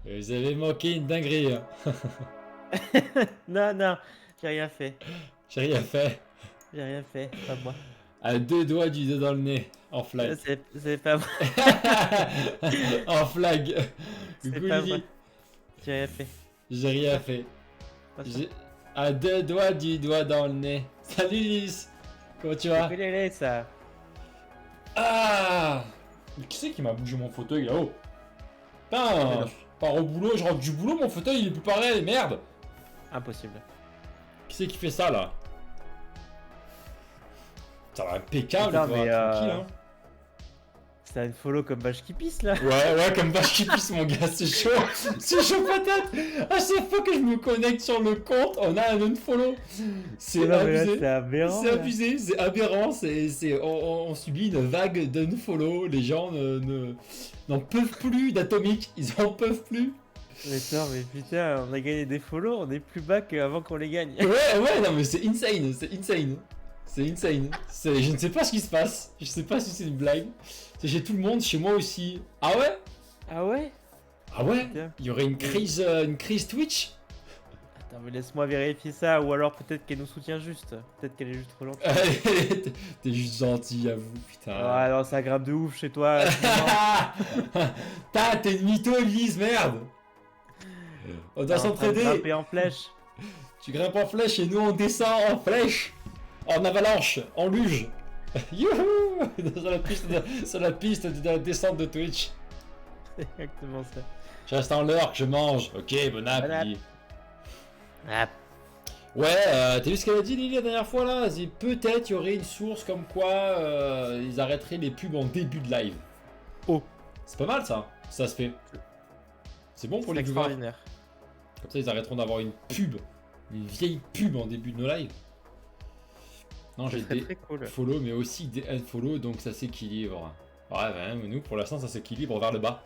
Vous avez manqué une dinguerie. Hein. Non, non, j'ai rien fait. J'ai rien fait. J'ai rien fait, c'est pas moi. À 2 doigts du doigt dans le nez. En flag. C'est pas moi. En flag. C'est Coucou pas moi. Lily. J'ai rien fait. J'ai rien fait. Pas ça. J'ai... À 2 doigts du doigt dans le nez. Salut Lys. Comment tu vas? C'est ça. Ah. Mais qui c'est qui m'a bougé mon fauteuil là-haut? Mais Putain, non. je pars au boulot, je rentre du boulot, mon fauteuil il est plus pareil, merde. Impossible. Qui c'est qui fait ça là? Ça va impeccable, Putain, toi, mais tranquille hein. c'est une follow comme vache qui pisse là. Ouais, comme vache qui pisse, mon gars, c'est chaud. C'est chaud patate. À chaque fois que je me connecte sur le compte, on a un unfollow. C'est Non, mais là, abusé. c'est aberrant. C'est là. abusé, c'est aberrant. On subit une vague d'unfollow. Les gens n'en peuvent plus d'Atomic. Ils en peuvent plus. Mais attends, mais putain, on a gagné des follow, on est plus bas qu'avant qu'on les gagne. Ouais, non, mais c'est insane. C'est insane. C'est insane. Je ne sais pas ce qui se passe. Je sais pas si c'est une blague. C'est chez tout le monde, chez moi aussi. Ah ouais? Ah ouais? Ah ouais? Putain. Il y aurait une crise Twitch? Attends, mais laisse-moi vérifier ça, ou alors peut-être qu'elle nous soutient juste. Peut-être qu'elle est juste trop lente. T'es juste gentil, à vous, putain. Ah non, ça grimpe de ouf chez toi. T'es une mytho, Elise, merde. On doit s'entraider. Grimper en flèche. Tu grimpes en flèche et nous on descend en flèche. En avalanche, en luge. Youhou. Sur la piste de la descente de Twitch. C'est exactement ça. Je reste en l'heure que je mange. Ok, bon app. Bon app. Ah, Ouais, t'as vu ce qu'elle a dit Lily la dernière fois là? Peut-être il y aurait une source comme quoi ils arrêteraient les pubs en début de live. Oh. C'est pas mal ça, ça se fait. C'est bon pour c'est les viewers. extraordinaire. Comme ça ils arrêteront d'avoir une pub, une vieille pub en début de nos lives. Non, j'ai C'est des très cool. follow mais aussi des unfollow donc ça s'équilibre. Ouais, ben, nous pour l'instant ça s'équilibre vers le bas.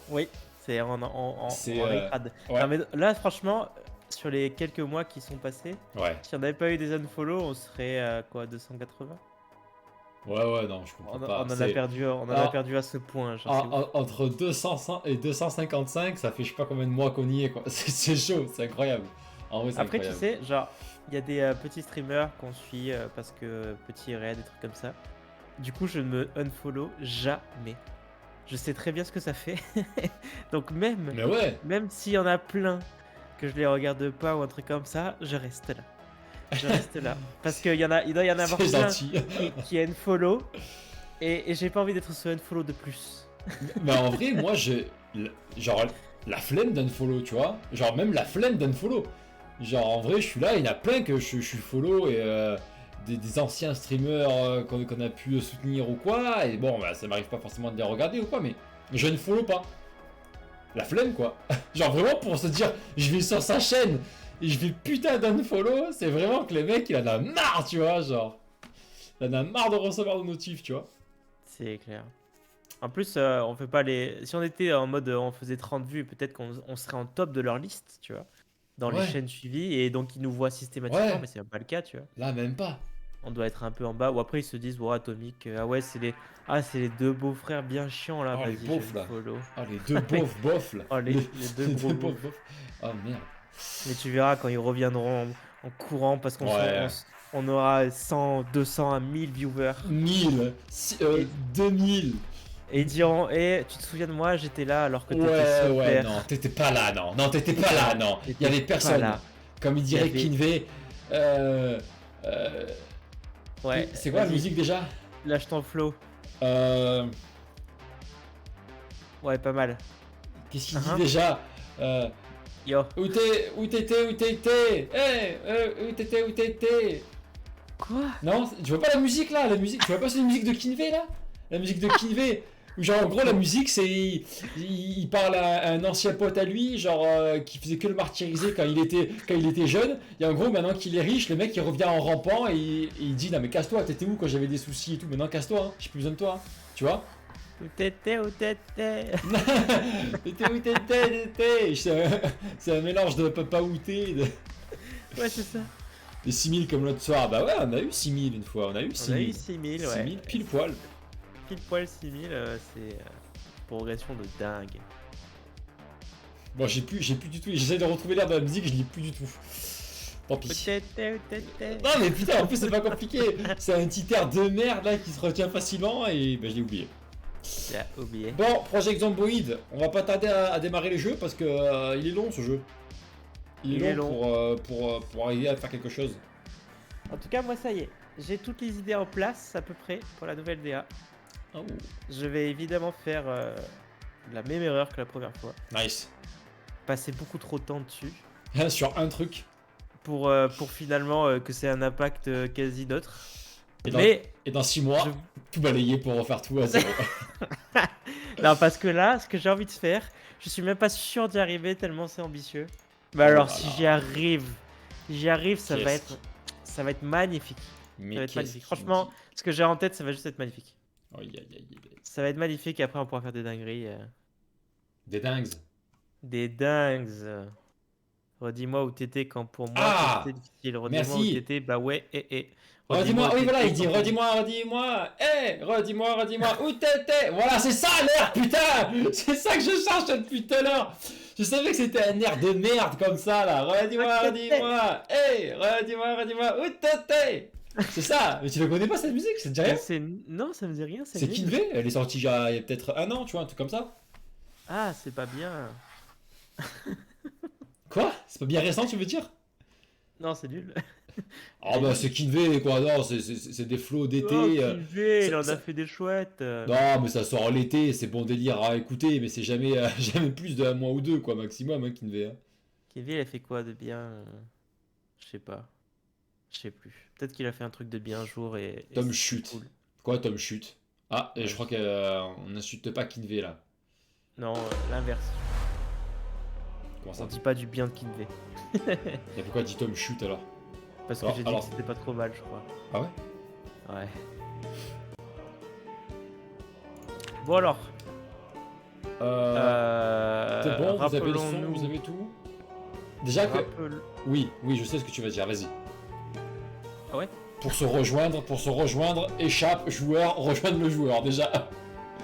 Oui, c'est en C'est, ricrade. ouais. Non, mais là, franchement, sur les quelques mois qui sont passés, Ouais, si on n'avait pas eu des unfollow, on serait à quoi, 280? ouais, non, je comprends On pas. en a C'est- perdu, on en a Alors, perdu à ce point. Genre, c'est ouf. Entre 200 et 255, ça fait je sais pas combien de mois qu'on y est quoi. C'est chaud, c'est incroyable. En vrai, c'est Après, tu incroyable. sais, genre, il y a des petits streamers qu'on suit parce que petit raid, des trucs comme ça. Du coup, je ne me unfollow jamais. Je sais très bien ce que ça fait. Donc Mais ouais, même s'il y en a plein que je les regarde pas ou un truc comme ça, je reste là. Je reste là. Parce qu'il il doit y en avoir c'est plein gentil. qui unfollow. Et j'ai pas envie d'être sur unfollow de plus. Mais en vrai, moi, genre, la flemme d'unfollow, tu vois. Genre, même la flemme d'unfollow. Genre, en vrai, je suis là, il y en a plein que je suis follow et des anciens streamers qu'on a pu soutenir ou quoi. Et bon, bah, ça m'arrive pas forcément de les regarder ou quoi, mais je ne follow pas. La flemme, quoi. Genre, vraiment, pour se dire, je vais sur sa chaîne et je vais putain d'unfollow, c'est vraiment que le mec, il en a marre, tu vois, genre. Il en a marre de recevoir de notifs, tu vois. C'est clair. En plus, on fait pas les. Si on était en mode on faisait 30 vues, peut-être qu'on serait en top de leur liste, tu vois. Dans les Ouais. chaînes suivies. Et donc ils nous voient systématiquement, Ouais. mais c'est pas le cas, tu vois. Là, même pas. On doit être un peu en bas. Ou après ils se disent, ouais, Atomic, ah ouais, c'est les deux beaux-frères bien chiants là. Oh, les Vas-y, beaufs, je là. follow. Oh, les deux beaufs bof là. Oh, les deux les gros deux beaufs. beaufs. Oh merde. Mais tu verras quand ils reviendront en courant parce Ouais. on aura 100, 200, 1000 viewers. 1000, 2000. Et ils diront, eh, tu te souviens de moi, j'étais là alors que t'étais Ouais, sur ouais, Terre. non, t'étais pas là, non. Non, t'étais pas là, non. Il y avait T'étais pas personne. là. Comme il dirait Il y avait- Kinvey. Ouais. C'est quoi la vas-y, musique déjà? lâche ton flow. euh, Ouais, pas mal. Qu'est-ce qu'il Uh-huh. dit déjà? Yo. Où t'étais? Hey, où t'étais? Quoi? Non, tu vois pas la musique là? Tu vois pas c'est la musique de Kinvey là? La musique de Kinvey. Genre en gros la musique c'est il parle à un ancien pote à lui genre qui faisait que le martyriser quand il était jeune et en gros maintenant qu'il est riche le mec il revient en rampant et il dit non mais casse-toi t'étais où quand j'avais des soucis et tout maintenant casse-toi hein, j'ai plus besoin de toi hein. Tu vois. Où t'étais? T'étais c'est un mélange de papa outé Ouais, c'est ça. des 6000 comme l'autre soir bah ouais on a eu 6000 une fois on a eu On a eu 6000 6000, ouais. 6000 pile poil. Pile poil 6000, c'est progression de dingue. Bon, j'ai plus du tout. J'essaie de retrouver l'air de la musique, je l'ai plus du tout. Tant pis. Peut-être. Non, mais putain, en plus, c'est pas compliqué. C'est un petit air de merde là qui se retient facilement et bah, je l'ai oublié. J'ai oublié. Bon, Project Zomboid, on va pas tarder à démarrer les jeux parce que il est long ce jeu. Il est long, pour arriver à faire quelque chose. En tout cas, moi, ça y est. J'ai toutes les idées en place à peu près pour la nouvelle DA. Oh. Je vais évidemment faire la même erreur que la première fois. Nice. Passer beaucoup trop de temps dessus Sur un truc. pour finalement que c'est un impact quasi neutre. Et dans 6 mois, tout balayer pour refaire tout à zéro. Non, parce que là, ce que j'ai envie de faire, je suis même pas sûr d'y arriver tellement c'est ambitieux. Mais alors, si j'y arrive, ça va être magnifique. Mais Ça va être magnifique. Franchement, ce que j'ai en tête, ça va juste être magnifique. Ça va être magnifique. Après, on pourra faire des dingueries. Des dingues. Des dingues. Redis-moi où t'étais quand pour moi c'était difficile. Redis-moi où t'étais. Bah ouais, Redis-moi, oui voilà, il dit redis-moi, redis-moi, où t'étais. Voilà, c'est ça l'air, putain. C'est ça que je cherche depuis tout à l'heure. Je savais que c'était un air de merde comme ça là. Redis-moi, redis-moi, où t'étais. C'est ça. Mais tu ne connais pas cette musique, c'est déjà rien. Non, ça me dit rien. C'est Kinvey, elle est sortie il y a peut-être 1 an, tu vois, un truc comme ça. Ah, c'est pas bien. Quoi? C'est pas bien récent, tu veux dire? Non, c'est nul. Ah bah c'est Kinvey quoi, non, c'est des flots d'été. Kinvey, il en a fait des chouettes. Non mais ça sort l'été, c'est bon délire à écouter, mais c'est jamais, jamais plus d'un mois ou deux quoi, maximum, hein, Kinvey. Hein. Kinvey, il a fait quoi de bien? Je sais pas. Je sais plus. Peut-être qu'il a fait un truc de bien un jour et Tom Chute. Cool. Quoi Tom Chute? Ah, et ouais. Je crois qu'on n'insulte pas Kinvey là. Non, l'inverse. Comment ça? On dit pas du bien de Kinvey. Et pourquoi dit Tom Chute alors? Parce que j'ai dit que c'était pas trop mal, je crois. Ah ouais? Ouais. Bon alors. C'est bon, vous avez le son, vous avez tout? Déjà que... Oui, je sais ce que tu vas dire, vas-y. Ah ouais? Pour se rejoindre, échappe, joueur, rejoindre le joueur, déjà.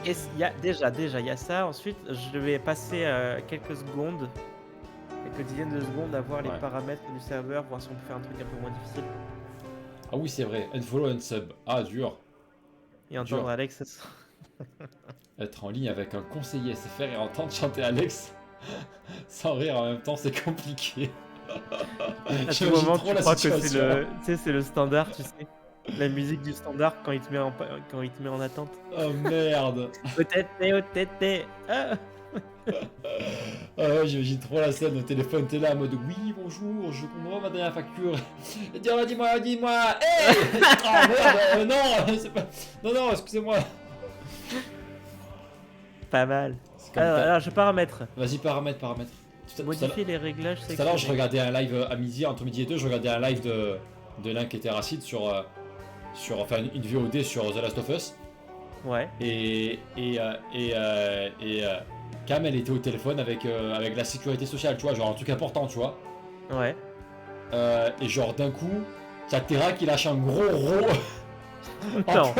Et il y a ça. Ensuite, je vais passer quelques dizaines de secondes à voir les paramètres du serveur, voir si on peut faire un truc un peu moins difficile. Ah oui, c'est vrai. Unfollow, unsub. Ah, dur. Et entendre Alex. Être en ligne avec un conseiller SFR et entendre chanter Alex sans rire en même temps, c'est compliqué. À ce moment, tu crois que c'est le standard, tu sais. La musique du standard quand il te met en attente. Oh merde. Peut-être. Ouais, j'imagine trop la scène au téléphone, t'es là en mode oui, bonjour, je comprends ma dernière facture. Dis-moi. Hey. Oh merde, non, c'est pas... Non, excusez-moi. Pas mal. Alors, je paramètre. Vas-y, paramètre. Modifier les réglages. Tout à l'heure, je regardais un live à midi, entre midi et 2, je regardais un live de Link et Terracid sur une VOD sur The Last of Us. Ouais. Et Cam, elle était au téléphone avec la sécurité sociale, tu vois, genre un truc important, tu vois. Ouais. Et genre d'un coup, t'as Terra qui lâche un gros ro. Non.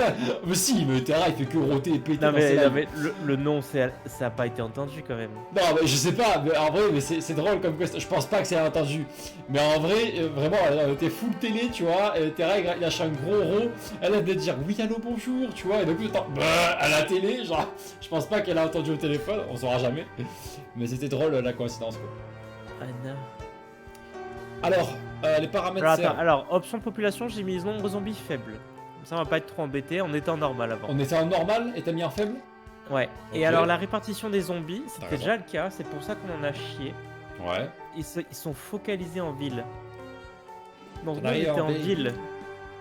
Mais si, mais Terra il fait que roter et péter. Non mais le nom, ça a pas été entendu quand même. Non mais je sais pas, mais en vrai, mais c'est drôle comme question. Je pense pas que c'est entendu. Mais en vrai, vraiment, elle était full télé, tu vois. Et Terra il lâche un gros ro. Elle a de dire oui, allô, bonjour, tu vois. Et donc t'entends à la télé, genre, je pense pas qu'elle a entendu au téléphone, on saura jamais. Mais c'était drôle la coïncidence quoi. Anna. Alors, les paramètres. Alors, option population, j'ai mis nombre zombies faible. Ça, on va pas être trop embêté. On était en normal avant. On était en normal et t'as mis en faible? Ouais. Okay. Et alors, la répartition des zombies, c'était déjà le cas. C'est pour ça qu'on en a chié. Ouais. Ils sont focalisés en ville. Donc, nous, on était en ville.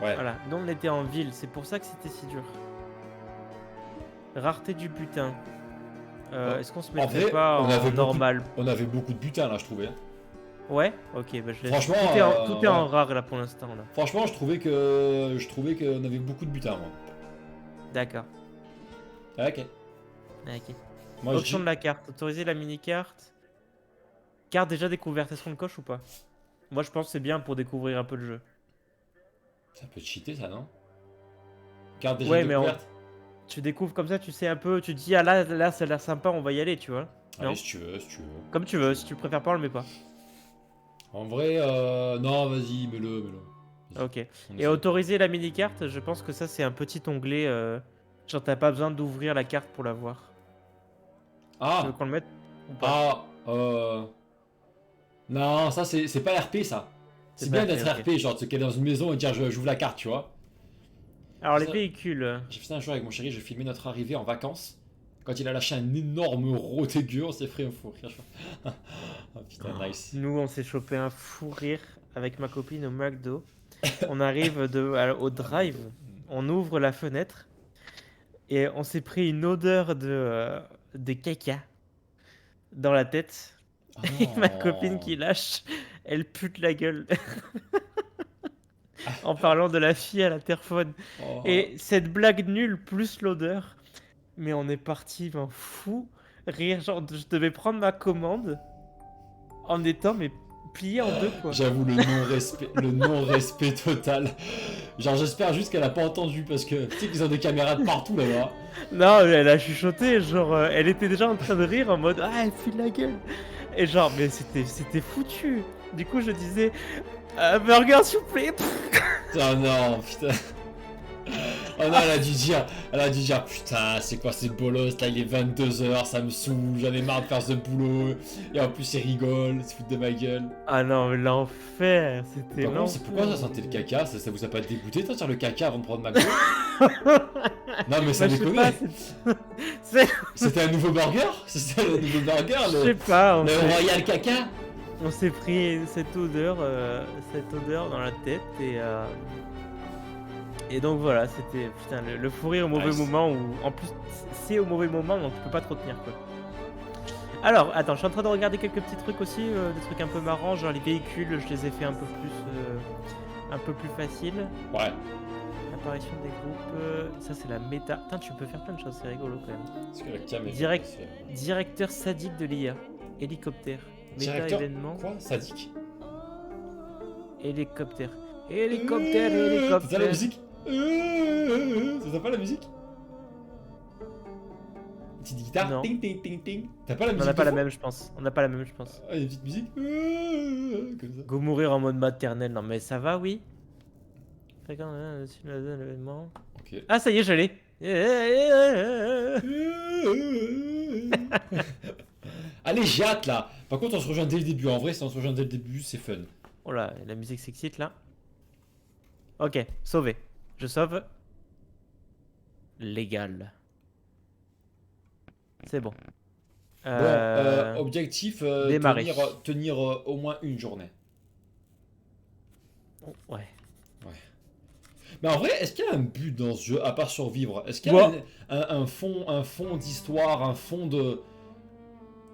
Ouais. Voilà. Nous, on était en ville. C'est pour ça que c'était si dur. Rareté du butin. Est-ce qu'on se mettrait pas en normal? On avait beaucoup de butin là, je trouvais. Ouais, ok, bah je laisse. Franchement, tout est en rare là pour l'instant là. Franchement, je trouvais qu'on avait beaucoup de butin moi. D'accord. Ok. Moi, option de la carte, autoriser la mini-carte. Carte déjà découverte, est-ce qu'on le coche ou pas? Moi je pense que c'est bien pour découvrir un peu le jeu. Ça peut cheater ça, non? Carte déjà découverte. Tu découvres comme ça, tu sais un peu, tu te dis ah là ça a l'air sympa, on va y aller, tu vois. Allez, Non. si tu veux, si tu veux. Comme tu veux, si tu préfères pas, on le met pas. En vrai, non, vas-y, mets-le. Vas-y, Ok. on Et essaie. autoriser la mini-carte, je pense que ça, c'est un petit onglet. Genre, t'as pas besoin d'ouvrir la carte pour la voir. Tu veux Ah, qu'on le mette ou pas? ah, non, ça c'est pas RP ça. C'est C'est pas bien RP, d'être ok. RP, genre tu es dans une maison et dire j'ouvre la carte, tu vois. Alors, J'ai les fait ça- véhicules. j'ai fait ça un jour avec mon chéri, je filmais notre arrivée en vacances. Quand il a lâché un énorme rot dégueu, on s'est pris un fou rire. Ah putain, nice. Nous, on s'est chopé un fou rire avec ma copine au McDo. On arrive au drive, on ouvre la fenêtre et on s'est pris une odeur de caca dans la tête. Et ma copine qui Oh. lâche, elle pute la gueule en parlant de la fille à l'interphone. Oh. Et cette blague nulle plus l'odeur, mais on est parti d'un fou rire. Genre, je devais prendre ma commande en étant mais plié en deux quoi. J'avoue le non-respect total. Genre j'espère juste qu'elle a pas entendu parce que tu sais qu'ils ont des caméras de partout là-bas. Non, mais elle a chuchoté, genre, elle était déjà en train de rire en mode ah, elle fuit de la gueule. Et genre, mais c'était foutu. Du coup, je disais burger s'il vous plaît. Oh non, putain. Oh non, elle a dû dire, putain, c'est quoi ces bolos, là il est 22h, ça me saoule, j'en ai marre de faire ce boulot. Et en plus, ils rigolent, ils se foutent de ma gueule. Ah non, mais l'enfer, c'était Par contre, c'est pourquoi ça l'enfer. sentait le caca, ça vous a pas dégoûté, toi, sur le caca avant de prendre McDo? Non, mais ça Bah, je sais déconne. pas, c'est- C'était un nouveau burger? C'était un nouveau burger, je sais pas, le Royal Caca? on s'est pris cette odeur dans la tête et donc voilà, c'était putain le fou rire au mauvais Nice. moment où en plus c'est au mauvais moment donc tu peux pas trop tenir quoi. Alors attends, je suis en train de regarder quelques petits trucs aussi, des trucs un peu marrants, genre les véhicules, je les ai fait un peu plus faciles. Ouais, Apparition des groupes, ça c'est la méta. Putain, tu peux faire plein de choses, c'est rigolo quand même. parce que la cam est... Direct. Directeur sadique de l'IA, hélicoptère, méta Directeur événement, quoi? Sadique? hélicoptère, C'est ça la hélicoptère. musique? C'est ça pas la musique? Petite guitare, Non. ting ting ting ting. T'as pas la On musique? n'a pas de la fond même, je pense. On n'a pas la même, je pense. Ah, il y a une petite musique comme ça. Go mourir en mode maternel, non mais ça va, oui. Fréquent, l'événement. Ok. Ah, ça y est, je l'ai. Allez, j'ai hâte là. Par contre, on se rejoint dès le début. En vrai, si on se rejoint dès le début, c'est fun. Oh là, la musique s'excite là. Ok, sauvé. Je sauve. Légal. C'est bon. Bon, objectif démarrer. tenir au moins une journée. Oh, ouais. Mais en vrai, est-ce qu'il y a un but dans ce jeu à part survivre? Est-ce qu'il y a Ouais. un fond d'histoire, un fond de.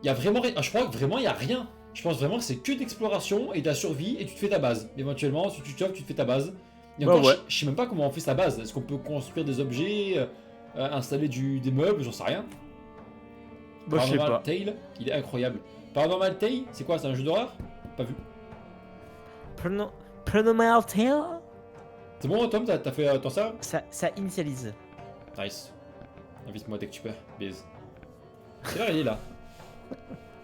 Il y a vraiment rien. Ah, je crois que vraiment il y a rien. Je pense vraiment que c'est que d'exploration et de la survie et tu te fais ta base. Éventuellement, si tu te chopes, tu te fais ta base. Et Bah encore, ouais. je sais même pas comment on fait sa base. Est-ce qu'on peut construire des objets, installer des meubles, j'en sais rien. Bah, je sais Paranormal pas. Tale, il est incroyable. Paranormal Tale, c'est quoi? C'est un jeu d'horreur? Pas vu. Paranormal Tale. C'est bon, Tom, t'as fait ton ça? Ça initialise. Nice. Invite-moi dès que tu peux. Bise. Quelle heure il est là?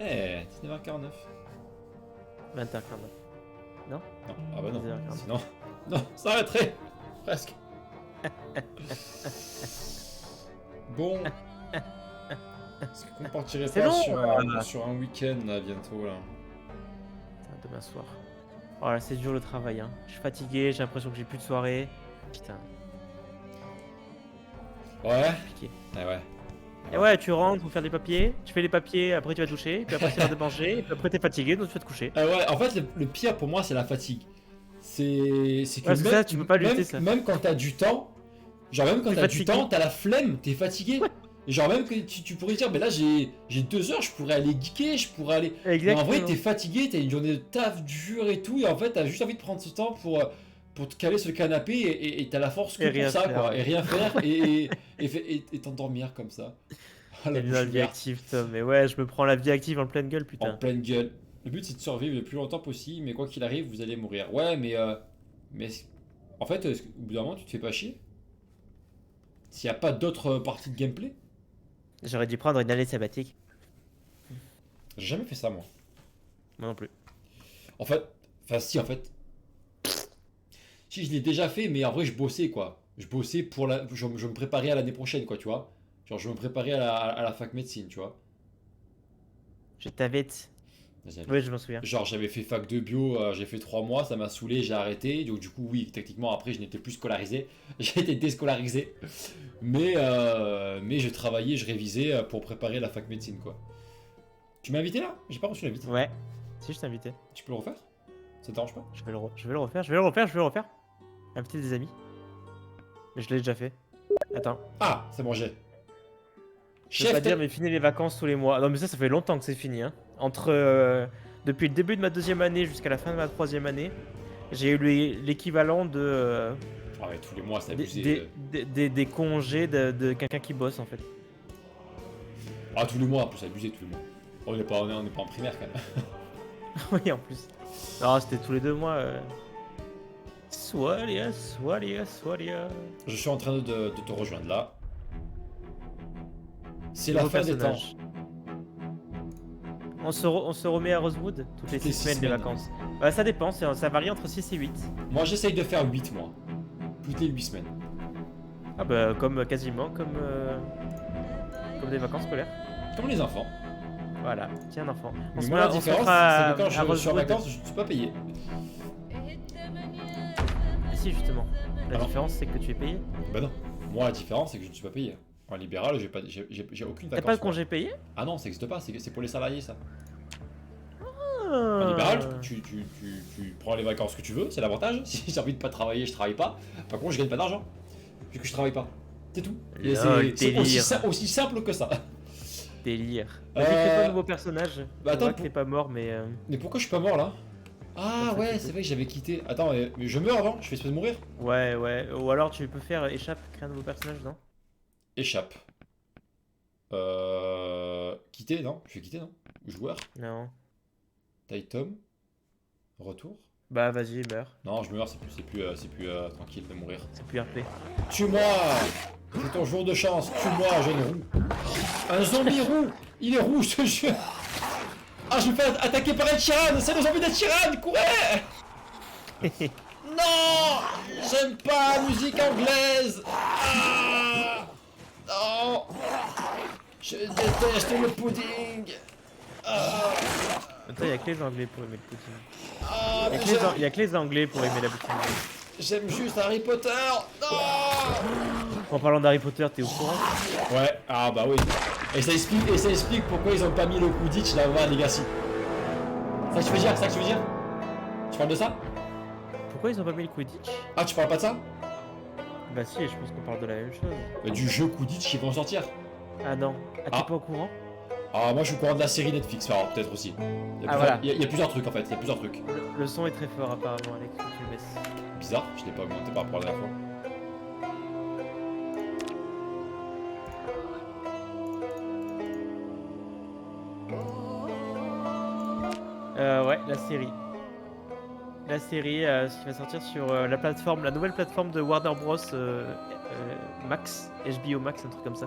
Eh, 19h49. 20h49. Non. Ah bah non. 19h40. Sinon. Non, ça arrêterait. Presque. Bon. Est-ce qu'on partirait C'est pas long, sur un week-end là bientôt là? Putain, demain soir. Oh là, c'est dur le travail. Hein. Je suis fatigué, j'ai l'impression que j'ai plus de soirée. Putain, Ouais. compliqué. Ah ouais. Et ouais, tu rentres pour faire des papiers, tu fais les papiers, après tu vas te doucher, puis après c'est l'heure de manger, et puis après t'es fatigué, donc tu vas te coucher. Ah ouais, en fait le pire pour moi c'est la fatigue. C'est que Ouais, c'est ça, tu peux pas lutter, ça. même quand t'as du temps, genre même quand T'es t'as du fatigué. temps, t'as la flemme, t'es fatigué. Et genre même que tu pourrais dire, ben là j'ai 2 heures, je pourrais aller geeker, je pourrais aller. Mais en Exactement. vrai t'es fatigué, t'as une journée de taf dure et tout, et en fait t'as juste envie de prendre ce temps pour te caler sur le canapé et t'as la force que Et pour rien ça faire, quoi, ouais. et rien faire et t'endormir comme ça. Ah, la T'es la bouche vie ouverte. active, Tom. Mais ouais, je me prends la vie active en pleine gueule, En putain. pleine gueule. Le but c'est de survivre le plus longtemps possible, mais quoi qu'il arrive, vous allez mourir. Ouais, mais en fait, au bout d'un moment, tu te fais pas chier. S'il n'y a pas d'autres parties de gameplay. J'aurais dû prendre une année sabbatique. J'ai jamais fait ça, moi. Moi non plus. En fait, enfin, si, en fait. Si, je l'ai déjà fait, mais en vrai, je bossais, quoi. Je bossais pour la. Je me préparais à l'année prochaine, quoi, tu vois. Genre, je me préparais à la fac médecine, tu vois. Je t'avais. Vas-y, allez. Oui, je m'en souviens. Genre, j'avais fait fac de bio, j'ai fait 3 mois, ça m'a saoulé, j'ai arrêté. Donc, du coup, oui, techniquement, après, je n'étais plus scolarisé. J'ai été déscolarisé. Mais je travaillais, je révisais pour préparer la fac médecine, quoi. Tu m'as invité là? J'ai pas reçu l'invite. Ouais. Si, je t'invitais. Tu peux le refaire? Ça te dérange pas? Je vais le refaire, je vais le refaire, je vais le refaire. Inviter des amis. Mais je l'ai déjà fait. Attends. Ah, c'est bon, j'ai. Je veux pas dire, mais fini les vacances tous les mois. Non, mais ça fait longtemps que c'est fini. Hein. Depuis le début de ma 2e année jusqu'à la fin de ma 3e année, j'ai eu l'équivalent de. Ah ouais, tous les mois, c'est abusé. Des congés de quelqu'un qui bosse en fait. Ah, tous les mois, en plus, c'est abusé tous les mois. On n'est pas, on est pas en primaire quand même. Oui, en plus. Non, c'était tous les 2 mois. Swalia. Je suis en train de te rejoindre là. C'est la Nouveau fin des temps. personnage. On se remet à Rosewood toutes les 6 semaines, les vacances. Bah, ça dépend, ça varie entre 6 et 8. Moi, j'essaye de faire 8 mois. Toutes les 8 semaines. Ah bah quasiment comme des vacances scolaires. Comme les enfants. Voilà, tiens un enfant. Mais moi, la différence, c'est que quand je suis en Rosewood. vacances, je ne suis pas payé. Mais si, justement. La Alors différence, c'est que tu es payé. Bah non. Moi, la différence, c'est que je ne suis pas payé. En libéral, j'ai aucune T'as vacance. pas de moi. congé payé? Ah non, ça n'existe pas, c'est pour les salariés ça. En Ah. libéral, tu prends les vacances que tu veux, c'est l'avantage. Si j'ai envie de pas travailler, je travaille pas. Par contre, je gagne pas d'argent, vu que je travaille pas. C'est tout. Et c'est aussi simple que ça. Délire. Vas-y, fais-toi un nouveau personnage. Bah Je attends, vois que t'es pas mort, mais. Mais pourquoi je suis pas mort là? Ah Comme ça, ouais, c'est c'est tout. vrai que j'avais quitté. Attends, mais je meurs avant, je fais espèce de mourir. Ouais, ouais. Ou alors tu peux faire échappe, créer un nouveau personnage, non? Échappe. Quitter, non? Je vais quitter, non? Joueur. Non. Taille Tom. Retour. Bah vas-y, meurs. Non, je meurs, c'est plus tranquille de mourir. C'est plus RP. Tue-moi! C'est ton jour de chance, tue-moi, jeune roux. Un zombie roux! Il est roux, je te jure! Ah, je me fais attaquer par un tyran! C'est le zombie de tyran! Courez! Non! J'aime pas la musique anglaise! Ah! Non! Je déteste le pudding! Ah! Attends, y'a que les Anglais pour aimer le poutine. Ah, mais Y'a que les Anglais pour aimer la poutine. j'aime juste Harry Potter! Non! En parlant d'Harry Potter, t'es au courant? Ouais, ah bah oui. Et ça explique pourquoi ils ont pas mis le Quidditch dans Hogwarts Legacy. C'est ça que tu veux dire? C'est ça que tu veux dire? Tu parles de ça? Pourquoi ils ont pas mis le Quidditch? Ah, tu parles pas de ça? Bah si, je pense qu'on parle de la même chose. Du jeu Quidditch qui vont sortir. Ah non. Ah, t'es Ah. pas au courant? Ah, moi je suis au courant de la série Netflix, alors peut-être aussi. Voilà. Il y a plusieurs trucs en fait, il y a plusieurs trucs. Le son est très fort apparemment, Alex, faut que tu le baisses. Bizarre, je l'ai pas augmenté par rapport à la dernière fois. Ouais, la série. La série qui va sortir sur la plateforme, la nouvelle plateforme de Warner Bros. Max, HBO Max, un truc comme ça.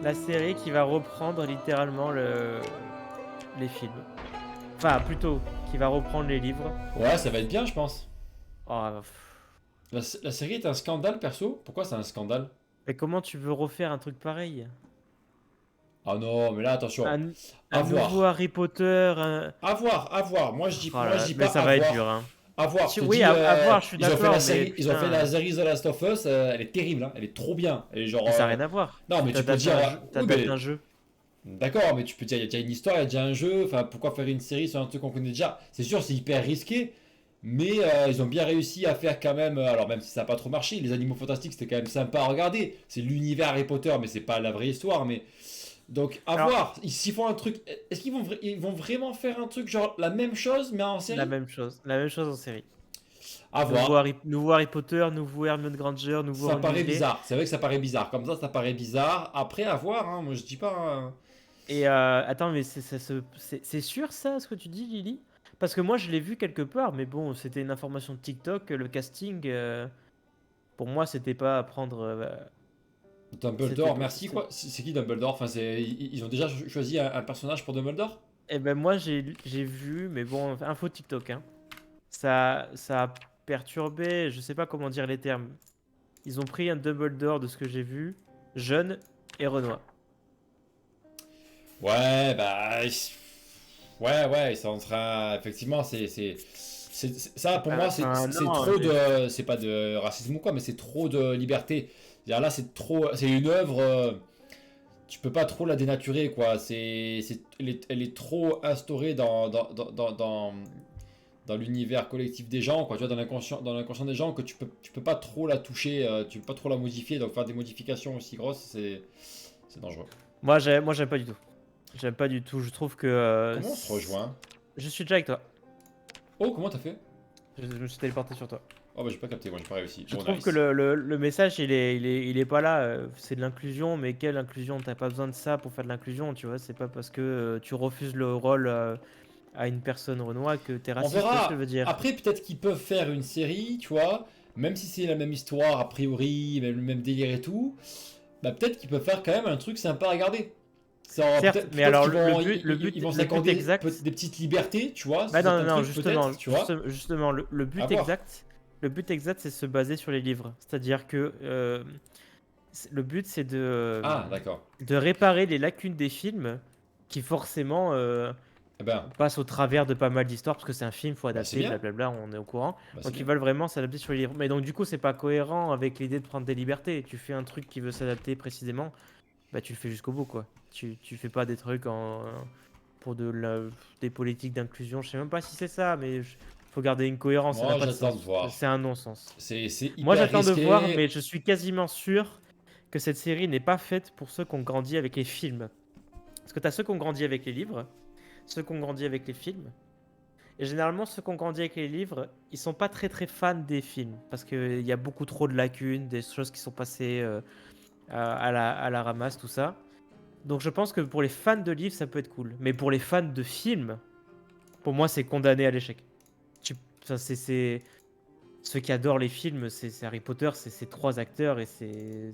La série qui va reprendre littéralement les films. Enfin, plutôt, qui va reprendre les livres. Ouais, ça va être bien, je pense. Oh, La série est un scandale perso. Pourquoi c'est un scandale? mais comment tu veux refaire un truc pareil? Ah non, mais là attention. Un À voir. nouveau Harry Potter. À voir, à voir. Moi je dis, Oh moi, là je là, dis mais pas ça à va voir. être dur, hein. À voir, je te Oui, dis, à voir, je suis ils ont fait d'accord, la mais série, ils ont fait putain. la série The Last of Us, elle est terrible, hein, elle est trop bien. Et genre, Mais ça n'a rien à voir. non, mais tu peux dire, T'as oui, date mais- d'un jeu. d'accord, mais tu peux dire, il y a déjà une histoire, il y a déjà un jeu, enfin, pourquoi faire une série sur un truc qu'on connaît déjà? C'est sûr, c'est hyper risqué, mais ils ont bien réussi à faire quand même, alors même si ça n'a pas trop marché, les Animaux Fantastiques c'était quand même sympa à regarder. C'est l'univers Harry Potter, mais c'est pas la vraie histoire, mais. Donc, à Alors- voir, s'ils font un truc, est-ce qu'ils ils vont vraiment faire un truc genre la même chose, mais en série? La même chose en série. À voir. Nouveau Harry Potter, nouveau Hermione Granger, nouveau Ça Ron paraît Weasley. bizarre, c'est vrai que ça paraît bizarre. Comme ça paraît bizarre. Après, à voir, hein. Moi je dis pas. Et attends, mais c'est sûr ça, ce que tu dis, Lily? Parce que moi, je l'ai vu quelque part, mais bon, c'était une information de TikTok, le casting. Pour moi, c'était pas à prendre C'était Dumbledore, merci c'est- quoi. C'est qui Dumbledore? Enfin, ils ont déjà choisi un personnage pour Dumbledore? Eh ben moi j'ai vu, mais bon, info TikTok, hein. Ça a perturbé, je sais pas comment dire les termes. Ils ont pris un Dumbledore de ce que j'ai vu, jeune et Renoir. Ouais, bah. Ouais, ils sont en train. Effectivement, ça pour moi, Enfin, c'est non, trop de. C'est pas de racisme ou quoi, mais c'est trop de liberté. C'est-à-dire là, c'est trop. C'est une œuvre. Tu peux pas trop la dénaturer, quoi. Elle est trop instaurée dans l'univers collectif des gens, quoi. Tu vois, dans l'inconscient des gens, que tu peux pas trop la toucher, tu peux pas trop la modifier. Donc faire des modifications aussi grosses, c'est dangereux. moi j'aime pas du tout. J'aime pas du tout. Je trouve que Comment on se rejoint? je suis déjà avec toi. Oh, comment t'as fait? Je me suis téléporté sur toi. Oh, bah j'ai pas capté, moi j'ai pas réussi. Je Oh, trouve que nice. le message, il est pas là. C'est de l'inclusion, mais quelle inclusion? T'as pas besoin de ça pour faire de l'inclusion, tu vois. C'est pas parce que tu refuses le rôle à une personne renois que t'es On raciste, tu vois ce que je verra. veux dire. Après, peut-être qu'ils peuvent faire une série, tu vois, même si c'est la même histoire, a priori, même le même délire et tout, bah peut-être qu'ils peuvent faire quand même un truc sympa à regarder. Certes, mais Peut-être alors qu'ils vont, ils vont le but s'accorder exact. des petites libertés, tu vois, Bah sur non, certains non, non, trucs, justement, peut-être, tu vois, justement, à voir. le but exact, c'est se baser sur les livres. C'est-à-dire que le but, c'est Ah, d'accord. de réparer les lacunes des films qui forcément Eh ben, passent au travers de pas mal d'histoires parce que c'est un film, faut bah c'est adapter, bien. blablabla, on est au courant. Bah c'est Donc ils bien. veulent vraiment s'adapter sur les livres. Mais donc du coup, c'est pas cohérent avec l'idée de prendre des libertés. Tu fais un truc qui veut s'adapter précisément, bah tu le fais jusqu'au bout, quoi. Tu fais pas des trucs pour des politiques d'inclusion. Je sais même pas si c'est ça, mais faut garder une cohérence, ça n'a Moi, pas de j'attends de sens. voir. C'est un non-sens. C'est Moi, hyper j'attends de voir, mais risqué. je suis quasiment sûr que cette série n'est pas faite pour ceux qui ont grandi avec les films. Parce que tu as ceux qui ont grandi avec les livres, ceux qui ont grandi avec les films. Et généralement, ceux qui ont grandi avec les livres, ils sont pas très très fans des films. Parce qu'il y a beaucoup trop de lacunes, des choses qui sont passées à la ramasse, tout ça. Donc je pense que pour les fans de livres, ça peut être cool. Mais pour les fans de films, pour moi, c'est condamné à l'échec. Enfin, ceux qui adorent les films, c'est Harry Potter, c'est ces trois acteurs et c'est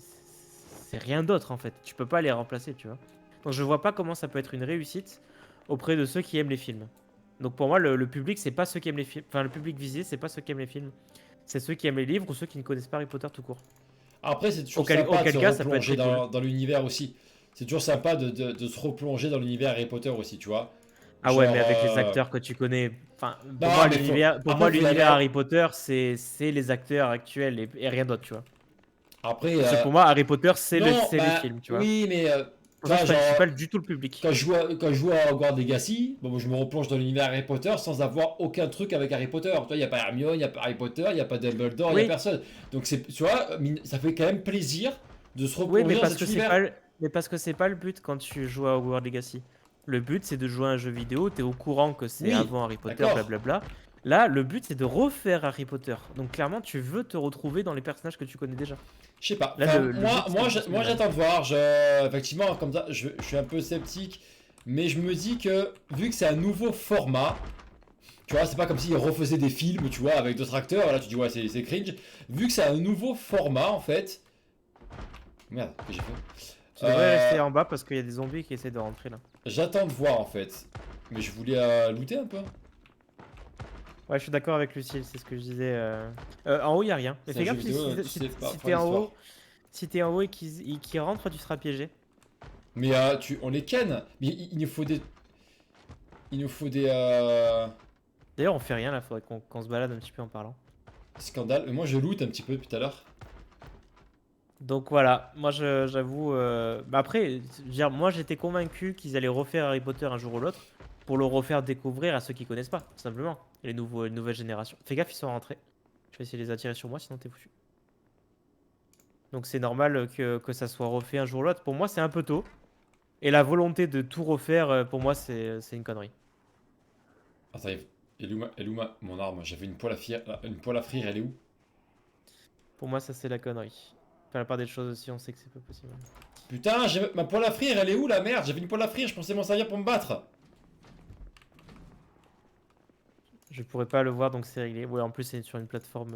rien d'autre en fait. Tu peux pas les remplacer, tu vois. Donc je vois pas comment ça peut être une réussite auprès de ceux qui aiment les films. Donc pour moi, le public, c'est pas ceux qui aiment les films. Enfin, le public visé, c'est pas ceux qui aiment les films. C'est ceux qui aiment les livres ou ceux qui ne connaissent pas Harry Potter tout court. Après, c'est toujours sympa de Auquel se cas, ça peut être replonger très cool. dans l'univers aussi. C'est toujours sympa de se replonger dans l'univers Harry Potter aussi, tu vois. Ah ouais, mais Genre, avec les acteurs que tu connais. Enfin, non, mais faut. pour Après, moi, faut y aller. l'univers Harry Potter, c'est les acteurs actuels et rien d'autre, tu vois. Après, Pour moi, Harry Potter, non, c'est les bah, films, tu vois. oui, mais. Pour Tu ça, vois, genre, je suis pas du tout le public. quand je joue à Hogwarts Legacy, bon, moi, je me replonge dans l'univers Harry Potter sans avoir aucun truc avec Harry Potter. Tu vois, il n'y a pas Hermione, il n'y a pas Harry Potter, il n'y a pas Dumbledore, il n'y a Oui, personne. Donc, tu vois, ça fait quand même plaisir de se oui, replonger dans cet univers. mais parce que c'est pas le but quand tu joues à Hogwarts Legacy. Le but, c'est de jouer à un jeu vidéo, t'es au courant que c'est Oui, avant Harry Potter, d'accord. blablabla. Là, le but, c'est de refaire Harry Potter. Donc clairement, tu veux te retrouver dans les personnages que tu connais déjà. Je sais pas. Là, Enfin, le but, c'est moi le même. j'attends de voir. Effectivement, comme ça, je suis un peu sceptique. Mais je me dis que, vu que c'est un nouveau format, tu vois, c'est pas comme s'ils refaisaient des films, tu vois, avec d'autres acteurs. Là, tu dis, ouais, c'est cringe. Vu que c'est un nouveau format, en fait. Merde, que j'ai fait. Tu devrais rester en bas parce qu'il y a des zombies qui essaient de rentrer là. J'attends de voir, en fait. Mais je voulais looter un peu. Ouais, je suis d'accord avec Lucille, c'est ce que je disais. En haut, il y a rien. Mais C'est fais un jeu gaffe, vidéo, tu sais pas, si pas t'es en l'histoire. haut, si t'es en haut et qu'ils rentrent, tu seras piégé. Mais on les ken. Mais il nous faut des. Il nous faut des. D'ailleurs, on fait rien là, faudrait qu'on se balade un petit peu en parlant. Scandales. Mais moi, je loot un petit peu depuis tout à l'heure. Donc voilà, moi j'avoue. Bah après, je veux dire, moi j'étais convaincu qu'ils allaient refaire Harry Potter un jour ou l'autre pour le refaire découvrir à ceux qui connaissent pas, tout simplement. Les nouvelles générations. Fais gaffe, ils sont rentrés. Je vais essayer de les attirer sur moi, sinon t'es foutu. Donc c'est normal que ça soit refait un jour ou l'autre. Pour moi, c'est un peu tôt. Et la volonté de tout refaire, pour moi, c'est une connerie. Attends, elle est où mon arme? J'avais une poêle à frire, elle est où? Pour moi, ça c'est la connerie. Enfin, la part des choses aussi, on sait que c'est pas possible. Putain, ma poêle à frire, elle est où la merde? J'avais une poêle à frire, je pensais m'en servir pour me battre. Je pourrais pas le voir, donc c'est réglé. Ouais, en plus, c'est sur une plateforme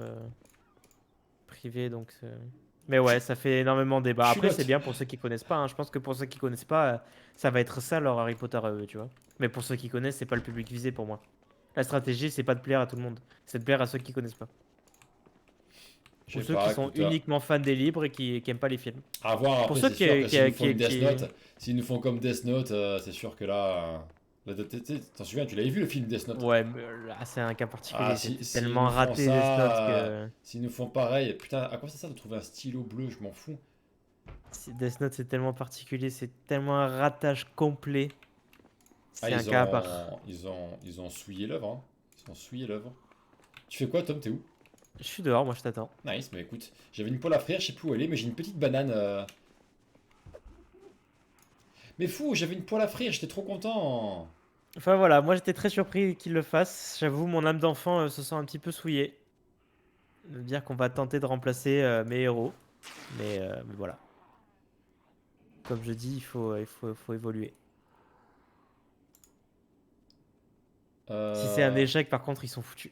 privée, donc. Mais ouais, ça fait énormément débat. Après, Culotte. c'est bien pour ceux qui connaissent pas, hein. Je pense que pour ceux qui connaissent pas, ça va être ça leur Harry Potter à eux, tu vois. Mais pour ceux qui connaissent, c'est pas le public visé pour moi. La stratégie, c'est pas de plaire à tout le monde, c'est de plaire à ceux qui connaissent pas. Je Ou sais ceux qui pas, sont écoute. uniquement fans des livres et qui aiment pas les films. À voir Pour après, ceux c'est sûr que s'ils nous font une Death qui... Note, s'ils nous font comme Death Note, c'est sûr que là. T'en souviens, tu l'avais vu le film Death Note? Ouais, mais là, c'est un cas Ah, particulier. si, C'était s'ils tellement nous font raté Death Note ça, que... s'ils nous font pareil, putain, à quoi ça sert de trouver un stylo bleu? Je m'en fous. Death Note, c'est tellement particulier, c'est tellement un ratage complet. Ah, C'est un cas à part. ils ont souillé l'œuvre, hein. Ils ont souillé l'œuvre. Tu fais quoi, Tom? T'es où? Je suis dehors, moi je t'attends. Nice, mais écoute, j'avais une poêle à frire, je sais plus où elle est, mais j'ai une petite banane. Mais fou, j'avais une poêle à frire, j'étais trop content. Enfin voilà, moi j'étais très surpris qu'il le fasse. J'avoue, mon âme d'enfant se sent un petit peu souillée. De me dire qu'on va tenter de remplacer mes héros. Mais voilà. Comme je dis, faut évoluer. Si c'est un Euh, échec, par contre, ils sont foutus.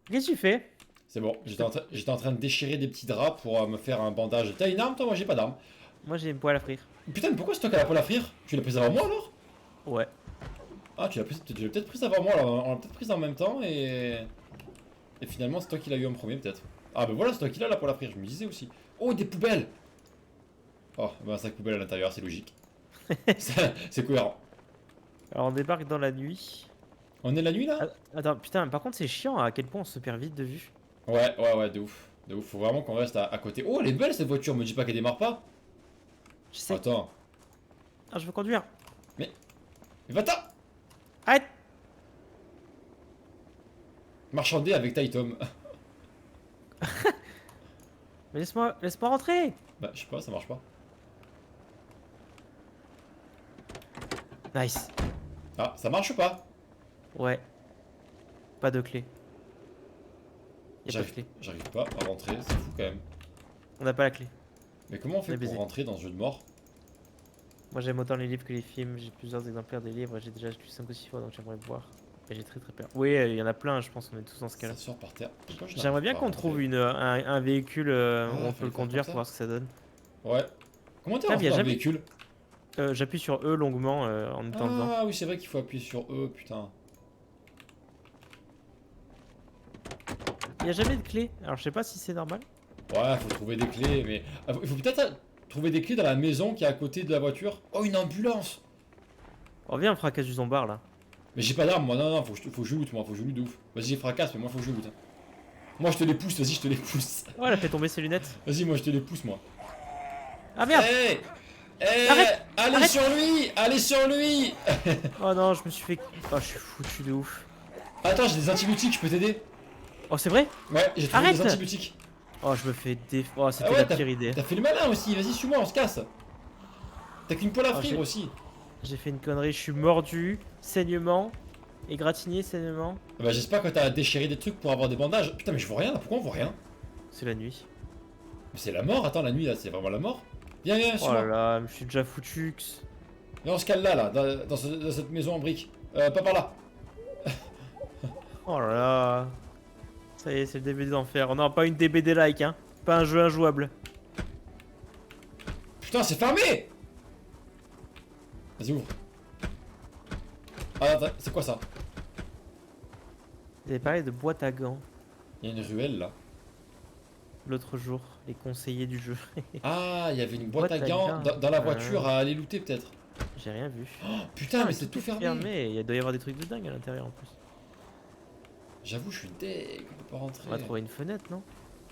Qu'est-ce que tu fais? C'est bon, j'étais en train de déchirer des petits draps pour me faire un bandage. T'as une arme, toi? Moi, j'ai pas d'arme. Moi j'ai une poêle à frire. Putain, mais pourquoi c'est toi qui as la poêle à frire? Tu l'as prise avant moi alors? Ouais. Ah, tu l'as peut-être prise avant moi, alors on l'a peut-être prise en même temps et finalement c'est toi qui l'as eu en premier peut-être. Ah, ben voilà, c'est toi qui l'as la poêle à frire, je me disais aussi. Oh, des poubelles! Oh, ben un sac poubelle à l'intérieur, c'est logique. C'est cohérent. Alors on débarque dans la nuit. On est la nuit là? Ah, attends, putain, par contre c'est chiant à quel point on se perd vite de vue. Ouais, de ouf. De ouf, faut vraiment qu'on reste à côté. Oh, elle est belle cette voiture, me dis pas qu'elle démarre pas. Je sais. Attends, Ah, je veux conduire. mais va-t'en! Arrête! Marchander avec Taitom. Mais laisse-moi rentrer! Bah, je sais pas, ça marche pas. Nice. Ah, ça marche ou pas? Ouais. Pas de clé. Y a pas de J'arrive clé. j'arrive pas à rentrer, c'est fou quand même. On n'a pas la clé. Mais comment on fait est pour baisé. rentrer dans ce jeu de mort? Moi j'aime autant les livres que les films. J'ai plusieurs exemplaires des livres. J'ai déjà lu 5 ou 6 fois donc j'aimerais voir. Et j'ai très peur. Oui, il y en a plein, je pense qu'on est tous dans ce cas-là. Ça sort par terre. Pourquoi je J'aimerais n'arrive bien pas à qu'on rentrer? trouve un véhicule où Ah, on fallait peut le faire conduire comme pour ça. voir ce que ça donne. Ouais. Comment t'es Putain, mais rentré y a dans le jamais- véhicule? J'appuie sur E longuement en étant dedans. Ah oui, c'est vrai qu'il faut appuyer sur E, putain. Il y a jamais de clé. Alors je sais pas si c'est normal. Ouais, faut trouver des clés, mais... Ah, il faut peut-être trouver des clés dans la maison qui est à côté de la voiture. Oh, une ambulance! On revient, on fracasse du zombard là. Mais j'ai pas d'arme, moi, non, faut que je loot, moi, faut que je loot de ouf. Vas-y, fracasse, mais moi, faut que je loot. Hein. Moi, je te les pousse, vas-y, je te les pousse. Oh, elle a fait tomber ses lunettes. Vas-y, moi, je te les pousse, moi. Ah merde! Hey! Hey! Arrête! Allez Arrête! sur lui! Allez sur lui! Oh non, je me suis fait. Oh, je suis foutu de ouf. Attends, j'ai des antibiotiques, je peux t'aider? Oh, c'est vrai? Ouais, j'ai trouvé Arrête! des antibiotiques. Oh, je me fais Oh, c'était Ah ouais, la pire idée. T'as fait le malin aussi, vas-y, suis-moi, on se casse. T'as qu'une poêle à Oh, frire aussi. J'ai fait une connerie, je suis mordu, saignement, égratigné, saignement. Ah bah, j'espère que t'as déchiré des trucs pour avoir des bandages. Putain, mais je vois rien là, pourquoi on voit rien? C'est la nuit. Mais c'est la mort, attends, la nuit là, c'est vraiment la mort. Viens, viens, Oh suis-moi. là là, je suis déjà foutu. Viens, on se cale là, dans cette maison en briques. Pas par là. Oh là là. Ça y est, c'est le début des enfers. On n'aura pas une DBD-like, hein. Pas un jeu injouable. Putain, c'est fermé! Vas-y, ouvre. Ah, attends, c'est quoi ça? Vous avez parlé de boîte à gants Il y a une ruelle là. l'autre jour, les conseillers du jeu. Ah, il y avait une boîte à gants dans la voiture à aller looter peut-être. J'ai rien vu. Oh, putain, mais c'est tout fermé. Il doit y avoir des trucs de dingue à l'intérieur en plus. J'avoue, je suis deg, on peut pas rentrer. On va trouver une fenêtre, non?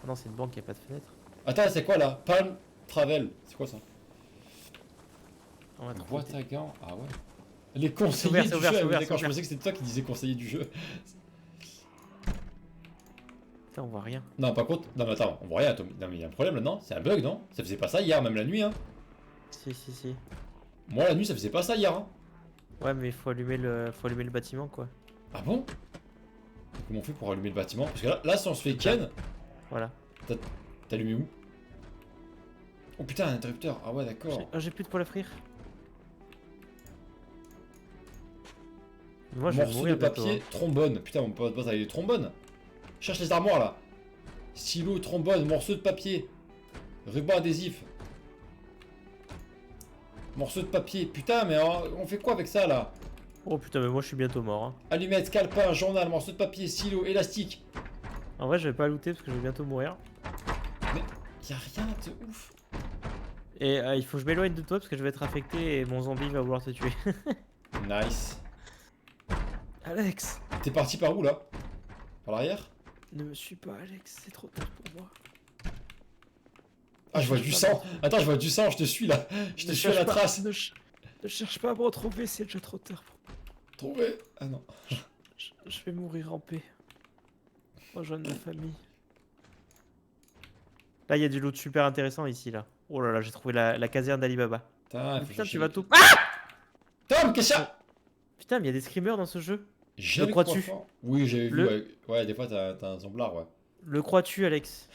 Ah non, c'est une banque, il a pas de fenêtre. Attends, c'est quoi là? Palm Travel. C'est quoi ça? On va trouver Boîte des- à gants. Ah ouais. Les conseillers C'est du ouvert, jeu. c'est Ah oui, ouvert, d'accord, c'est je pensais que c'était toi qui disais conseiller du jeu. Putain, on voit rien. Non, par contre, non mais attends, on voit rien. Non mais il y a un problème là-dedans. C'est un bug, non? Ça faisait pas ça hier, même la nuit, hein. Si. Moi la nuit, ça faisait pas ça hier, hein. Ouais, mais il faut allumer le bâtiment, quoi. Ah bon? Comment on fait pour allumer le bâtiment? Parce que là si on se fait ken, Voilà. t'as allumé où? Oh putain, un interrupteur. Ah ouais, d'accord. J'ai plus de poêle à frire. Moi, je vais Morceau de mourir bientôt, papier, trombone. Putain, mon pote boss avec des trombones. Cherche les armoires là. stylo, trombone, morceau de papier, ruban adhésif. Morceau de papier. Putain, mais on fait quoi avec ça là? Oh putain, mais moi je suis bientôt mort. Hein. Allumette, calepin, journal, morceau de papier, stylo, élastique. En vrai, je vais pas looter parce que je vais bientôt mourir. Mais y a rien de ouf. Et il faut que je m'éloigne de toi parce que je vais être affecté et mon zombie va vouloir te tuer. Nice. Alex, T'es parti par où là? Par l'arrière? ne me suis pas, Alex, c'est trop tard pour moi. Ah, je vois du sang. Attends, je vois du sang, je te suis là. Je te suis à la trace. Ne cherche pas à me retrouver, c'est déjà trop tard. Trouvé. Ah non. Je vais mourir en paix. Rejoindre ma famille. Là, il y a du loot super intéressant ici, là. Oh là là, j'ai trouvé la caserne d'Alibaba. Putain, Putain, tu vas tout... Tom, qu'est-ce que ça? Putain, mais il y a des screamers dans ce jeu. J'ai Le le crois-tu? coiffant. Oui, j'avais vu. Le- Ouais, des fois t'as un zomblard, ouais. Le crois-tu, Alex?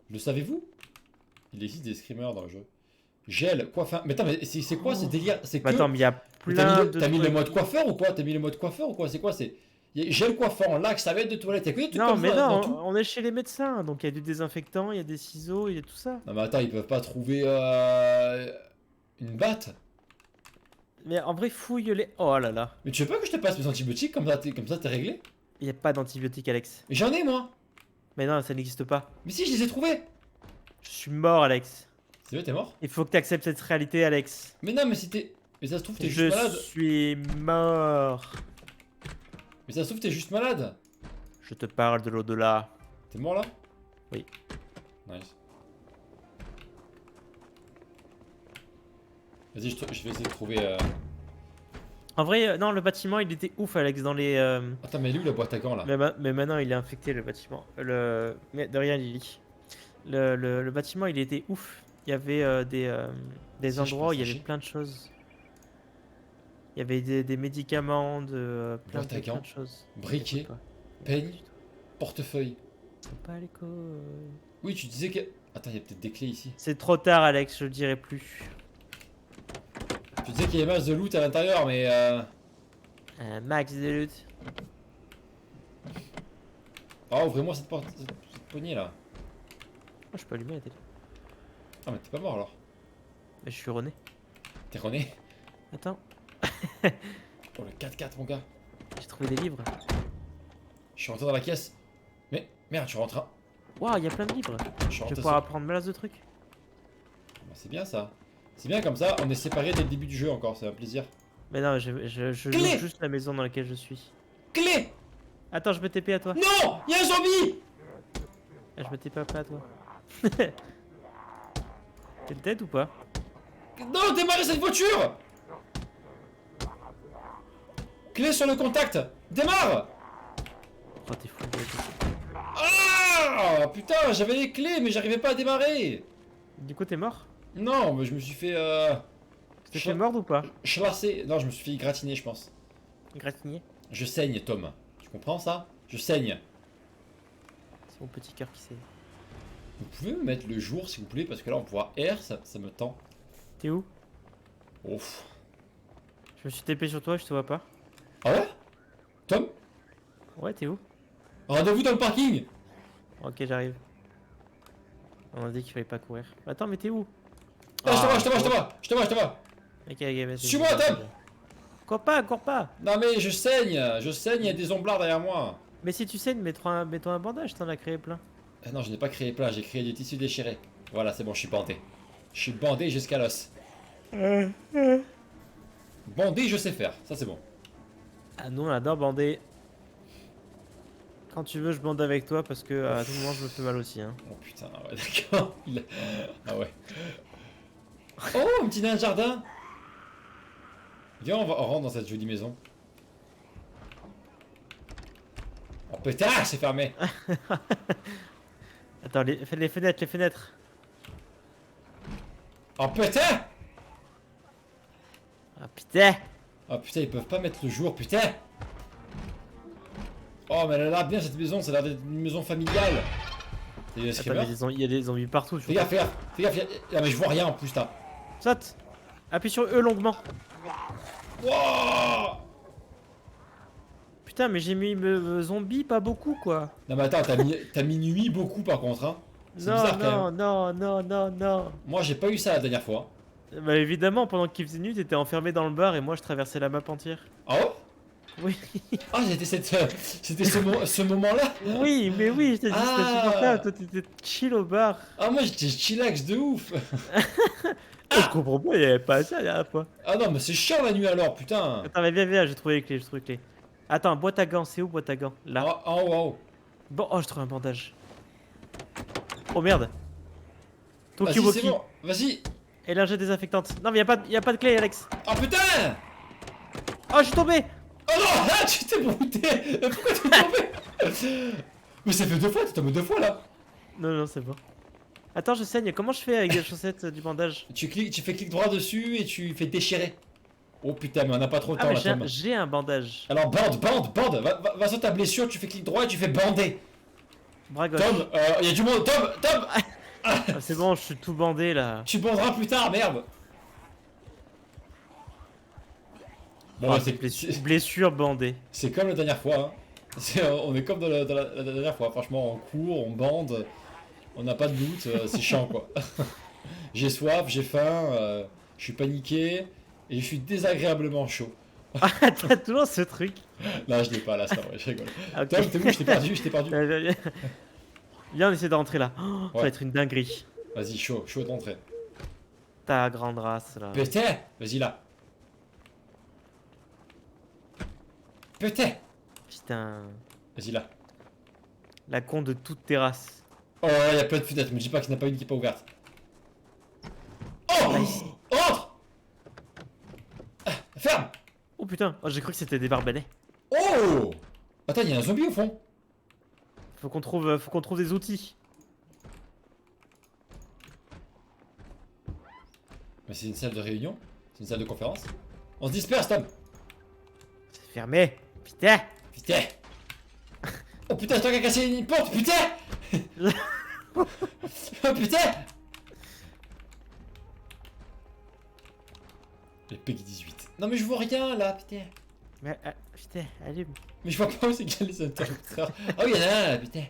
Le savez-vous? Il existe des screamers dans le jeu. Gel, coiffin. Mais attends, mais c'est quoi ce délire? C'est que. Bah attends, mais il y a Mais plein de t'as mis le trucs. mode coiffeur ou quoi? T'as mis le mode coiffeur ou quoi? C'est quoi? C'est. Gel coiffant, lac, savette de toilette. Y'a que des trucs Non, comme mais ça dans non, tout. on est chez les médecins, donc il y a du désinfectant, il y a des ciseaux, il y a tout ça. Non, mais attends, ils peuvent pas trouver une batte. Mais en vrai, fouille les... Oh là là. Mais tu veux pas que je te passe mes antibiotiques comme ça t'es réglé? Il n'y a pas d'antibiotiques, Alex. Mais j'en ai moi. Mais non, ça n'existe pas. Mais si, je les ai trouvés. Je suis mort, Alex. C'est vrai, t'es mort? Il faut que tu acceptes cette réalité, Alex. Mais non, mais si t'es. Mais ça se trouve, t'es Je juste malade. suis mort. Mais ça se trouve, t'es juste malade. Je te parle de l'au-delà. T'es mort là? Oui. Nice. Vas-y, je vais essayer de trouver. En vrai, non, le bâtiment, il était ouf, Alex, dans les... Attends, mais elle est où la boîte à gants là? Mais maintenant, il est infecté, le bâtiment. Mais de rien, Lily. Le bâtiment, il était ouf. Il y avait des Si, je endroits où il y pense avait que plein de choses. Il y avait des médicaments, plein Boîte à gants. de choses. Briquet, Écoute pas. peigne, portefeuille. Faut pas à l'école. Oui, tu disais que. Attends, il y a peut-être des clés ici. C'est trop tard, Alex, je le dirai plus. Tu disais qu'il y avait masse de loot à l'intérieur, mais. Max de loot. Oh, ouvrez-moi cette porte, cette poignée là. Oh, je peux allumer la télé. Ah, mais t'es pas mort alors. Mais je suis rené. T'es René? Attends, Oh, le 4x4, mon gars. j'ai trouvé des livres. Je suis rentré dans la caisse. Mais merde, je suis rentré. Waouh, il y a plein de livres. Je suis Je vais rentré. pouvoir apprendre masse de trucs. Bah, c'est bien ça. C'est bien comme ça, on est séparés dès le début du jeu encore, c'est un plaisir. Mais non, je Clé loue juste la maison dans laquelle je suis. Clé! Attends, je me TP à toi. Non! Y'a un zombie! Ah, je me TP après à toi. T'es le tête ou pas? Non, démarrez cette voiture! Clé sur le contact! Démarre! Oh, t'es fou. Ah! Putain, j'avais les clés, mais j'arrivais pas à démarrer! Du coup, t'es mort? Non, mais je me suis fait Tu t'es fait mordre ou pas? chlasser. Non, je me suis fait gratiner, je pense. Gratigné? Je saigne, Tom. Tu comprends ça? Je saigne. C'est mon petit cœur qui saigne. Vous pouvez me mettre le jour, s'il vous plaît, parce que là, on pourra R, ça me tend. T'es où? Ouf. Je me suis TP sur toi, je te vois pas. Ah ouais? Tom? Ouais, t'es où? Rendez-vous dans le parking! Ok, j'arrive. On a dit qu'il fallait pas courir. Attends, mais t'es où? Ah, je te vois! Ok, vas-y. Suis-moi, Tom! Cours pas! Non mais je saigne, il y a des omblards derrière moi. Mais si tu saignes, mets-toi un bandage, t'en as créé plein. Ah non, je n'ai pas créé plein, j'ai créé des tissus déchirés. Voilà, c'est bon, je suis bandé. Je suis bandé jusqu'à l'os. Bandé, je sais faire, ça c'est bon. Ah, nous on adore bander. Quand tu veux, je bande avec toi parce que à tout moment je me fais mal aussi. Hein. Oh putain, ouais, d'accord. Ah ouais. Oh, un petit nain de jardin. Viens, on rentre dans cette jolie maison. Oh putain, c'est fermé. Attends, fais les fenêtres. Oh putain. Ah putain! Oh putain, ils peuvent pas mettre le jour, putain. Oh, mais elle a l'air bien cette maison, ça a l'air d'être une maison familiale. Il y a des Attends, screamers. il y a des zombies partout. Fais gaffe. Ah, mais je vois rien en plus là. Saute! Appuie sur E longuement. Wow. putain, mais j'ai mis zombie, pas beaucoup quoi. Non mais attends, t'as mis nuit beaucoup par contre, hein. C'est Non, bizarre quand même. non. Moi j'ai pas eu ça la dernière fois. Bah évidemment, pendant qu'il faisait nuit, t'étais enfermé dans le bar et moi je traversais la map entière. Ah ouais? Oui, Ah c'était c'était ce moment-là? oui, mais oui, je t'ai dit, c'était Ah. insupportable. Toi, t'étais chill au bar. Ah moi j'étais chillax de ouf. Je comprends pas, il y avait pas ça la dernière fois. Ah non mais c'est chiant la nuit alors, putain. Attends, mais viens, j'ai trouvé les clés, j'ai trouvé les clés. Attends, boîte à gants, c'est où boîte à gants? Là. Ah, en haut, en haut. Bon, oh, j'ai trouvé un bandage. Oh merde. Vas-y c'est Tokiwoki. bon, vas-y. Et lingette désinfectante. Non, mais y a pas de clé, Alex. Oh putain. Oh, je suis tombé. Oh non, ah, tu t'es brouté. Pourquoi t'es tombé? Mais ça fait 2 fois, t'es tombé 2 fois là. Non, c'est bon. Attends, je saigne. Comment je fais avec les chaussettes du bandage? Tu fais clic droit dessus et tu fais déchirer. Oh putain, mais on n'a pas trop le Ah, temps mais là, Tom. j'ai un bandage. Alors bande. Va sur ta blessure, tu fais clic droit et tu fais bander. Bras gauche. Tom, il y a du monde. Tom, Ah, c'est bon, je suis tout bandé là. tu banderas plus tard, merde. Bon, Ah, bah, blessure bandée. c'est comme la dernière fois. Hein. On est comme dans la dernière fois. Franchement, on court, on bande, on n'a pas de loot, c'est chiant quoi. J'ai soif, j'ai faim, je suis paniqué et je suis désagréablement chaud. Ah, t'as toujours ce truc. Là, je l'ai pas, là, c'est pas vrai, je rigole. Ah, ok. Tom, t'es où? Je t'ai perdu. Viens, on essaie de rentrer là. Oh, ça va Ouais. être une dinguerie. Vas-y, chaud d'entrée. Ta grande race là. Putain, vas-y là. Putain, Putain. vas-y là. La con de toute terrasse. Oh là là, il y a plein de fenêtres, me dis pas qu'il n'y en a pas une qui est pas ouverte. Oh, Nice. Entre. Ah, ferme. Oh putain, oh, j'ai cru que c'était des barbelés. Oh. Attends, il y a un zombie au fond. Faut qu'on trouve des outils. Mais c'est une salle de réunion? C'est une salle de conférence? On se disperse, Tom. C'est fermé. Putain. Putain. Oh putain, c'est toi qui as cassé une porte, putain. Oh putain. Les Peggy 18. Non mais je vois rien là, putain. Mais putain, allume. Mais je vois pas où c'est qu'il y a les interrupteurs. Ah oui, il y en a un là, putain.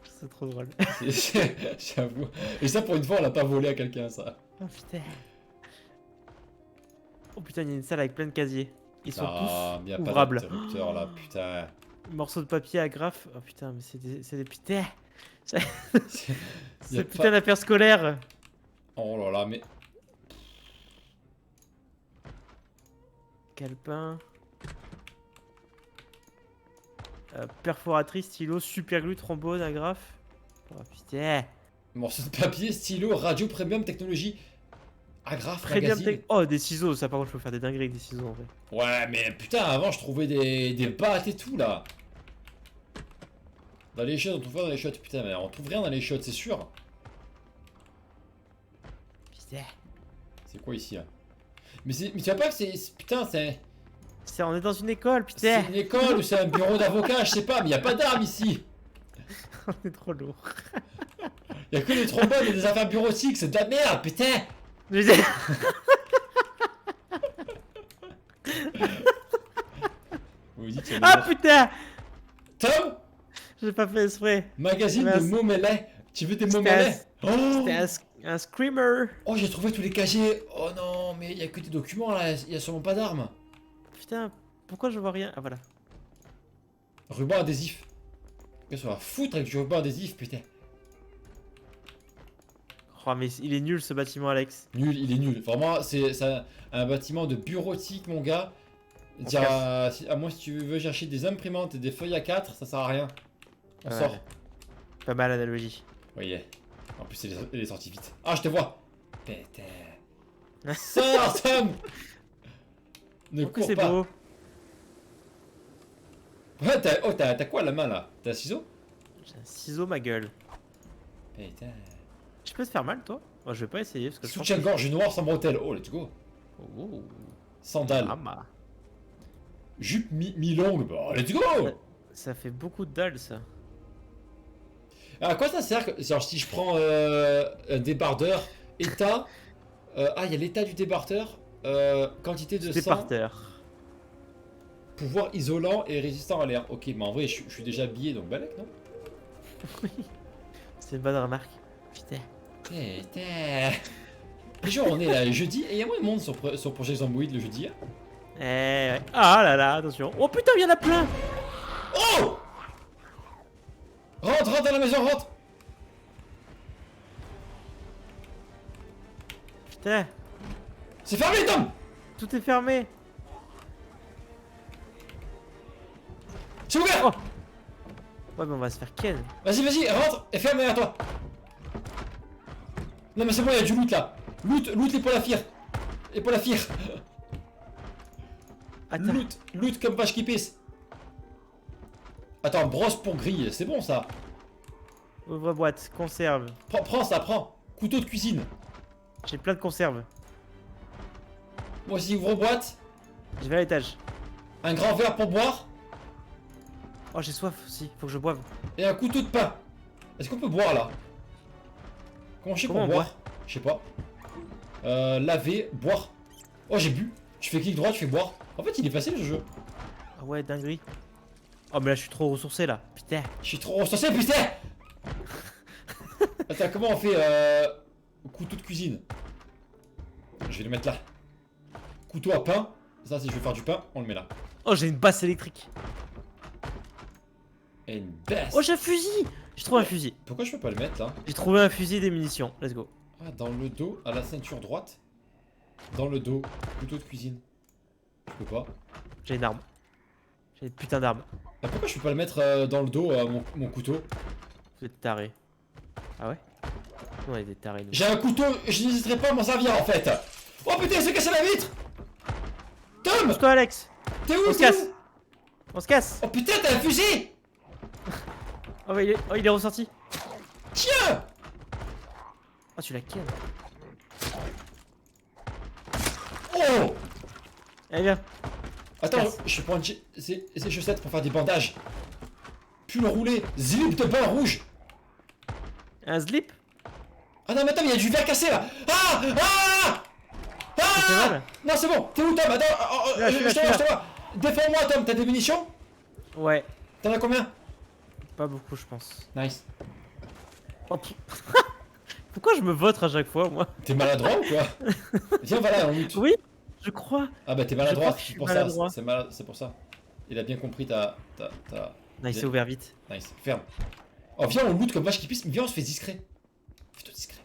C'est trop drôle. J'avoue. Et ça, pour une fois, on l'a pas volé à quelqu'un, ça. Oh putain. Oh putain, il y a une salle avec plein de casiers. Ils sont Ah, tous y a pas ouvrables. d'interrupteur là, putain. Morceaux de papier agrafe. Oh putain, mais c'est des putain. Y a C'est putain d'affaires scolaires. Oh là là, mais. Calepin. Perforatrice, stylo, superglue, trombone, agrafe. Oh putain. Morceau de papier, stylo, radio premium, technologie. Agrafe, Premium magazine. Oh, des ciseaux, ça par contre, je peux faire des dingueries avec des ciseaux en vrai. Ouais, mais putain, avant je trouvais des battes et tout là. Dans les shots, on trouve pas dans les shots. Putain, mais on trouve rien dans les shots, c'est sûr. Putain. C'est quoi ici là? Mais tu vois pas que c'est. Putain, On est dans une école, putain. c'est une école ou c'est un bureau d'avocat, je sais pas, mais y a pas d'armes ici. On est trop lourd. Y a que des trombones et des affaires bureautiques, c'est de la merde, putain. Vous dites, c'est Ah putain. Tom, J'ai pas fait exprès. magazine de Merci. mots mêlés. Tu veux des mots C'était un- mêlés? Oh, C'était un screamer. oh j'ai trouvé tous les casiers. Oh non, mais y a que des documents là, y a sûrement pas d'armes. Putain, pourquoi je vois rien? Ah voilà. Ruban adhésif. Qu'est-ce qu'on va foutre avec du ruban adhésif, putain. Oh mais il est nul ce bâtiment, Alex. Nul, il est nul. Vraiment, c'est un bâtiment de bureautique, mon gars. Dire, à moi, si tu veux chercher des imprimantes et des feuilles A4, ça sert à rien. On Ouais. sort. Pas mal l'analogie. Oui, en plus, elle est sortie vite. Ah, je te vois. Putain. Sors, Tom. Ne Pourquoi cours c'est pas. beau? Ouais, t'as quoi à la main là? T'as un ciseau? J'ai un ciseau ma gueule. Putain. Tu peux te faire mal toi? Moi je vais pas essayer parce que je pense Soutien-gorge noir sans bretelles. Oh, let's go. Oh. Sandales. Mama. Jupe mi-longue. Bah, let's go. Ça fait beaucoup de dalles ça. À quoi ça sert que, genre, si je prends un débardeur état, Ah, il y a l'état du débarteur. Quantité de C'est sang. par terre. Pouvoir isolant et résistant à l'air. Ok, mais en vrai, je suis déjà habillé, donc balèque, non? C'est une bonne remarque. Putain. Putain. Les jours, on est là jeudi, et il y a moins de monde sur Projet Zomboid le jeudi. Hein. Eh ouais. Ah là là, attention. Oh putain, il y en a plein. Oh! Rentre dans la maison, rentre! Putain, C'est fermé, Tom! tout est fermé. C'est ouvert! Oh. Ouais, mais on va se faire ken. Vas-y, rentre et ferme derrière toi. Non mais c'est bon, il y a du loot là. Loot les polafires. Les polafires. Attends. Loot comme vache qui pisse. Attends, brosse pour grille, c'est bon ça. Ouvre boîte, conserve. Prends ça, prends. Couteau de cuisine. J'ai plein de conserves. Moi aussi, ouvre boîte. Je vais à l'étage. Un grand verre pour boire. Oh, j'ai soif aussi, faut que je boive. Et un couteau de pain. Est-ce qu'on peut boire là? Comment je sais Comment pour on boire? Je sais pas. Laver, boire. Oh, j'ai bu. Tu fais clic droit, tu fais boire. En fait, il est facile ce jeu. Ah ouais, dinguerie. Oh, mais là, je suis trop ressourcé là. Putain. Je suis trop ressourcé, putain. Attends, comment on fait couteau de cuisine? Je vais le mettre là. Couteau à pain. Ça, si je veux faire du pain, on le met là. Oh, j'ai une basse électrique. Et une baisse. Oh, j'ai un fusil. J'ai trouvé un fusil. Pourquoi je peux pas le mettre là? J'ai trouvé un fusil et des munitions. Let's go. Ah, dans le dos, à la ceinture droite. Dans le dos, couteau de cuisine. Je peux pas. J'ai une arme. J'ai une putain d'arme. Ah, pourquoi je peux pas le mettre dans le dos, mon couteau? Vous êtes tarés. Ah ouais? On est des tarés, nous. J'ai un couteau, je n'hésiterai pas à m'en servir en fait. Oh putain, il s'est cassé la vitre. Tom, Pousse-toi, Alex. t'es où? On se T'es casse. où? On se casse. Oh putain, t'as un fusil. Oh, bah, il est ressorti. Tiens. Oh, tu l'as ken. Oh. Allez, viens. Attends, Casse. je prends ces chaussettes pour faire des bandages. Pull roulé, slip de bain rouge. Un slip. Ah non, mais attends, il y a du verre cassé là. Ah. Ah. Ça fait Ah. mal. Non, c'est bon. T'es où, Tom? Attends, Là, je suis là, je te vois. Défends-moi, Tom. T'as des munitions? Ouais. T'en as combien? Pas beaucoup, je pense. Nice. Oh, pourquoi je me vote à chaque fois, moi? T'es maladroit ou quoi? Viens, voilà, on lutte. Oui, je crois. Ah bah t'es Je crois maladroit, que je c'est suis pour maladroit. ça. C'est pour ça. Il a bien compris ta... Non, il s'est ouvert vite. Nice, ferme. Oh viens, on loot comme vache qui pisse, mais viens, on se fait discret. Fais-toi discret.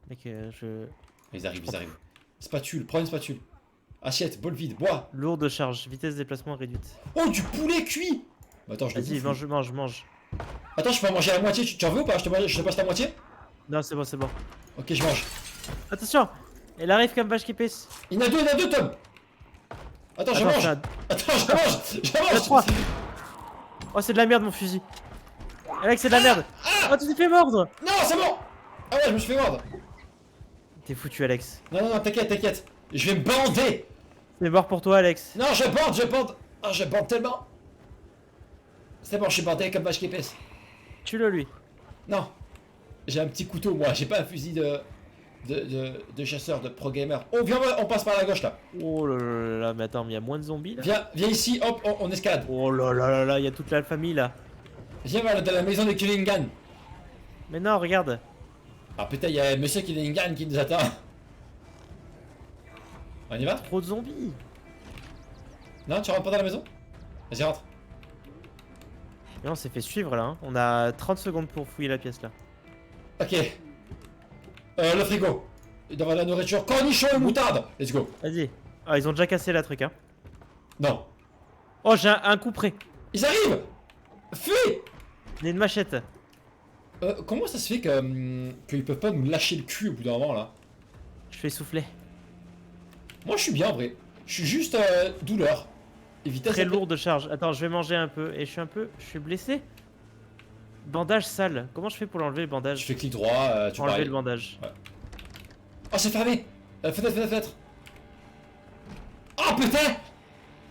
Mec, je... Ils arrivent. Spatule, prends une spatule. Assiette, bol vide, bois. Lourde charge, vitesse de déplacement réduite. Oh, du poulet cuit. Bah, attends, je le Vas-y, bouffe. mange. Attends, je peux en manger la moitié, tu en veux ou pas? Je te passe la moitié? Non, c'est bon. Ok, je mange. Attention, elle arrive comme vache qui pisse. Il y en a deux, Tom. Attends, je mange. Attends, je mange. 3. Oh, c'est de la merde mon fusil. Alex, c'est de la merde. Oh, tu t'es fait mordre. Non, c'est bon. Ah ouais, je me suis fait mordre. T'es foutu, Alex. Non, t'inquiète. Je vais me bander. C'est mort pour toi, Alex. Non, je bande. Oh, je bande tellement. C'est bon, je suis bandé comme vache qui pisse. Tue-le, lui. Non. J'ai un petit couteau, moi. J'ai pas un fusil de chasseur, de pro gamer. Oh, viens, on passe par la gauche, là. Oh là là, mais attends, mais il y a moins de zombies, là. Viens ici, hop, on escalade. Oh là là, il y a toute la famille, là. Viens dans la maison de Killingan. Mais non, regarde. Ah putain, il y a monsieur Killingan qui nous attend. On y va? Trop de zombies. Non, tu rentres pas dans la maison? Vas-y, rentre. Mais on s'est fait suivre, là. Hein. On a 30 secondes pour fouiller la pièce, là. Ok. Le frigo. Il doit y avoir de la nourriture. Cornichon et moutarde. Let's go. Vas-y. Ah, ils ont déjà cassé la truc, hein. Non. Oh, j'ai un coup près. Ils arrivent. Fuis. Il y a une machette. Comment ça se fait qu'ils peuvent pas nous lâcher le cul au bout d'un moment là? Je fais souffler. Moi je suis bien en vrai. Je suis juste douleur. Et vitesse. Très lourd de charge. Attends, je vais manger un peu. Et je suis blessé. Bandage sale. Comment je fais pour l'enlever le bandage? Je fais clic droit, tu Enlever pareil. le bandage. Ouais. Oh c'est fermé. Fenêtre. Oh putain.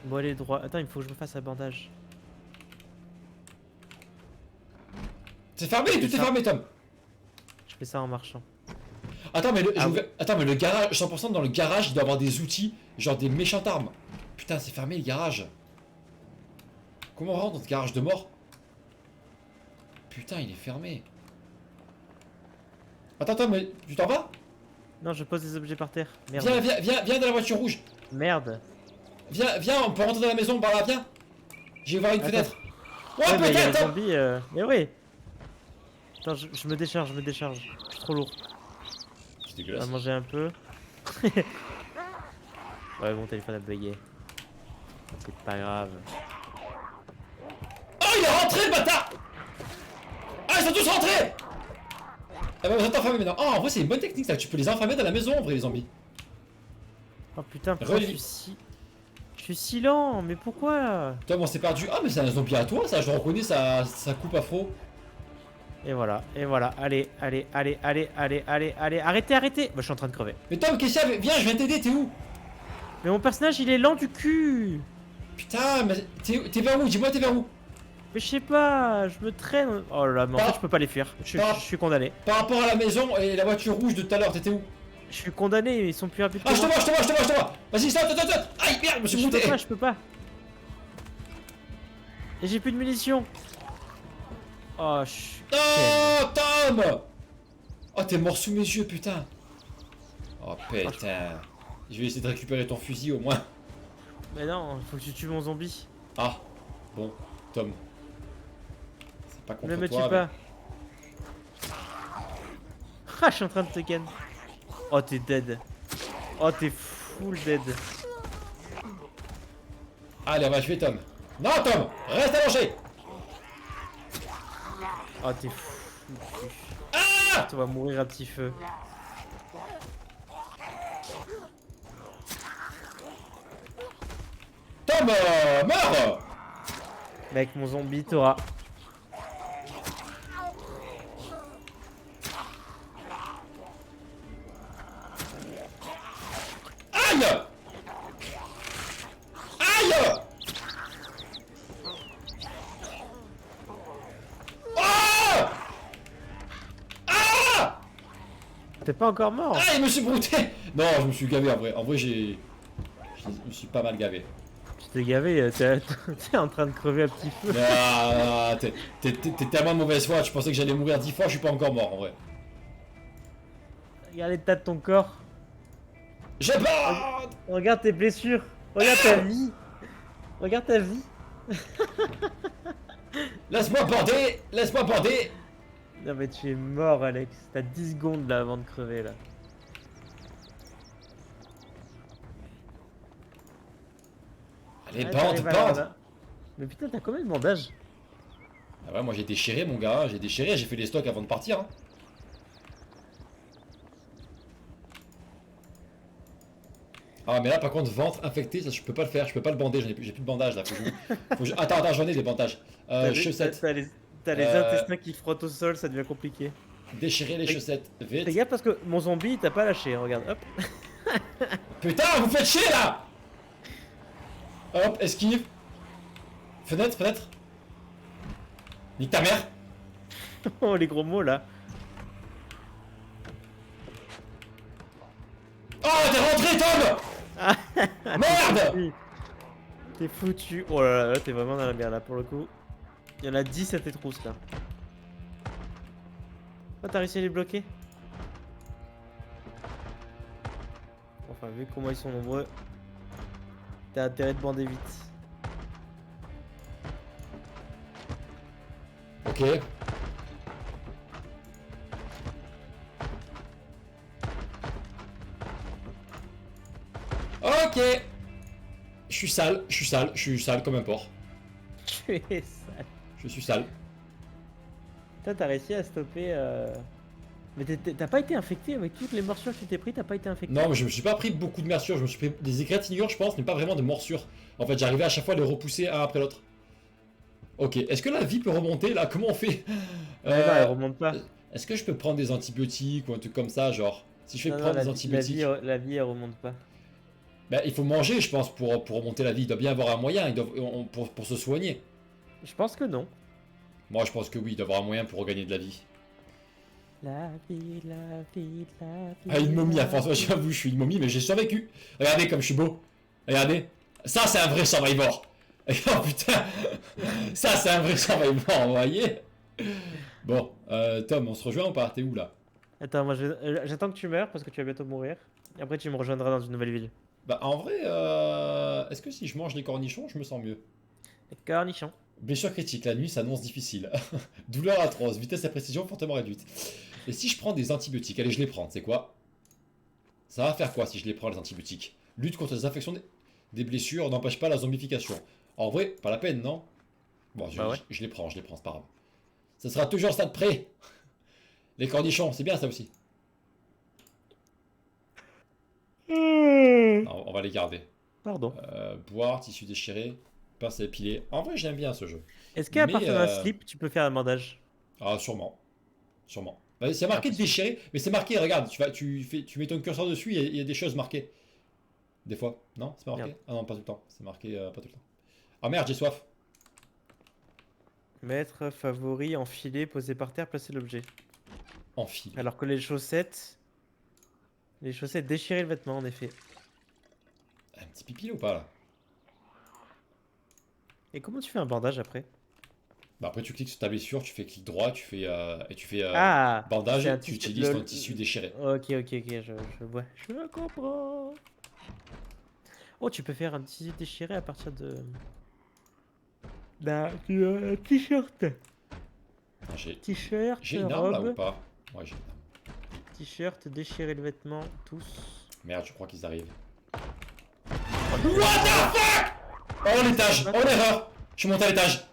Bon, allez, droit. Attends, il faut que je me fasse un bandage. C'est fermé, tout est ça. fermé Tom. Je fais ça en marchant. Attends, mais Ah attends, mais le garage, 100% dans le garage, il doit avoir des outils, genre des méchantes armes. Putain, c'est fermé le garage. Comment on rentre dans ce garage de mort? Putain, il est fermé. Attends, mais tu t'en vas? Non, je pose des objets par terre. Merde. Viens dans la voiture rouge. Merde. Viens, on peut rentrer dans la maison par là, viens. J'ai ouvert une Attends. fenêtre. Oh Ouais, mais il y a putain, les attends. zombies. Mais oui. Attends, je me décharge, je me décharge. Je suis trop lourd. C'est On va dégueulasse. manger un peu. Ouais, mon téléphone a bugué. C'est pas grave. Oh, il est rentré, le bâtard. Ah, ils sont tous rentrés. Ah bah, vous êtes enfermés maintenant. Oh, en vrai, c'est une bonne technique, ça. Tu peux les enfermer dans la maison, en vrai, les zombies. Oh putain, pourquoi je suis si lent, mais pourquoi là? Tom, on s'est perdu. Ah, mais c'est un zombie à toi, ça. Je reconnais sa coupe afro. Et voilà, allez, arrêtez. Bah, je suis en train de crever. Mais Tom, qu'est-ce qu'il y a? Viens, je viens t'aider, t'es où? Mais mon personnage, il est lent du cul. Putain, mais t'es vers où? Dis-moi, t'es vers où? Mais je sais pas, je me traîne. Oh là là, mais en fait, je peux pas les fuir. Je suis condamné. Par rapport à la maison et la voiture rouge de tout à l'heure, t'étais où? Je suis condamné, ils sont plus rapides que Ah, je te moi. vois. Vas-y, stop. Aïe, merde, je me suis bouté. Je peux pas. Et j'ai plus de munitions. Oh, Oh, Tom! Oh, t'es mort sous mes yeux, putain. Oh, putain. Je vais essayer de récupérer ton fusil au moins. Mais non, faut que tu tues mon zombie. Ah, bon, Tom. C'est pas contre Ne me toi. tue pas. Ah, je suis en train de te ken. Oh, t'es dead. Oh, t'es full dead. Allez, on va tuer Tom. Non, Tom, reste allongé. Oh, t'es fou. Ah! Tu vas mourir à petit feu. Tom, meurs! Mec, mon zombie t'aura. Aïe! Aïe! Oh! Ah! T'es pas encore mort? Ah, il me suis brouté! Non, je me suis gavé en vrai. En vrai, je me suis pas mal gavé. Tu t'es gavé, t'es en train de crever à petit feu. Ah, t'es tellement de mauvaise foi, je pensais que j'allais mourir 10 fois, je suis pas encore mort en vrai. Regarde l'état de ton corps. Je bande! Regarde tes blessures. Regarde ta vie. Regarde ta vie. Laisse-moi bander! Laisse-moi bander! Non mais tu es mort Alex. T'as 10 secondes là avant de crever là. Allez, Ouais, bande, t'arrives à la bande! là. Mais putain, t'as combien de bandages? Ah ouais, moi j'ai déchiré mon gars, j'ai déchiré, j'ai fait les stocks avant de partir. Hein. Ah mais là par contre ventre infecté, ça je peux pas le faire, je peux pas le bander, j'ai plus de bandage là. Attends, j'en ai des bandages. Chaussettes. T'as les Euh, intestins qui frottent au sol, ça devient compliqué. Déchirer les chaussettes, Fais vite. gaffe parce que mon zombie il t'a pas lâché, regarde, hop. Putain, vous faites chier là! Hop, esquive. Fenêtre. Nique ta mère. Oh les gros mots là. Oh, t'es rentré, Tom! Merde! Oui. T'es foutu. Oh là là, t'es vraiment dans la merde là pour le coup. Il y en a 10 à tes trousses là. Oh, t'as réussi à les bloquer? Enfin, vu comment ils sont nombreux, t'as intérêt de bander vite. Ok. Ok. Je suis sale comme un porc. Tu es sale. Je suis sale. Toi, t'as réussi à stopper. Mais t'as pas été infecté avec toutes les morsures que tu t'es pris, t'as pas été infecté? Non, mais je me suis pas pris beaucoup de morsures, je me suis pris des égratignures, je pense, mais pas vraiment de morsures. En fait, j'arrivais à chaque fois à les repousser un après l'autre. Ok, est-ce que la vie peut remonter là? Comment on fait? Non, elle remonte pas. Est-ce que je peux prendre des antibiotiques ou un truc comme ça, genre? Si je fais Non, prendre non, des antibiotiques. la vie, elle remonte pas. Bah, il faut manger, je pense, pour remonter la vie. Il doit bien avoir un moyen pour se soigner. Je pense que non. Moi, je pense que oui, il doit avoir un moyen pour regagner de la vie. La vie, la vie, la vie. Ah, une momie, la hein, François, vie. j'avoue, je suis une momie, mais j'ai survécu. Regardez comme je suis beau. Regardez. Ça, c'est un vrai survivor. Oh putain. Ça, c'est un vrai survivor, vous voyez. Bon, Tom, on se rejoint ou pas? T'es où là? Attends, moi j'attends que tu meurs parce que tu vas bientôt mourir. Et après tu me rejoindras dans une nouvelle ville. Bah, en vrai, est-ce que si je mange les cornichons, je me sens mieux? Les cornichons. Blessure critique, la nuit s'annonce difficile. Douleur atroce, vitesse et précision fortement réduite. Et si je prends des antibiotiques? Allez, je les prends, c'est quoi? Ça va faire quoi si je les prends, les antibiotiques? Lutte contre les infections des blessures, n'empêche pas la zombification. En vrai, pas la peine, non? Bon, Bah ouais. je les prends, c'est pas grave. Ça sera toujours ça de près. Les cornichons, c'est bien ça aussi. Non, on va les garder. Pardon. Boire, tissu déchiré, pince à épiler. En vrai, j'aime bien ce jeu. Est-ce qu'à Mais, partir d'un slip, tu peux faire un bandage? Ah, sûrement. Sûrement. Bah, c'est marqué Impossible. déchiré, mais c'est marqué, regarde, tu mets ton curseur dessus, il y a des choses marquées. Des fois. Non, c'est pas marqué? Merde. Ah non, pas tout le temps. C'est marqué pas tout le temps. Ah merde, j'ai soif. Maître, favori, enfilé, posé par terre, placer l'objet. Enfile. Alors que les chaussettes. Les chaussettes déchirer le vêtement en effet. Un petit pipi ou pas là? Et comment tu fais un bandage après? Bah après tu cliques sur ta blessure, tu fais clic droit, tu fais Ah! bandage, C'est un tu tissu. utilises ton tissu déchiré. Ok, ok, ok, je vois. Je comprends. Oh, tu peux faire un tissu déchiré à partir de. D'un t-shirt. Ah, T-shirt, j'ai une arme là ou robe. pas? Ouais, j'ai une arme. T-shirt, déchirer le vêtement, tous. Merde, je crois qu'ils arrivent. What the fuck? Oh l'étage, oh l'erreur. Je suis monté à l'étage.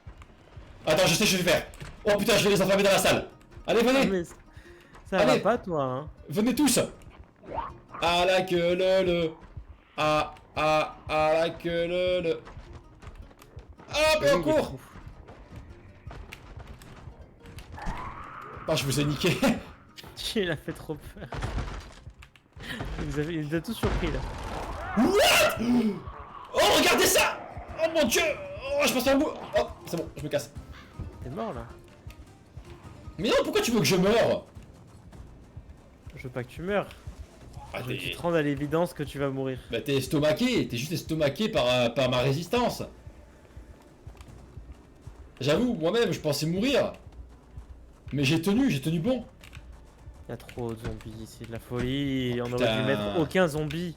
Attends, je sais ce que je vais faire. Oh putain, je vais les enfermer dans la salle. Allez, Ah, venez. mais ça va Allez. pas, toi, hein? Venez tous. À la queue le. À la queue le. Hop, et on Oui, il est court. fou. Ah, je vous ai niqué. Il a fait trop peur. Il nous a tous surpris là. What? Oh, regardez ça. Oh mon dieu. Oh, je passe un bout. Oh, c'est bon, je me casse. T'es mort là. Mais non, pourquoi tu veux que je meure? Je veux pas que tu meurs. Ah, Je veux que tu t'es te rendes à l'évidence que tu vas mourir. bah, t'es estomaqué. T'es juste estomaqué par ma résistance. J'avoue, moi-même, je pensais mourir. Mais j'ai tenu bon. Il y a trop de zombies, c'est de la folie. On aurait Putain. dû mettre aucun zombie.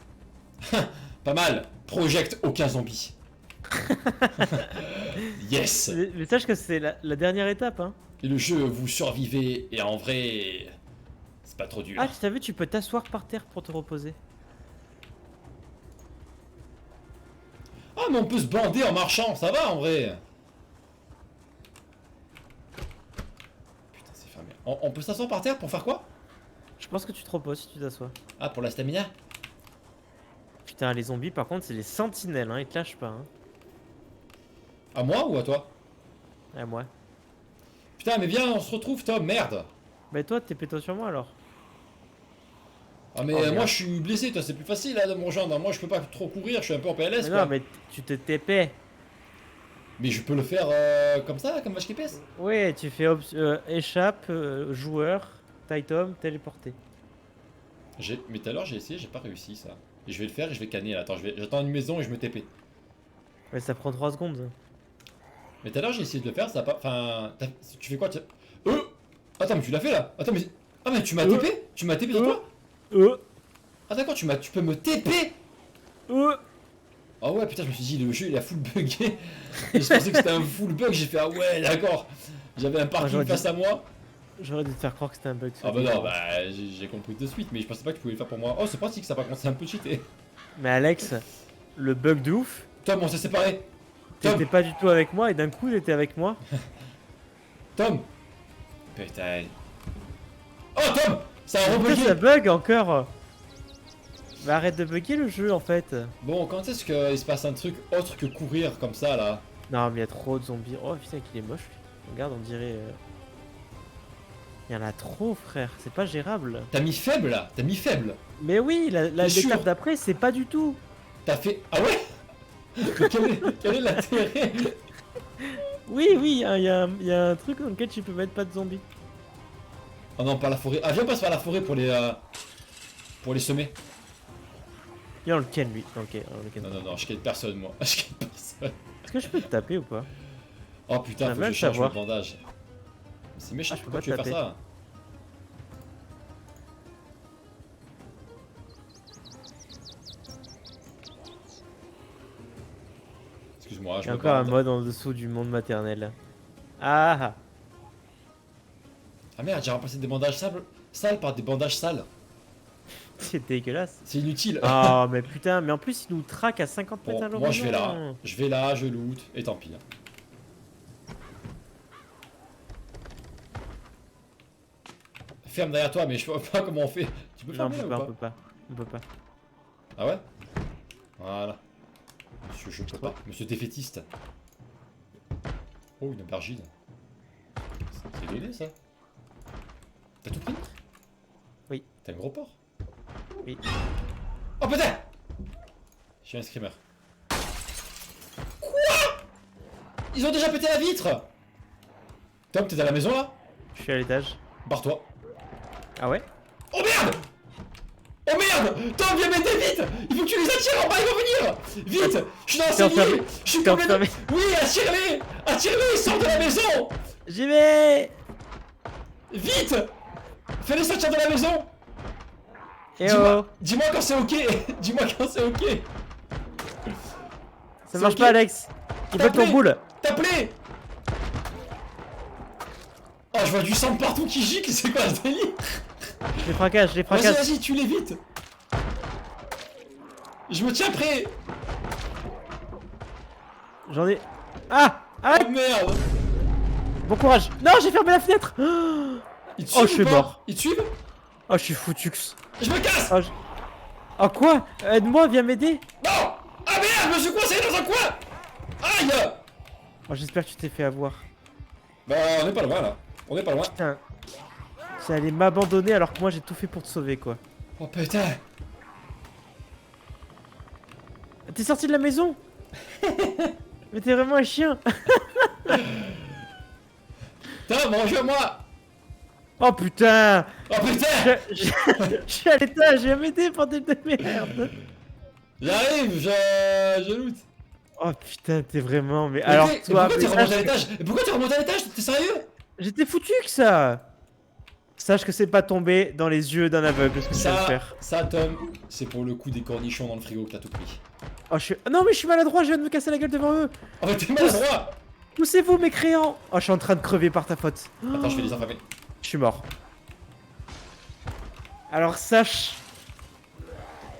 Pas mal. Project aucun zombie. Yes. Mais sache que c'est la dernière étape, hein. Et le jeu, vous survivez. Et en vrai, c'est pas trop dur. Ah, tu savais, tu peux t'asseoir par terre pour te reposer. Ah, mais on peut se bander en marchant, ça va en vrai. Putain, c'est fermé. On peut s'asseoir par terre pour faire quoi? Je pense que tu te reposes si tu t'assois. Ah, pour la stamina? Putain, les zombies, par contre, c'est les sentinelles, hein. Ils te lâchent pas, hein. À moi ou à toi? À moi. Putain, mais viens, on se retrouve, Tom, merde. Bah, toi, t'es péto sur moi alors. Ah, mais Oh, merde. moi je suis blessé, toi, c'est plus facile là, de me rejoindre. Moi je peux pas trop courir, je suis un peu en PLS Mais quoi. non, mais tu te TP. Mais je peux le faire comme ça, comme vache qui pèse. Ouais, tu fais échappe, joueur, Titom, téléporté. Mais tout à l'heure j'ai essayé, j'ai pas réussi ça. Et je vais le faire et je vais canner là. Attends, j'attends une maison et je me TP. Ouais, ça prend 3 secondes. Mais tout à l'heure j'ai essayé de le faire, ça a pas. Enfin. Tu fais quoi Attends, mais tu l'as fait là. Attends, mais. Ah, mais tu m'as TP? Tu m'as TP sur toi? Ah, d'accord, tu peux me TP? Ah ouais, putain, je me suis dit, le jeu il a full bugué. Et je pensais que c'était un full bug, j'ai fait, ah ouais, d'accord. J'avais un parking j'aurais face à moi. J'aurais dû te faire croire que c'était un bug. Ah bah non, bah j'ai compris de suite, mais je pensais pas que tu pouvais le faire pour moi. Oh, c'est pratique, ça va commencer un peu cheaté. Mais Alex, le bug de ouf, Tom, on s'est séparés. Tom, t'étais pas du tout avec moi et d'un coup t'étais avec moi. Tom. Putain. Oh, Tom, ça a Pourquoi ça rebugué. bug encore? Bah arrête de bugger le jeu en fait. Bon, quand est-ce qu'il se passe un truc autre que courir comme ça là? Non mais il y a trop de zombies. Oh putain qu'il est moche lui. Regarde on dirait... Il y en a trop frère, c'est pas gérable. T'as mis faible là? T'as mis faible? Mais oui, T'es sûr? l'étape d'après c'est pas du tout. T'as fait. Ah ouais? Mais quel est l'intérêt? Oui, il y a un truc dans lequel tu peux mettre pas de zombies. Oh non, pas la forêt. Ah, viens, on passe par la forêt pour les semer. Il est dans le ken lui. Dans le ken, dans le ken. Non, non, non, je quitte personne, moi. Je quitte personne. Est-ce que je peux te taper ou pas? Oh putain, faut que mal je change savoir. mon bandage. C'est méchant, Ah, je peux pourquoi pas tu veux faire taper. ça? Excuse-moi, Il je y a me encore un bande. mode en dessous du monde maternel. Ah ah. Ah merde, j'ai remplacé des bandages sales par des bandages sales. C'est dégueulasse. C'est inutile. Oh mais putain, mais en plus il nous traque à 50 mètres à Bon, l'horizon. moi je vais là. Je vais là, je loot, et tant pis. Ferme derrière toi, mais je vois pas comment on fait. Tu peux Non, on fermer peut là pas, ou on pas? peut pas. On peut pas. Ah ouais? Voilà. Monsieur, je peux pas. Monsieur défaitiste. Oh, une aubergine. C'est donné ça. T'as tout pris? Oui. T'as un gros porc? Oui. Oh putain! Je suis un screamer. Quoi? Ils ont déjà pété la vitre! Tom, t'es dans la maison là? Je suis à l'étage. Barre-toi. Ah ouais? Oh merde! Oh merde! Tom, viens m'aider vite! Il faut que tu les attires en bas, ils vont venir! Vite! Je suis dans la T'es enfermé. cellules! Je suis T'es complètement... enfermé. Oui, attire-les! Attire-les, sors de la maison! J'y vais! Vite! Fais-les sortir de la maison! Eh oh! Dis-moi quand c'est ok! Dis-moi quand c'est ok! Ça C'est marche ok. pas, Alex! Il veut ton Tape-les. boule! Tape-les! Oh, je vois du sang partout qui gicle, c'est quoi ce délire? Je les fracasse, je les Vas-y, fracasse! vas-y, tue-les vite! Je me tiens prêt! J'en ai. Ah! Ah! Oh merde! Bon courage! Non, j'ai fermé la fenêtre! Ils te Oh, suivent je ou suis pas? mort. Ils te suivent? Oh, je suis foutux! Je me casse! Oh, oh quoi? Aide-moi, viens m'aider! Non! Ah merde, je me suis coincé dans un coin! Aïe! Oh, j'espère que tu t'es fait avoir. Bah, on est pas loin là. On est pas loin. Putain. J'allais m'abandonner alors que moi j'ai tout fait pour te sauver quoi. Oh putain! T'es sorti de la maison? Mais t'es vraiment un chien! Tom, rejoins-moi! Oh putain! Oh putain! Je suis à l'étage, viens m'aider bordel de merde! J'arrive, je loot. Oh putain, t'es vraiment. Mais Mais alors mais toi, pourquoi t'es mais remonté à sache que- l'étage? Mais pourquoi t'es remonté à l'étage? T'es sérieux? j'étais foutu que ça! Sache que c'est pas tombé dans les yeux d'un aveugle ce que ça va faire. Ça, Tom, c'est pour le coup des cornichons dans le frigo que t'as tout pris. Oh, je suis. Non, mais je suis maladroit, je viens de me casser la gueule devant eux! Oh, mais t'es maladroit! Poussez-vous, mécréants! Oh, je suis en train de crever par ta faute. Attends, je fais des enfermer. Je suis mort. Alors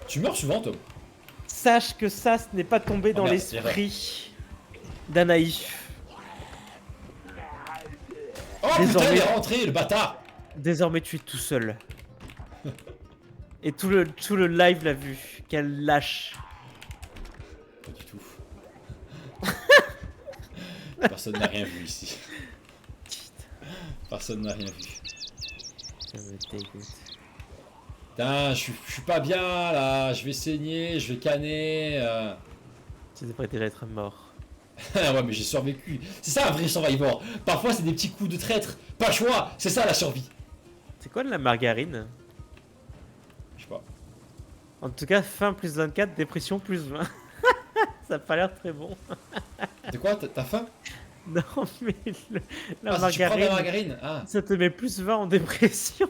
Tu meurs souvent, Tom. sache que ça, ce n'est pas tombé dans merde, l'esprit d'un naïf. Oh putain, Désormais- il est rentré, le bâtard! Désormais, tu es tout seul. Et tout le live l'a vu. Quelle lâche. Pas du tout. Personne n'a rien vu ici. Personne n'a rien vu. Ça me dégoûte. Putain, je suis pas bien là, je vais saigner, je vais canner. Tu devrais déjà être mort. Ouais, mais j'ai survécu. C'est ça un vrai survivor. Parfois, c'est des petits coups de traître. Pas le choix, c'est ça la survie. C'est quoi de la margarine? Je sais pas. En tout cas, faim plus 24, dépression plus 20. Ça a pas l'air très bon. De quoi? T'as faim? Non, mais la Ah, si tu prends de la margarine, margarine. Ah, ça te met plus 20 en dépression.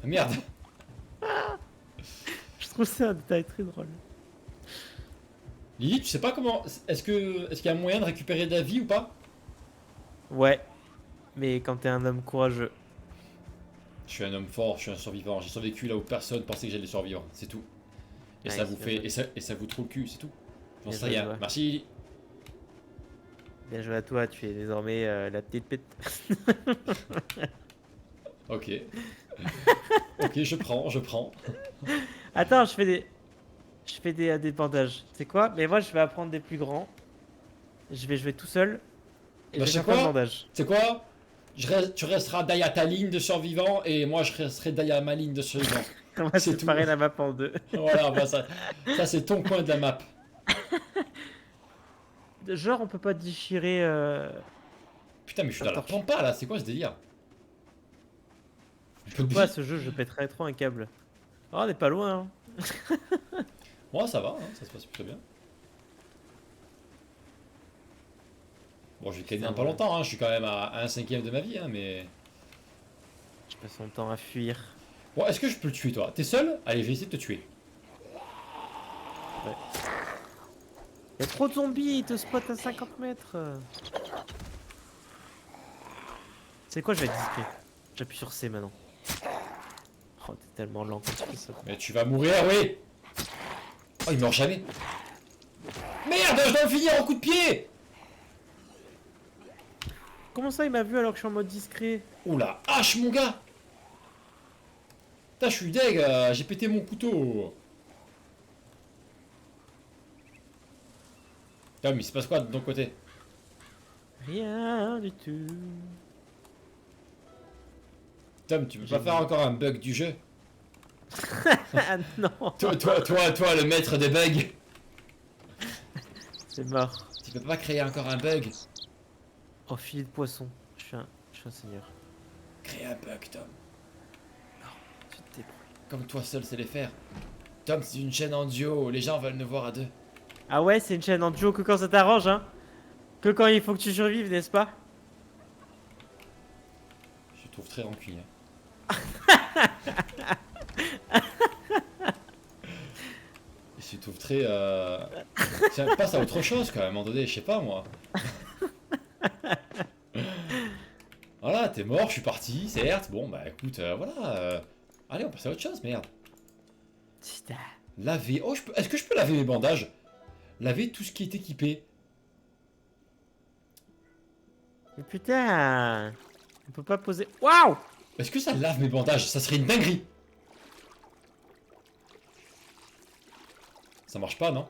merde. Je trouve ça un détail très drôle. Lily, tu sais pas comment. Est-ce qu'il y a moyen de récupérer de la vie ou pas? Ouais, mais quand t'es un homme courageux. Je suis un homme fort, je suis un survivant. J'ai survécu là où personne pensait que j'allais survivre. C'est tout. Et ça Nice, vous bien fait. joué. Et ça vous trouve le cul, c'est tout. J'en Bien sais joué, rien. ouais. Merci Lily. Bien joué à toi, tu es désormais la petite pète. Ok. Ok, je prends. Attends, je fais des bandages. C'est quoi? Mais moi, je vais apprendre des plus grands. Je vais jouer tout seul. Et Bah, je je sais vais faire plein de quoi bandages. C'est quoi? Tu resteras derrière ta ligne de survivant et moi je resterai derrière ma ligne de survivant. On va C'est tout. séparer la map en deux. Voilà, bah ça c'est ton coin de la map. Genre, on peut pas déchirer. Putain, mais je suis dans la pampa là, c'est quoi ce délire? Je joue pas à ce jeu, je pèterais trop un câble. Oh, on n'est pas loin. Hein. Ouais, ça va, hein, ça se passe plutôt bien. Bon, je vais canner dans pas longtemps, hein, je suis quand même à 1/5 de ma vie, hein, mais... Je passe mon temps à fuir. Bon, est-ce que je peux le tuer, toi? T'es seul? Allez, je vais essayer de te tuer. Ouais. Y'a trop de zombies, ils te spotent à 50 mètres. C'est quoi, je vais être discret. J'appuie sur C maintenant. Oh, t'es tellement lent quand tu fais ça. Mais tu vas mourir, oui! Oh, il meurt jamais! Merde, je dois le finir en coup de pied! Comment ça, il m'a vu alors que je suis en mode discret? Oula, hache, mon gars! Putain, je suis deg, j'ai pété mon couteau! Tom, il se passe quoi de ton côté? Rien du tout. Tom, tu peux pas faire encore un bug du jeu? Ah non. Toi, le maître des bugs! C'est mort. Tu peux pas créer encore un bug? Oh, filet de poisson. Je suis un seigneur. Crée un bug, Tom. Tu te débrouilles. Comme toi seul sais les faire. Tom, c'est une chaîne en duo, les gens veulent nous voir à deux. Ah ouais, c'est une chaîne en duo que quand ça t'arrange, hein. Que quand il faut que tu survives, n'est-ce pas? Je trouve très rancunier. Je trouve très... Tiens, passe à autre chose quand même, à un moment donné, je sais pas moi. Voilà, t'es mort, je suis parti, certes. Bon, bah écoute, voilà. Allez, on passe à autre chose, merde. Putain. Laver. Oh, est-ce que je peux laver mes bandages? Laver tout ce qui est équipé. Mais putain. On peut pas poser... Waouh. Est-ce que ça lave mes bandages? Ça serait une dinguerie. Ça marche pas, non?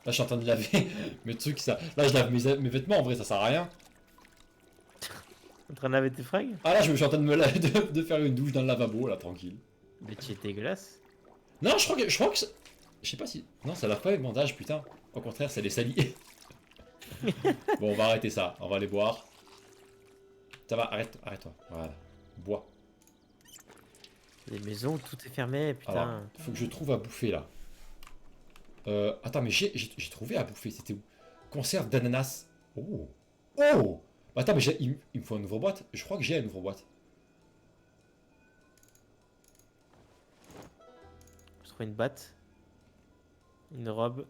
Là, je suis en train de laver mes trucs, ça. Là, je lave mes vêtements, en vrai, ça sert à rien. En train de laver tes fringues? Ah là, je suis en train de de faire une douche dans le lavabo, là, tranquille. Mais tu es dégueulasse. Non, je crois que ça... Je sais pas si... Non, ça lave pas les bandages, putain. Au contraire, ça les salit. Bon, on va arrêter ça. On va aller boire. Ça va, arrête-toi. Voilà. Bois. Les maisons où tout est fermé, putain. Alors, faut que je trouve à bouffer, là. Attends, mais j'ai trouvé à bouffer. C'était où? Conserve d'ananas. Oh. Oh. Attends, mais il me faut une ouvre-boîte. Je crois que j'ai une ouvre-boîte. Je trouve une batte. Une robe.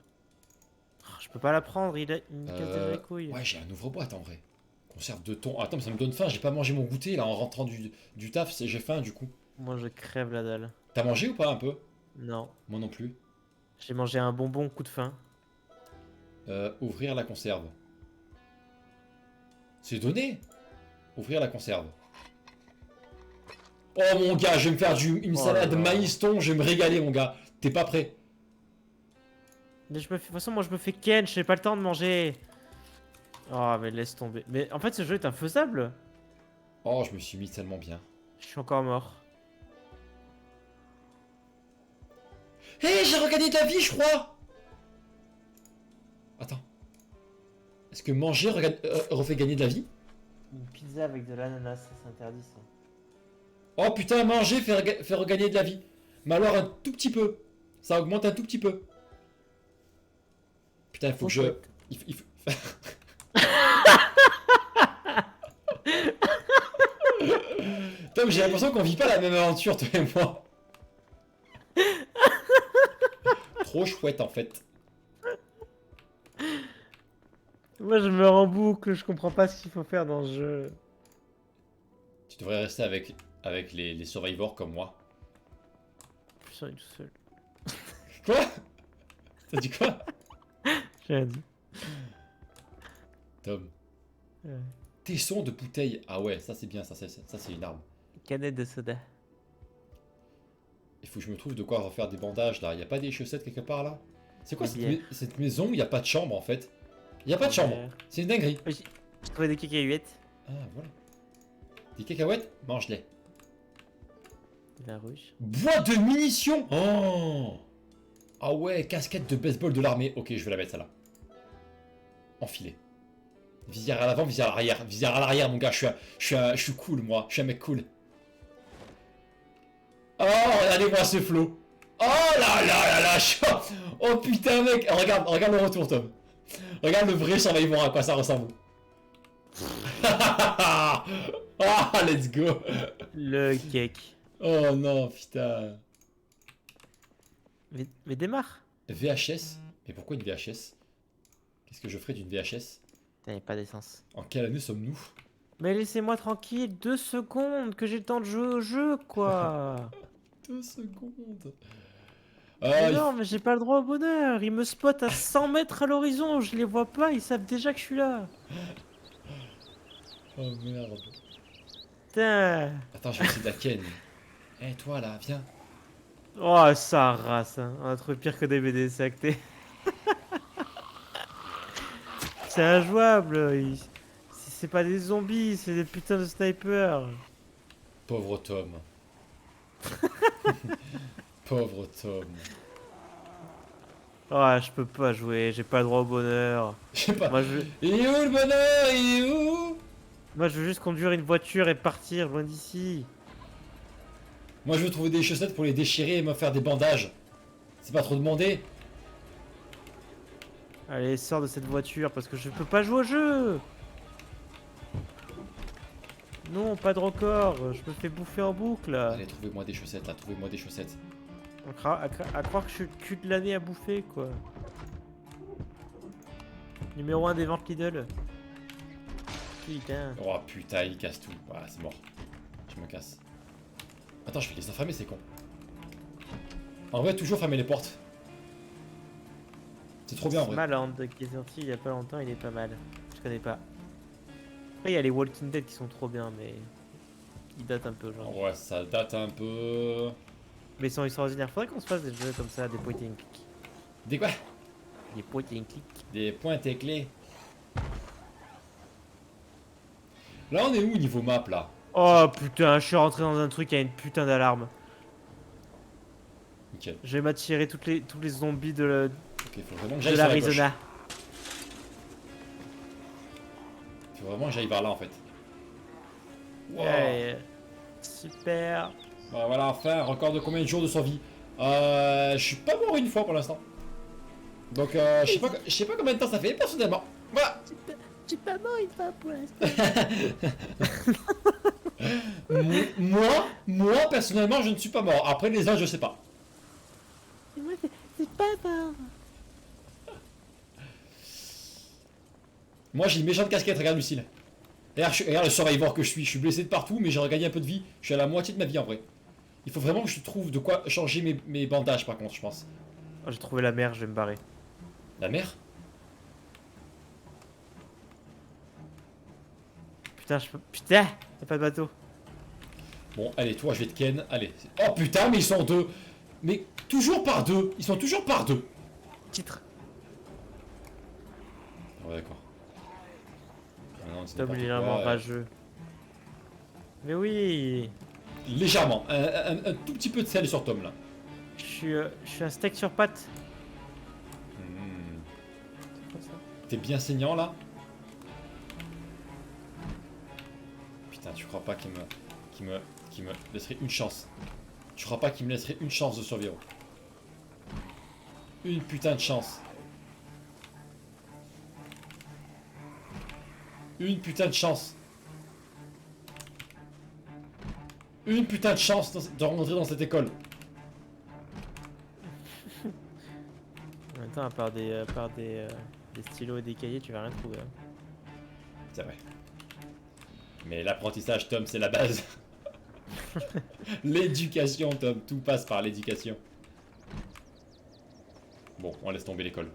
Oh, je peux pas la prendre, il me casse les couilles. Ouais, j'ai un ouvre-boîte, en vrai. Conserve de thon. Attends, mais ça me donne faim. J'ai pas mangé mon goûter, là, en rentrant du taf. J'ai faim, du coup. Moi, je crève la dalle. T'as mangé ou pas, un peu? Non. Moi non plus. J'ai mangé un bonbon coup de faim. Ouvrir la conserve. C'est donné. Ouvrir la conserve. Oh mon gars, je vais me faire une salade maïs thon, je vais me régaler mon gars. T'es pas prêt? Mais de toute façon, moi je me fais ken, j'ai pas le temps de manger. Oh, mais laisse tomber. Mais en fait, ce jeu est infaisable. Oh, je me suis mis tellement bien. Je suis encore mort. Hé, j'ai regagné de la vie, je crois. Attends. Est-ce que manger refait gagner de la vie? Une pizza avec de l'ananas, c'est interdit ça. Oh putain, manger fait regagner de la vie. Mais alors un tout petit peu. Ça augmente un tout petit peu. Putain, il faut que je... Il faut... Tom, j'ai l'impression qu'on vit pas la même aventure, toi et moi. Trop chouette en fait. Moi je me rends boucle, je comprends pas ce qu'il faut faire dans ce jeu. Tu devrais rester avec les survivors comme moi. Putain, il est tout seul. Quoi? T'as dit quoi? J'ai rien dit. Tom. Ouais. Tesson de bouteille. Ah ouais, ça c'est bien, ça c'est une arme. Canette de soda. Il faut que je me trouve de quoi refaire des bandages là. Y a pas des chaussettes quelque part là? C'est quoi Des cette maison où y a pas de chambre en fait? Y a pas de chambre. C'est une dinguerie. J'ai trouvé des cacahuètes. Ah voilà. Des cacahuètes? Mange-les. De la rouge. Boîte de munitions. Oh. Ah ouais, casquette de baseball de l'armée. Ok, je vais la mettre ça là. Enfilée. Visière à l'avant, visière à l'arrière. Visière à l'arrière, mon gars. Je suis cool, moi. Je suis un mec cool. Oh, regardez-moi ce flow. Oh là là là là. Oh putain, mec. Regarde le retour, Tom. Regarde le vrai Survivor, à quoi ça ressemble. Ah, let's go. Le cake. Oh non, putain. Mais démarre. VHS? Mais pourquoi une VHS? Qu'est-ce que je ferais d'une VHS? T'avais pas d'essence. En quelle année sommes-nous? Mais laissez-moi tranquille 2 secondes, que j'ai le temps de jouer au jeu, quoi. 2 secondes. Mais non, mais j'ai pas le droit au bonheur. Ils me spotent à 100 mètres à l'horizon, je les vois pas, ils savent déjà que je suis là. Oh merde. Putain. Attends, je vais essayer de la ken. Eh toi là, viens. Oh, ça race, hein. Un truc pire que des BD acté. C'est injouable. C'est pas des zombies, c'est des putains de snipers. Pauvre Tom. Pauvre Tom. Oh, je peux pas jouer, j'ai pas le droit au bonheur. Je sais pas. Moi je, Il est où le bonheur? Il est où? moi, je veux juste conduire une voiture et partir loin d'ici. Moi je veux trouver des chaussettes pour les déchirer et me faire des bandages. C'est pas trop demandé? Allez, sors de cette voiture parce que je peux pas jouer au jeu. Non, pas de record, je me fais bouffer en boucle. Allez, trouvez-moi des chaussettes là, trouvez-moi des chaussettes. À croire que je suis le cul de l'année à bouffer, quoi. Numéro 1 des ventes Lidl. Putain. Oh putain, il casse tout. Voilà, c'est mort. Je me casse. Attends, je vais les enfermer, c'est con. En vrai, toujours fermer les portes. C'est trop bien en vrai. Smaland qui est sorti il y a pas longtemps, il est pas mal. Je connais pas. Après, il y a les Walking Dead qui sont trop bien, mais ils datent un peu aujourd'hui. Ouais, ça date un peu. Mais ils sont extraordinaires. Faudrait qu'on se fasse des jeux comme ça, des point and click. Des quoi? Des point and click. Des pointes et clés. Là, on est où niveau map là? Oh putain, je suis rentré dans un truc, il y a une putain d'alarme. Nickel. Je vais m'attirer tous les zombies Ok, faut vraiment que de j'aille sur la gauche. l'Arizona. Faut vraiment que j'aille vers là en fait. Wow. Ouais, super. Bah voilà, enfin, record de combien de jours de survie? Je suis pas mort une fois pour l'instant. Donc, je sais pas combien de temps ça fait personnellement. Voilà. Tu pas mort une fois pour l'instant. Moi, personnellement, je ne suis pas mort. Après, les autres, je sais pas. Moi, c'est pas mort. Moi, j'ai une méchante casquette, regarde Lucille. Regarde le survivor que je suis blessé de partout, mais j'ai regagné un peu de vie. Je suis à la moitié de ma vie en vrai. Il faut vraiment que je trouve de quoi changer mes bandages par contre, je pense. Oh, j'ai trouvé la mer, je vais me barrer. La mer? Putain, je peux. Putain, y'a pas de bateau. Bon, allez, toi, je vais te ken. Allez. Oh putain, mais ils sont deux. Mais toujours par deux. Ils sont toujours par deux. Titre. Ouais, d'accord. Ah non, c'est Tom, n'importe il est quoi, vraiment rageux. Mais oui. Légèrement. Un tout petit peu de sel sur Tom là. Je suis un steak sur pattes. Hmm. C'est quoi ça? T'es bien saignant là? Putain, tu crois pas qu'il me laisserait une chance? Tu crois pas qu'il me laisserait une chance de survivre? Une putain de chance. Une putain de chance. Une putain de chance de rentrer dans cette école. En même temps, à part des stylos et des cahiers, tu vas rien trouver. Hein. C'est vrai. Mais l'apprentissage, Tom, c'est la base. L'éducation, Tom, tout passe par l'éducation. Bon, on laisse tomber l'école.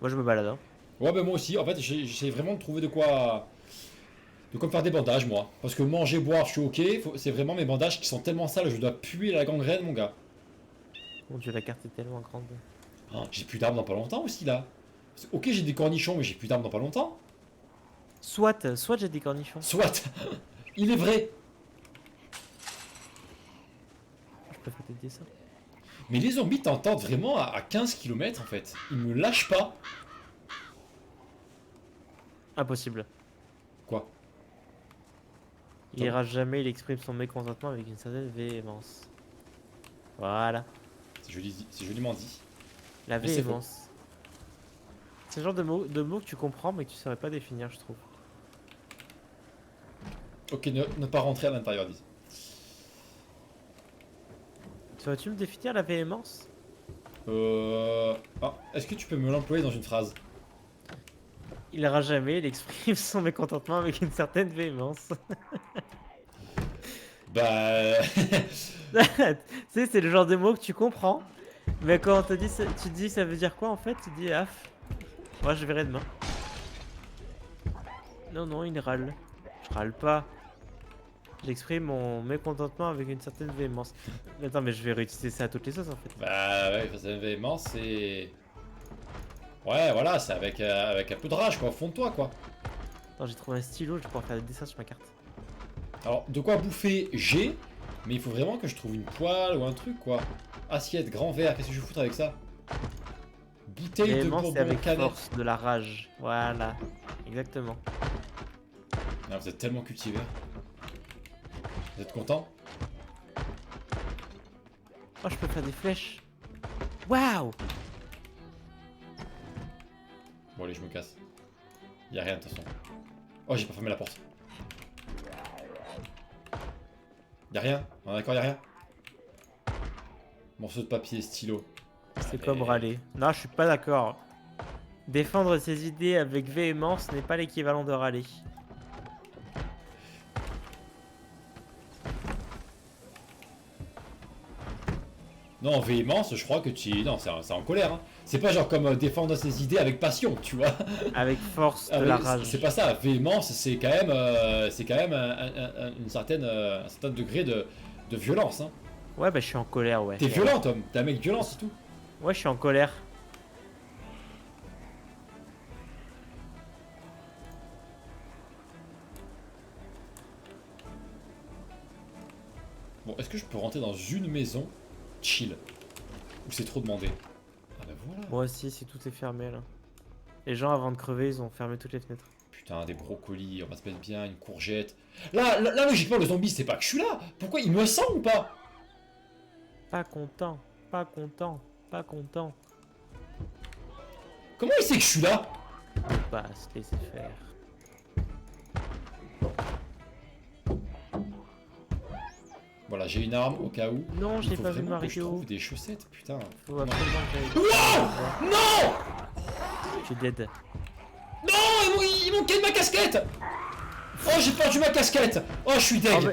Moi, je me balade. Hein. Ouais, bah moi aussi, en fait, j'essaie vraiment de trouver de quoi me faire des bandages, moi. Parce que manger, boire, je suis ok. C'est vraiment mes bandages qui sont tellement sales, je dois puer la gangrène, mon gars. Mon dieu, la carte est tellement grande. Oh, j'ai plus d'armes dans pas longtemps aussi, là. Ok, j'ai des cornichons, mais j'ai plus d'armes dans pas longtemps. Soit j'ai des cornichons. Soit. Il est vrai. Je peux t'aider ça. Mais les zombies t'entendent vraiment à 15 km en fait. Ils me lâchent pas. Impossible. Quoi? Il ira jamais, il exprime son mécontentement avec une certaine véhémence. Voilà. C'est joliment dit. La Mais c'est faux. véhémence. C'est le genre de mots que tu comprends mais que tu saurais pas définir, je trouve. Ok, ne pas rentrer à l'intérieur, dis. Saurais-tu me définir la véhémence? Ah, est-ce que tu peux me l'employer dans une phrase? Il ira jamais, il exprime son mécontentement avec une certaine véhémence. Bah... Tu sais, c'est le genre de mots que tu comprends. Mais quand on te dit ça, tu te dis ça veut dire quoi en fait? Tu te dis moi je verrai demain. Non, non, il râle. Je râle pas. J'exprime mon mécontentement avec une certaine véhémence. Attends, mais je vais réutiliser ça à toutes les sauces en fait. Bah ouais, c'est événement, c'est... Ouais, voilà, c'est avec un peu de rage, quoi, au fond de toi, quoi. Attends, j'ai trouvé un stylo, je vais pouvoir faire des dessins sur ma carte. Alors, de quoi bouffer, j'ai, mais il faut vraiment que je trouve une poêle ou un truc, quoi. Assiette, grand verre, qu'est-ce que je vais foutre avec ça? Bouteille de Véhémence, c'est bourbon avec canette. force, de la rage. Voilà, exactement. Ah, vous êtes tellement cultivé. Vous êtes content? Oh, je peux faire des flèches. Waouh! Bon, allez, je me casse. Y'a rien, de toute façon. Oh, j'ai pas fermé la porte. Y'a rien? On est d'accord, y'a rien? Morceau de papier, stylo. C'est Allez. comme râler. Non, je suis pas d'accord. Défendre ses idées avec véhémence n'est pas l'équivalent de râler. Non, véhémence, je crois que tu... Non, c'est en colère, hein. C'est pas genre comme défendre ses idées avec passion, tu vois. Avec force Ah, de mais la rage. c'est pas ça, véhémence, c'est quand même une certaine, un certain degré de violence. Hein. Ouais, bah je suis en colère, ouais. T'es violent, Tom, t'es un mec violent, c'est tout. Ouais, je suis en colère. Bon, est-ce que je peux rentrer dans une maison chill? Ou c'est trop demandé? Ah bah voilà. Moi aussi, si tout est fermé là. Les gens, avant de crever, ils ont fermé toutes les fenêtres. Putain, des brocolis, on va se mettre bien, une courgette. Là, logiquement, le zombie, c'est pas que je suis là. Pourquoi il me sent ou pas? Pas content, pas content, pas content. Comment il sait que je suis là? Ne pas se laisser faire. Voilà, j'ai une arme au cas où. Non, je Il n'ai faut pas vu vraiment que je Mario. trouve des chaussettes, putain. Faut Non. absolument que j'aille. Wow! Non! Je suis dead. Non! Ils m'ont ken ma casquette! Oh, j'ai perdu ma casquette! Oh, je suis deg! Oh,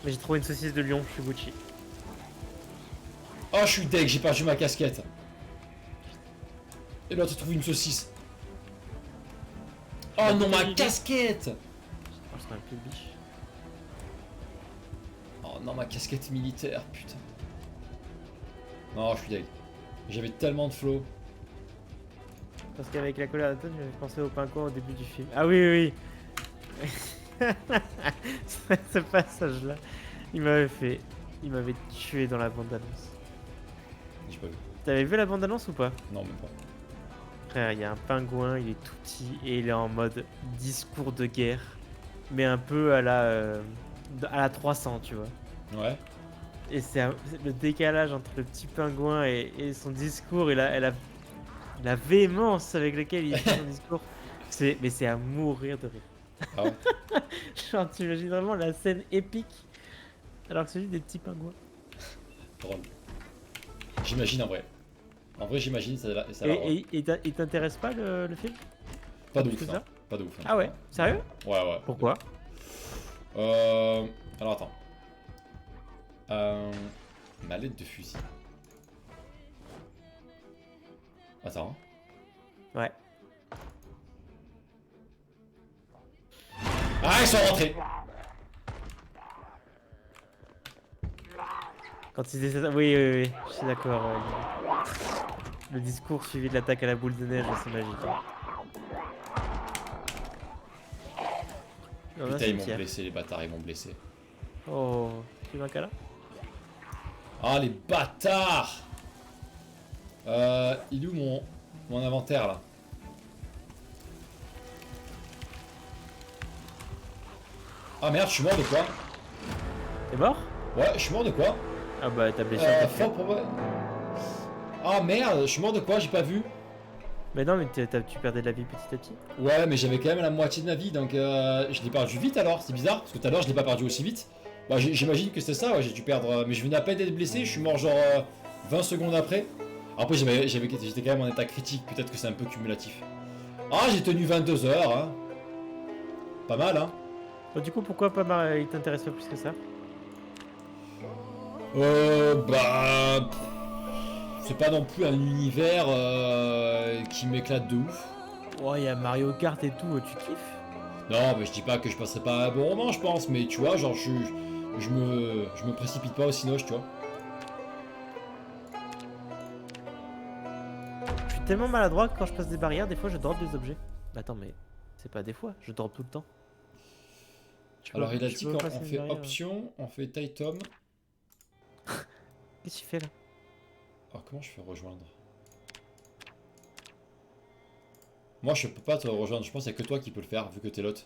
mais j'ai trouvé une saucisse de lion, je suis Gucci. Oh, je suis deg, j'ai perdu ma casquette. Et là, tu trouves une saucisse. Oh Bah, non, ma l'idée. casquette! Oh, je serais un peu biche. Oh non, ma casquette militaire, putain. Non, je suis deg. J'avais tellement de flow. Parce qu'avec la colère de Todd, j'avais pensé au pinko au début du film. Ah oui, oui. Ce passage-là, il m'avait tué dans la bande-annonce. J'ai pas vu. T'avais vu la bande-annonce ou pas? Non, même pas. Frère, il y a un pingouin, il est tout petit et il est en mode discours de guerre, mais un peu à la 300, tu vois. Ouais. Et c'est le décalage entre le petit pingouin et son discours et la véhémence avec laquelle il fait son discours. Mais c'est à mourir de rire. Ah ouais. Genre, tu imagines vraiment la scène épique alors que celui des petits pingouins. Drôle. J'imagine en vrai. En vrai, j'imagine, ça va. Ça va Et il t'intéresse pas le film? pas de plus ouf, que hein. ça Pas de ouf. Hein. Ah ouais? Sérieux? Ouais, ouais. Pourquoi? Alors attends. Mallette de fusil. Attends. Ouais. Ah, ils sont rentrés! Quand il disait ça, oui, oui, oui, je suis d'accord. Le discours suivi de l'attaque à la boule de neige, c'est magique. Dans un Putain, ils m'ont cimetière. blessé, les bâtards, ils m'ont blessé. Oh, tu veux un câlin? Ah, les bâtards! Il est où mon inventaire là? Ah merde, je suis mort de quoi? T'es mort? Ouais, je suis mort de quoi? Ah bah t'as blessé un peu. Fort pour moi. Ah merde, je suis mort de quoi? J'ai pas vu. Mais non, mais tu perdais de la vie petit à petit. Ouais, mais j'avais quand même la moitié de ma vie, donc je l'ai perdu vite alors, c'est bizarre, parce que tout à l'heure je l'ai pas perdu aussi vite. Bah j'imagine que c'est ça, ouais, j'ai dû perdre, mais je venais à peine d'être blessé, je suis mort genre 20 secondes après. Après j'étais quand même en état critique, peut-être que c'est un peu cumulatif. Ah, j'ai tenu 22 heures, hein. Pas mal, hein. Bon, du coup, pourquoi pas il t'intéresse pas plus que ça? Bah... C'est pas non plus un univers qui m'éclate de ouf. Ouais, il y a Mario Kart et tout, tu kiffes? Non, mais je dis pas que je passerai pas un bon moment, je pense, mais tu vois, genre, je me précipite pas au cinoche, tu vois. Je suis tellement maladroit que quand je passe des barrières, des fois je drop des objets. Bah attends, mais c'est pas des fois, je drop tout le temps. Alors, il a Je dit peux qu'on passer une fait barrière. option, on fait Titom. Qu'est-ce qu'il fait là? Alors, comment je fais rejoindre? Moi, je peux pas te rejoindre, je pense qu'il y a que toi qui peux le faire, vu que t'es l'autre.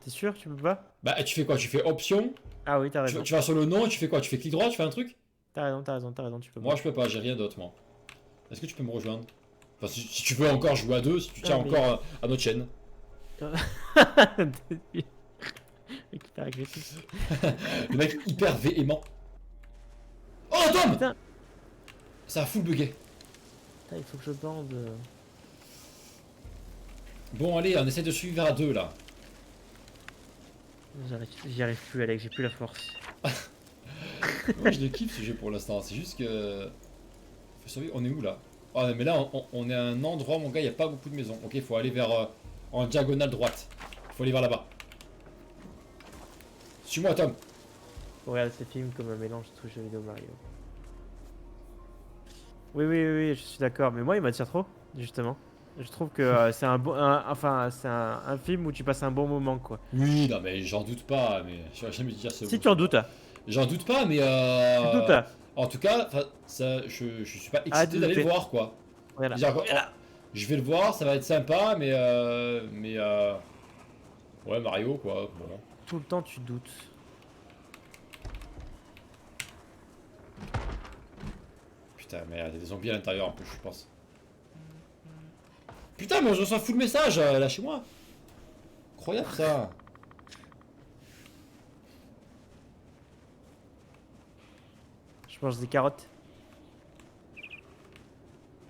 T'es sûr, tu peux pas? Bah, tu fais quoi? Tu fais option, Ah oui, t'as raison. tu vas sur le nom et tu fais quoi? Tu fais clic droit, tu fais un truc? T'as raison, t'as raison, t'as raison, tu peux Moi, pas. je peux pas, j'ai rien d'autre, moi. Est-ce que tu peux me rejoindre? Enfin, si tu veux encore jouer à deux, si tu tiens mais- encore à notre chaîne. Mec hyper agressif. Le mec hyper véhément. Oh, Tom! Putain, Ça a full bugué. putain, il faut que je bande. Bon, allez, on essaie de suivre à deux, là. J'y arrive plus, Alex, j'ai plus la force. Moi, je le kiffe, ce jeu, pour l'instant. C'est juste que... Faut sauver... On est où, là? Ah, mais là, on est à un endroit, mon gars, il n'y a pas beaucoup de maisons. Ok, faut aller vers... en diagonale droite. Faut aller vers là-bas. Suis-moi, Tom. On regarde ces films comme un mélange de jeux vidéo Mario. Oui, oui, oui, oui, je suis d'accord, mais moi il m'attire trop, justement. Je trouve que c'est un bon, enfin c'est un film où tu passes un bon moment, quoi. Oui, non, mais j'en doute pas, mais... Je vais jamais te dire ce Si mot. tu en doutes, J'en doute pas, mais... tu doutes, En tout cas, ça, je suis pas arrête de excité d'aller le douter. voir, quoi. Voilà. Dire, je vais le voir, ça va être sympa, mais... Ouais, Mario, quoi. Bon. Tout le temps tu doutes. Putain, merde, il y a des zombies à l'intérieur, en plus, je pense. Putain, mais je reçois full message, là, chez moi. Incroyable, ça. Je mange des carottes.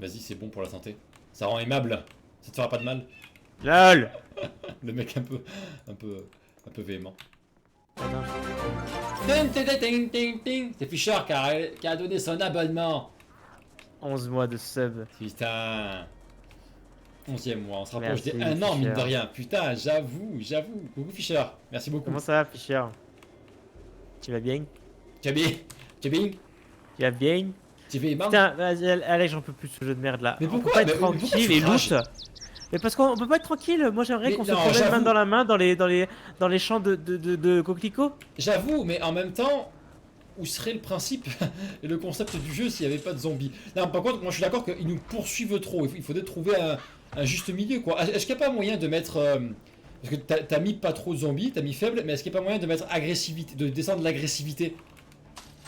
Vas-y, c'est bon pour la santé. Ça rend aimable. Ça te fera pas de mal. LOL. Le mec un peu véhément. Ah non, Ting, ting, ting, ting, ting. C'est Fischer qui a donné son abonnement. 11 mois de sub. Putain. 11e mois, on se rapproche Merci, des 1 an, mine de Fischer. rien. Putain, j'avoue. Coucou Fischer, merci beaucoup. Comment ça va, Fischer? Tu vas bien? Tu vas bien? Tu vas bien? Tu vas bien? Tu vas bien? Putain, vas-y, Alex, j'en peux plus de ce jeu de merde là. Mais On pourquoi? peut pas être Mais pourquoi tranquille tu et craches? loot. Mais parce qu'on peut pas être tranquille. Moi j'aimerais Mais qu'on se non, promène main j'avoue. dans la main dans les champs de coquelicots. J'avoue, mais en même temps, où serait le principe et le concept du jeu s'il n'y avait pas de zombies? Non, par contre, moi je suis d'accord qu'ils nous poursuivent trop. Il faudrait trouver un juste milieu, quoi. Est-ce qu'il n'y a pas moyen de mettre. Parce que t'as mis pas trop de zombies, t'as mis faible, mais est-ce qu'il n'y a pas moyen de mettre agressivité, de descendre l'agressivité?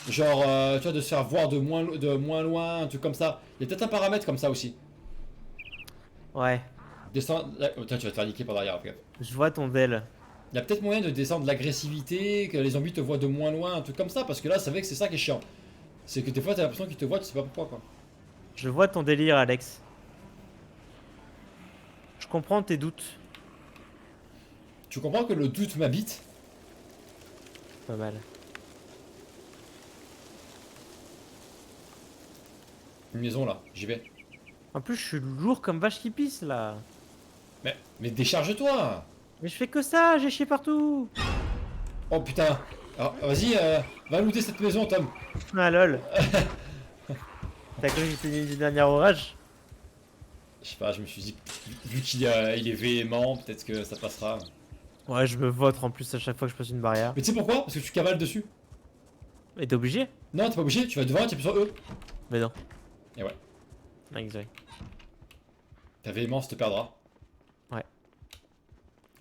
Genre, tu vois, de se faire voir de moins loin, un truc comme ça. Il y a peut-être un paramètre comme ça aussi. Ouais, Descendre. Oh, tiens, tu vas te faire niquer par derrière après. je vois ton del. Il y a peut-être moyen de descendre l'agressivité, que les zombies te voient de moins loin, un truc comme ça, parce que là, c'est vrai que c'est ça qui est chiant. C'est que des fois, t'as l'impression qu'ils te voient, tu sais pas pourquoi, quoi. Je vois ton délire, Alex. Je comprends tes doutes. Tu comprends que le doute m'habite? Pas mal. Une maison là, j'y vais. En plus, je suis lourd comme vache qui pisse là. Mais décharge-toi! Mais je fais que ça, j'ai chié partout. Oh putain! Alors, vas-y, va looter cette maison, Tom. Ah lol. T'as cru que c'était du dernier orage? Je sais pas, je me suis dit, vu qu'il il est véhément, peut-être que ça passera. Ouais, je me vautre en plus à chaque fois que je passe une barrière. Mais tu sais pourquoi? Parce que tu cavales dessus. Et t'es obligé? Non, t'es pas obligé, tu vas devant et tu appuies sur E. Mais non. Et ouais. Exact. Ta véhémence te perdra. Ouais.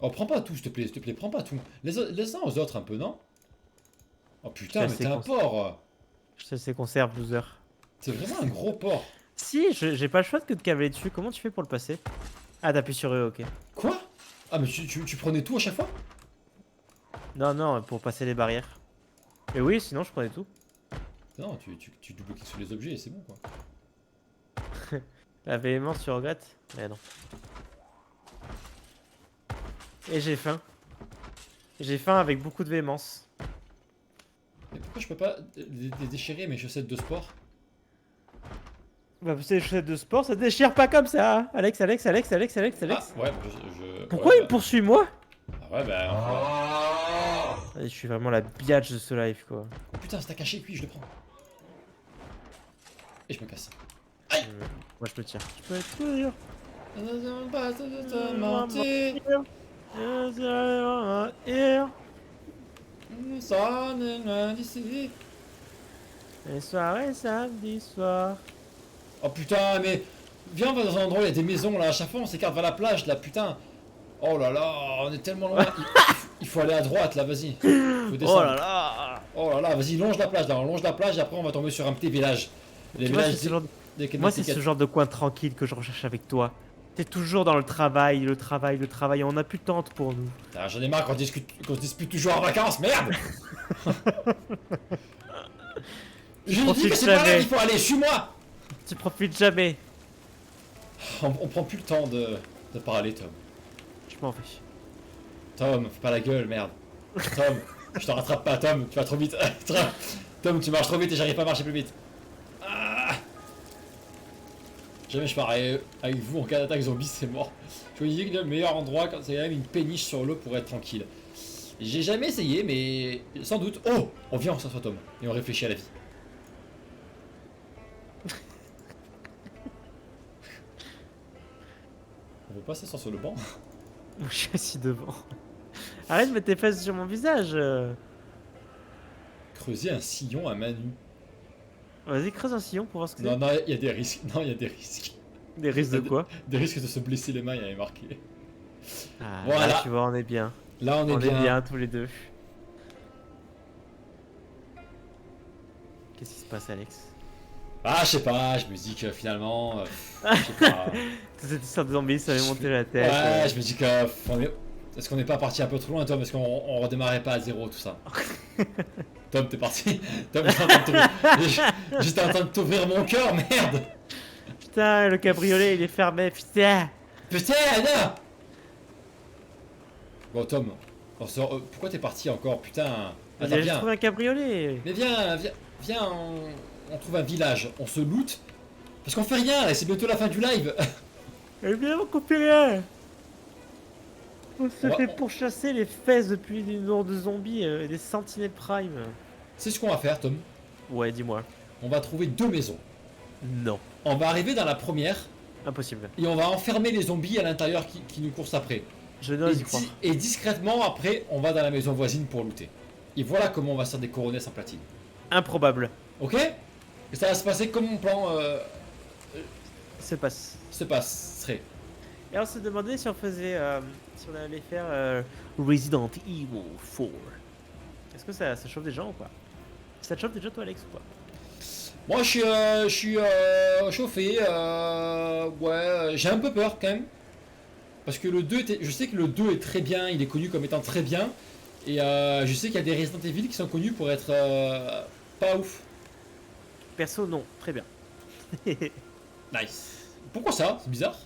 Oh, prends pas tout, s'il te plaît, prends pas tout. Laisse-en aux autres un peu, non? Oh putain, mais assez t'es un cons- porc. Je te sais conserve, loser. C'est vraiment un gros porc. Si, j'ai pas le choix que de cavaler dessus. Comment tu fais pour le passer? Ah, t'appuies sur E, ok. Quoi? Ah, mais tu prenais tout à chaque fois? Non, non, pour passer les barrières. Et oui, sinon je prenais tout. Non, tu double-cliques sur les objets et c'est bon, quoi. La véhémence, tu regrettes? Mais non. Et j'ai faim. J'ai faim avec beaucoup de véhémence. Mais pourquoi je peux pas déchirer mes chaussettes de sport? Bah, c'est les chaussettes de sport, ça déchire pas comme ça, hein. Alex, Alex, Alex, Alex, Alex, Alex. Ah, ouais, Pourquoi ouais, il me poursuit moi? Ah ouais, bah... enfin, Je suis vraiment la biatch de ce live, quoi. oh, putain, c'est un cachet, puis je le prends. Et je me casse. Moi je me tire. Je peux être toujours. Les soirées samedi soir. Oh putain, mais... Viens, on va dans un endroit où il y a des maisons, là. À chaque fois, on s'écarte vers la plage, là, putain. Oh là là, on est tellement loin. Il faut aller à droite, là, vas-y. Faut descendre. Oh là là. Oh là là, vas-y, longe la plage, là. On longe la plage, et après, on va tomber sur un petit village. Les Tu vois, villages... c'est ce genre de... des Moi, c'est ce genre de coin tranquille que je recherche avec toi. T'es toujours dans le travail, le travail, le travail. On a plus de temps pour nous. Putain, j'en ai marre qu'on se dispute toujours en vacances, merde. Je lui dis que c'est pas là qu'il faut aller, suis-moi. Tu profites jamais. On prend plus le temps de parler, Tom. Je m'en vais. Tom, fais pas la gueule, merde. Tom, je te rattrape pas, Tom, tu vas trop vite. Tom, tu marches trop vite et j'arrive pas à marcher plus vite. Ah, jamais je pars avec vous en cas d'attaque zombie, c'est mort. Je vous dis que le meilleur endroit, quand c'est quand même une péniche sur l'eau pour être tranquille. J'ai jamais essayé, mais sans doute. Oh, on vient, on s'assoit, Tom, et on réfléchit à la vie. On veut pas s'asseoir sur le banc? Moi, je suis assis devant. Arrête de mettre tes fesses sur mon visage. Creuser un sillon à main nue. Vas-y, creuse un sillon pour voir ce que Non, c'est. non, il y a des risques. Non, il y a des risques. Des risques de quoi? Des risques de se blesser les mains, il y avait marqué. Ah, Voilà. là, tu vois, on est bien. Là, on est On est bien. bien tous les deux. Qu'est-ce qui se passe, Alex? Ah, je sais pas, je me dis que finalement. Je sais pas. Toute cette histoire de zombies, ça m'est monté la tête. Ouais, je me dis que. Est-ce qu'on n'est pas parti un peu trop loin, Tom? Est-ce qu'on redémarrait pas à zéro, tout ça? Tom, t'es parti. Tom, j'étais en train de t'ouvrir mon cœur, merde! Putain, le cabriolet, il est fermé, putain! Putain, non! Bon, Tom, on sort. Pourquoi t'es parti encore? Putain. Attends, J'ai viens. trouvé un cabriolet! Mais viens, on trouve un village, on se loot. Parce qu'on fait rien, là, c'est bientôt la fin du live. Évidemment qu'on fait rien! On se On va- fait pourchasser les fesses depuis une horde de zombies et des sentinelles prime. C'est ce qu'on va faire, Tom. Ouais, dis-moi. On va trouver deux maisons. Non. On va arriver dans la première Impossible. et on va enfermer les zombies à l'intérieur qui nous courent après. Je Et, n'ose y croire. et discrètement, après, on va dans la maison voisine pour looter. Et voilà comment on va se faire des coronets sans platine. Improbable. Ok? Et ça va se passer comme mon plan Se passe. se passerait. Et on se demandait si on faisait. Si on allait faire Resident Evil 4. Est-ce que ça chauffe des gens ou pas? Ça te chauffe déjà toi, Alex, ou pas? Moi, je suis chauffé. Ouais, j'ai un peu peur quand même. Parce que le 2, je sais que le 2 est très bien, il est connu comme étant très bien. Et je sais qu'il y a des Resident Evil qui sont connus pour être pas ouf. Perso, non. Très bien. Nice. Pourquoi ça? C'est bizarre.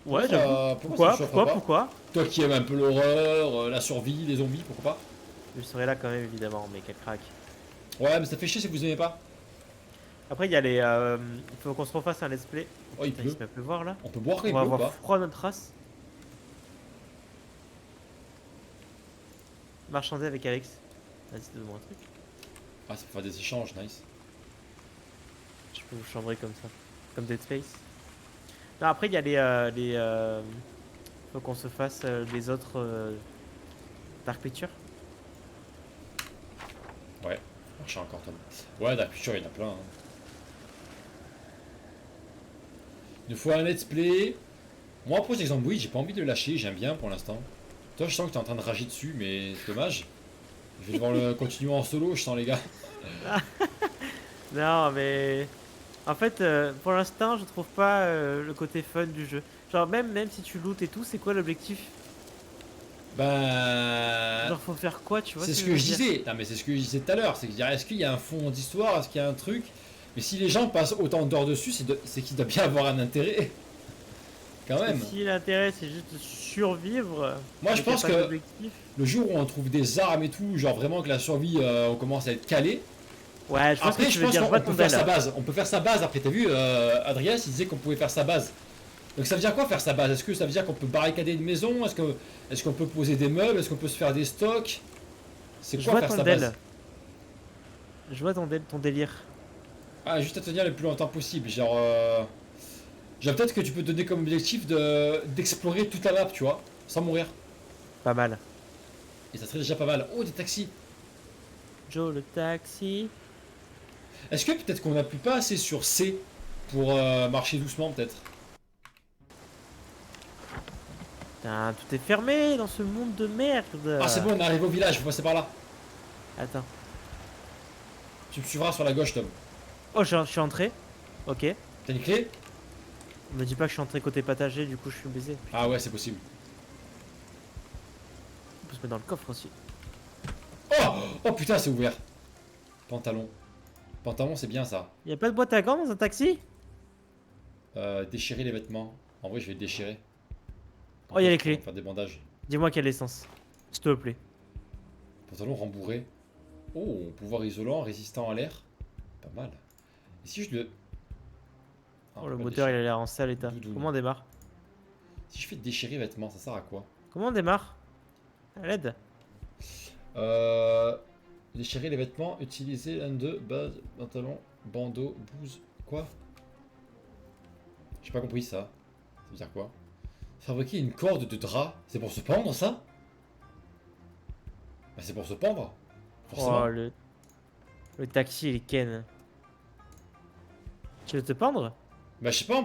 Ouais, Pourquoi, j'avoue. pourquoi ça te chaufferait pas Pourquoi? Toi qui aimes un peu l'horreur, la survie, les zombies, pourquoi pas? Je serai là quand même, évidemment, mais quel crack. Ouais, mais ça fait chier si vous aimez pas. Après, il y a les. Il faut qu'on se refasse un let's play. Oh, il Putain, pleut. se met à pleuvoir là. On peut boire quand On il va pleut ou avoir pas? froid à notre race. Marchander avec Alex. Vas-y, donne-moi un truc. Ah, ça peut faire des échanges, nice. Je peux vous chambrer comme ça. Comme Dead Space. Non, après, il y a faut qu'on se fasse les autres Dark Picture. Ouais, marche encore, Tom. Ouais, Dark Picture, il y en a plein. Hein. Il nous faut un let's play. Moi, après, exemple, oui, j'ai pas envie de le lâcher, j'aime bien pour l'instant. Toi, je sens que t'es en train de rager dessus, mais c'est dommage. Je vais devoir le continuer en solo, je sens, les gars. Non, mais en fait, pour l'instant, je trouve pas le côté fun du jeu. Genre, même si tu lootes et tout, c'est quoi l'objectif? Ben. Genre, faut faire quoi, tu vois C'est ce ce que que je je veux dire? disais. Non, mais c'est ce que je disais tout à l'heure. C'est que est-ce qu'il y a un fond d'histoire? Est-ce qu'il y a un truc? Mais si les gens passent autant d'heures dessus, c'est qu'il doit bien avoir un intérêt. Quand Parce même. que si l'intérêt c'est juste de survivre, Moi, je mais qu'il y a pense pas que d'objectif. le jour où on trouve des armes et tout, genre vraiment que la survie, on commence à être calé. Ouais, je pense que Après, tu je veux pense dire, je qu'on vois peut ton faire bel. sa base. On peut faire sa base. Après, t'as vu, Adrias, il disait qu'on pouvait faire sa base. Donc ça veut dire quoi faire sa base? Est-ce que ça veut dire qu'on peut barricader une maison? Est-ce qu'on peut poser des meubles? Est-ce qu'on peut se faire des stocks? C'est Je quoi vois faire ton sa base? Je vois ton délire. Ah, juste à tenir le plus longtemps possible. Genre peut-être que tu peux te donner comme objectif d'explorer toute la map, tu vois, sans mourir. Pas mal. Et ça serait déjà pas mal. Oh, des taxis. Joe le taxi. Est-ce que peut-être qu'on appuie pas assez sur C pour marcher doucement, peut-être? Putain, tout est fermé dans ce monde de merde. Ah, c'est bon, on arrive au village, faut passer par là. Attends. Tu me suivras sur la gauche, Tom. Oh, je suis entré. Ok. T'as une clé? Me dis pas que je suis entré côté patager, du coup je suis baisé. Ah ouais, c'est possible. On peut se mettre dans le coffre aussi. Oh, oh putain, c'est ouvert. Pantalon. Pantalon, c'est bien ça. Y a pas de boîte à gants dans un taxi? Déchirer les vêtements. En vrai, je vais le déchirer. Oh, y a les clés. Faire des bandages. Dis-moi quelle essence. S'il te plaît. Pantalon rembourré. Oh, pouvoir isolant, résistant à l'air. Pas mal. Et si je le... Ah, Oh, on le va moteur il déchirer. a l'air en sale état. Doudoune. Comment on démarre? Si je fais déchirer vêtements, ça sert à quoi? Comment on démarre? À l'aide? Déchirer les vêtements, utiliser l'un de base, pantalon, bandeau, blouse. Quoi? J'ai pas compris ça. Ça veut dire quoi? Fabriquer une corde de drap, c'est pour se pendre ça? Bah c'est pour se pendre. Forcément. Oh, le taxi il est ken. Tu veux te pendre? Bah je sais pas,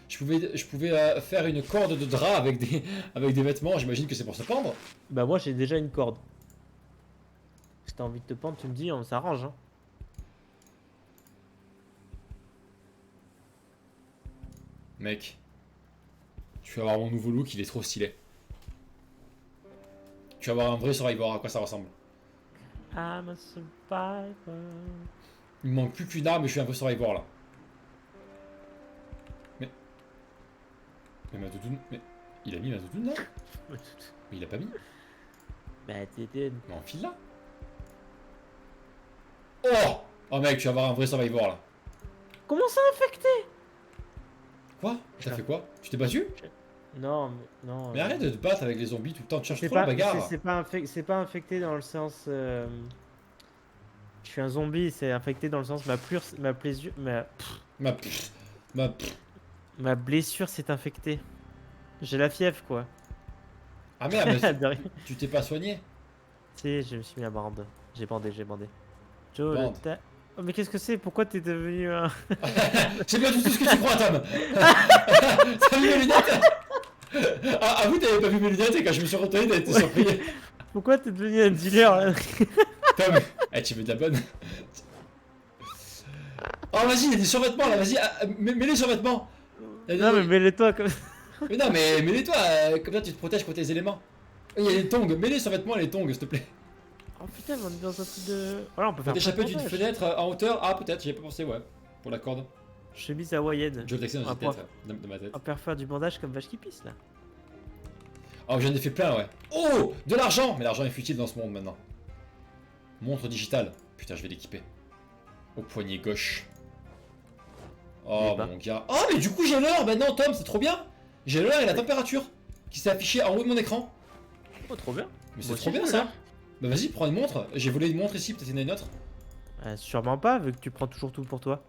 je pouvais faire une corde de drap avec avec des vêtements, j'imagine que c'est pour se pendre. Bah moi j'ai déjà une corde. Si t'as envie de te pendre, tu me dis, on s'arrange. Hein. Mec, tu vas voir mon nouveau look, il est trop stylé. Tu vas voir un vrai Survivor, à quoi ça ressemble. I'm a survivor. Il me manque plus qu'une arme et je suis un vrai Survivor là. Mais ma doudoune, mais il a mis ma doudoune là? Mais il a pas mis. Bah t'étais... Mais enfile là. Oh! Oh mec, tu vas avoir un vrai Survivor là. Comment ça infecté? Quoi? T'as fait quoi? Tu t'es battu? Non, mais... Non, Mais arrête de te battre avec les zombies tout le temps, tu cherches c'est trop la pas, bagarre. c'est pas infecté dans le sens... Je suis un zombie, c'est infecté dans le sens ma blessure... Ma pff, ma pff. Ma blessure s'est infectée. J'ai la fièvre quoi. Ah merde, mais De rien. tu t'es pas soigné? Si, je me suis mis à bande. J'ai bandé. Joe, Bande. Oh, mais qu'est-ce que c'est? Pourquoi t'es devenu un... C'est pas du tout ce que tu crois, Tom. T'as vu mes lunettes? Ah, avoue, t'avais pas vu mes lunettes et quand je me suis retourné, t'as été surpris. Pourquoi t'es devenu un dealer là? Tom, eh, tu veux de la bonne? Oh, vas-y, il y a des survêtements là, vas-y, mets les survêtements. Non mais mets-les-toi comme... Mais non, mais mets-les toi, comme ça tu te protèges contre les éléments. Il y a les tongs, mets les survêtements et les tongs, s'il te plaît. Oh putain, mais on est dans un truc de... Voilà, on peut Faut faire t'échapper plein de d'une montages. fenêtre en hauteur. Ah, peut-être, j'y ai pas pensé, ouais. Pour la corde. Chemise hawaïenne. Je vais le texter dans Ah, une tête, dans ma tête. On peut refaire du bandage comme vache qui pisse là. Oh, j'en ai fait plein, ouais. Oh, de l'argent. Mais l'argent est futile dans ce monde maintenant. Montre digitale. Putain, je vais l'équiper. Au poignet gauche. Oh, Eh ben. mon gars. Oh, mais du coup, j'ai l'heure maintenant, Tom, c'est trop bien. J'ai l'heure et la température qui s'est affichée en haut de mon écran. Oh trop bien. Mais c'est Moi trop aussi, bien j'ai ça. l'heure. Bah, vas-y, prends une montre. J'ai volé une montre ici, peut-être il y en a une autre. Sûrement pas, vu que tu prends toujours tout pour toi.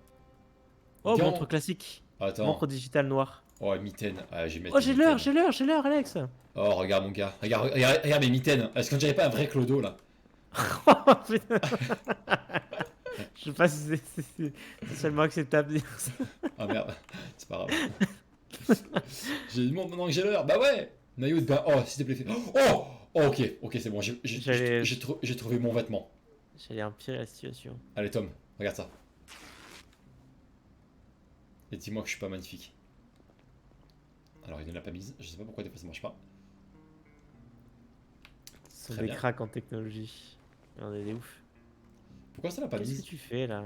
Oh, Gant. montre classique. Attends. Montre digitale noire. Oh, mitaine. Ah, j'ai mis Oh, j'ai l'heure, Alex. Oh, regarde, mon gars. Regarde mes mitaines. Est-ce qu'on dirait pas un vrai clodo là? Oh, putain. Je sais pas si c'est seulement acceptable de dire ça. Ah merde, c'est pas grave. J'ai une montre maintenant que j'ai l'heure. Bah ouais. Maillot de bain. Oh, s'il te plaît. Oh, oh, ok, ok, c'est bon. J'allais J'ai trouvé mon vêtement. j'allais empirer la situation. Allez Tom, regarde ça. Et dis-moi que je suis pas magnifique. Alors il ne l'a pas mise. Je sais pas pourquoi des fois ça marche pas. Ce sont Très des bien. cracks en technologie. On est des ouf. Pourquoi ça l'a pas Qu'est-ce que mise? tu fais là?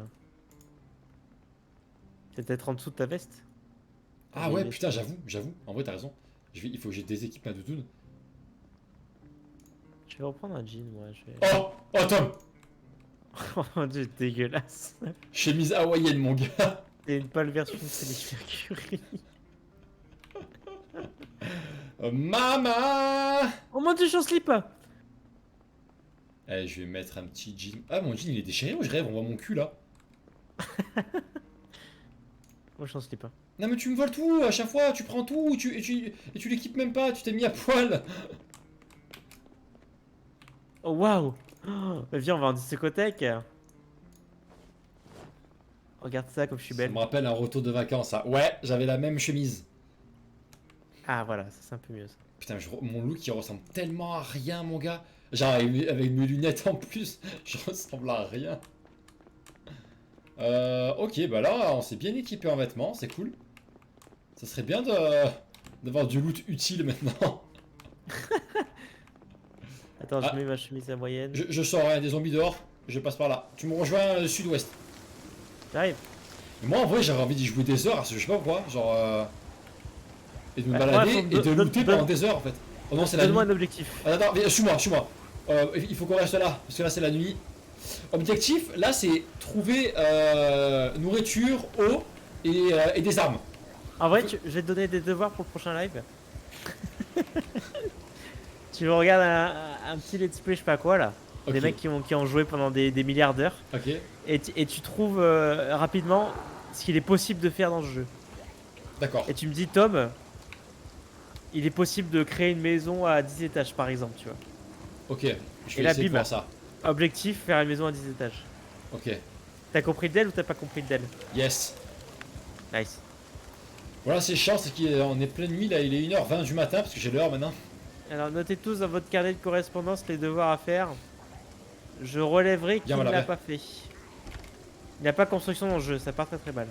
C'est peut-être en dessous de ta veste? Ah ouais, putain, j'avoue. En vrai, t'as raison. Il faut que j'ai des équipes ma doudoune. Je vais reprendre un jean, moi. Je vais... Oh, oh Tom, Oh mon dieu, dégueulasse. chemise hawaïenne mon gars. C'est une pâle version de Freddie Mercury. Maman. Oh mon dieu, j'en slip pas. Eh, je vais mettre un petit jean. Ah, mon jean il est déchiré ou je rêve? On voit mon cul là. Moi, j'en slip pas. Non mais tu me voles tout à chaque fois, tu prends tout et tu l'équipes même pas, tu t'es mis à poil. Oh waouh. Oh, viens, on va en discothèque. Regarde ça comme je suis Ça belle. me rappelle un retour de vacances ça. Ouais, j'avais la même chemise. Ah voilà, ça c'est un peu mieux ça. Putain, mon look il ressemble tellement à rien mon gars. Genre avec mes lunettes en plus, je ressemble à rien. Ok, bah là on s'est bien équipé en vêtements, c'est cool. Ça serait bien d'avoir du loot utile maintenant. Attends, Ah. je mets ma chemise à moyenne. Je sors, hein, des zombies dehors, je passe par là. Tu me rejoins sud-ouest. J'arrive. Mais moi en vrai j'avais envie d'y jouer des heures, parce que je sais pas pourquoi, genre... et de me Ouais, balader ouais, et de looter pendant des heures en fait. Oh non c'est la nuit. Donne-moi un objectif. Ah, attends, suis-moi. Il faut qu'on reste là, parce que là c'est la nuit. Objectif, là c'est trouver nourriture, eau et des armes. En vrai, je vais te donner des devoirs pour le prochain live. Tu regardes un petit let's play, je sais pas quoi là. Ok. Des mecs qui ont joué pendant des milliards d'heures. Ok, Et tu trouves rapidement ce qu'il est possible de faire dans ce jeu. d'accord. Et tu me dis, Tom, il est possible de créer une maison à 10 étages par exemple, tu vois. Ok, je vais là, essayer de bim. voir ça. Objectif, faire une maison à 10 étages. Ok, T'as compris le DEL ou t'as pas compris le DEL? yes. Nice. Voilà, c'est chiant, c'est qu'on est pleine nuit là, il est 1h20 du matin, parce que j'ai l'heure maintenant. Alors notez tous dans votre carnet de correspondance les devoirs à faire. Je relèverai qui Bien, ne voilà, l'a bien. pas fait. Il n'y a pas construction dans le jeu, ça part très très mal.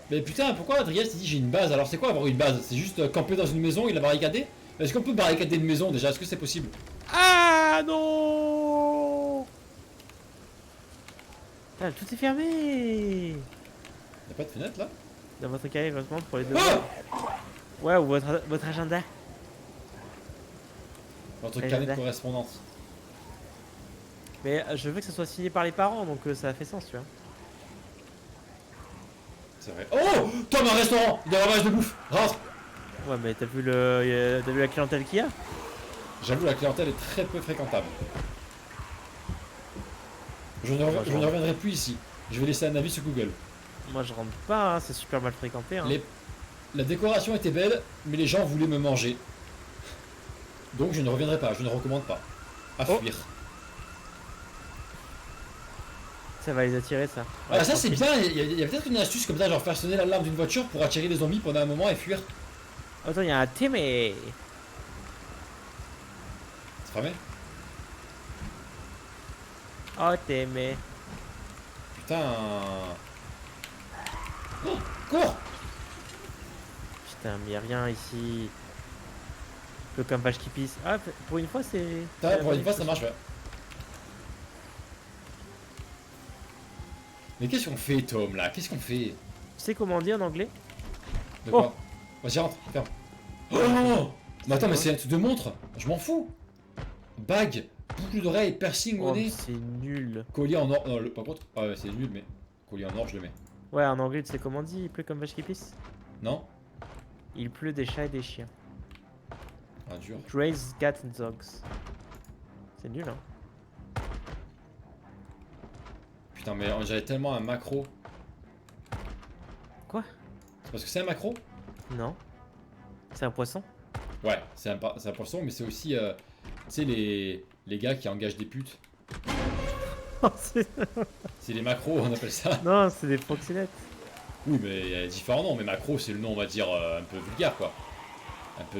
Mais putain, pourquoi Adrien s'est dit j'ai une base? Alors c'est quoi avoir une base? C'est juste camper dans une maison et la barricader? Est-ce qu'on peut barricader une maison déjà? Est-ce que c'est possible? Ah non. Ah, tout est fermé. Y'a pas de fenêtre là? Dans votre carnet de correspondance pour les devoirs. Ouais, ou votre agenda. Votre Allez, carnet de là. correspondance. Mais je veux que ça soit signé par les parents, donc ça fait sens, tu vois. C'est vrai. Oh! Tom, un restaurant! Il y a un ravage de bouffe! Rentre! Ouais, mais t'as vu la clientèle qu'il y a? J'avoue, la clientèle est très peu fréquentable. Je ne reviendrai plus ici. Je vais laisser un avis sur Google. Moi je rentre pas, hein, c'est super mal fréquenté. Hein. La décoration était belle, mais les gens voulaient me manger. Donc je ne reviendrai pas, je ne recommande pas. À Oh. fuir. Ça va les attirer ça. Voilà, ça je c'est pense bien, il y a peut-être une astuce comme ça, genre faire sonner l'alarme d'une voiture pour attirer les zombies pendant un moment et fuir. que- Attends, il y a un thé, mais. C'est fermé? Oh, t'aimé. Putain. Oh, cours! Putain, mais y'a rien ici. Le campage qui pisse. Ah, pour une fois, c'est. Putain, pour une fois ça marche, ouais. Mais qu'est-ce qu'on fait, Tom, là? Qu'est-ce qu'on fait? Tu sais comment on dit en anglais? De quoi? Vas-y, rentre, ferme. Oh! Mais attends, mais quoi c'est un truc de montre! Je m'en fous! Bague, boucle d'oreille, piercing au Oh, nez, c'est nul. collier en or. Non, par contre, ah ouais, c'est nul, mais collier en or, je le mets. Ouais, en anglais, tu sais comment on dit? Il pleut comme vache qui pisse? Non? Il pleut des chats et des chiens. Ah, dur. It rains cats and dogs. C'est nul, hein? Putain, mais on dirait tellement un macro. Quoi? C'est parce que c'est un macro? Non. C'est un poisson? Ouais, c'est un poisson, mais c'est aussi, tu sais, les gars qui engagent des putes. C'est les macros, on appelle ça. Non, c'est des proxénètes. Oui, mais il y a différents noms, mais macro, c'est le nom, on va dire, un peu vulgaire, quoi. Un peu...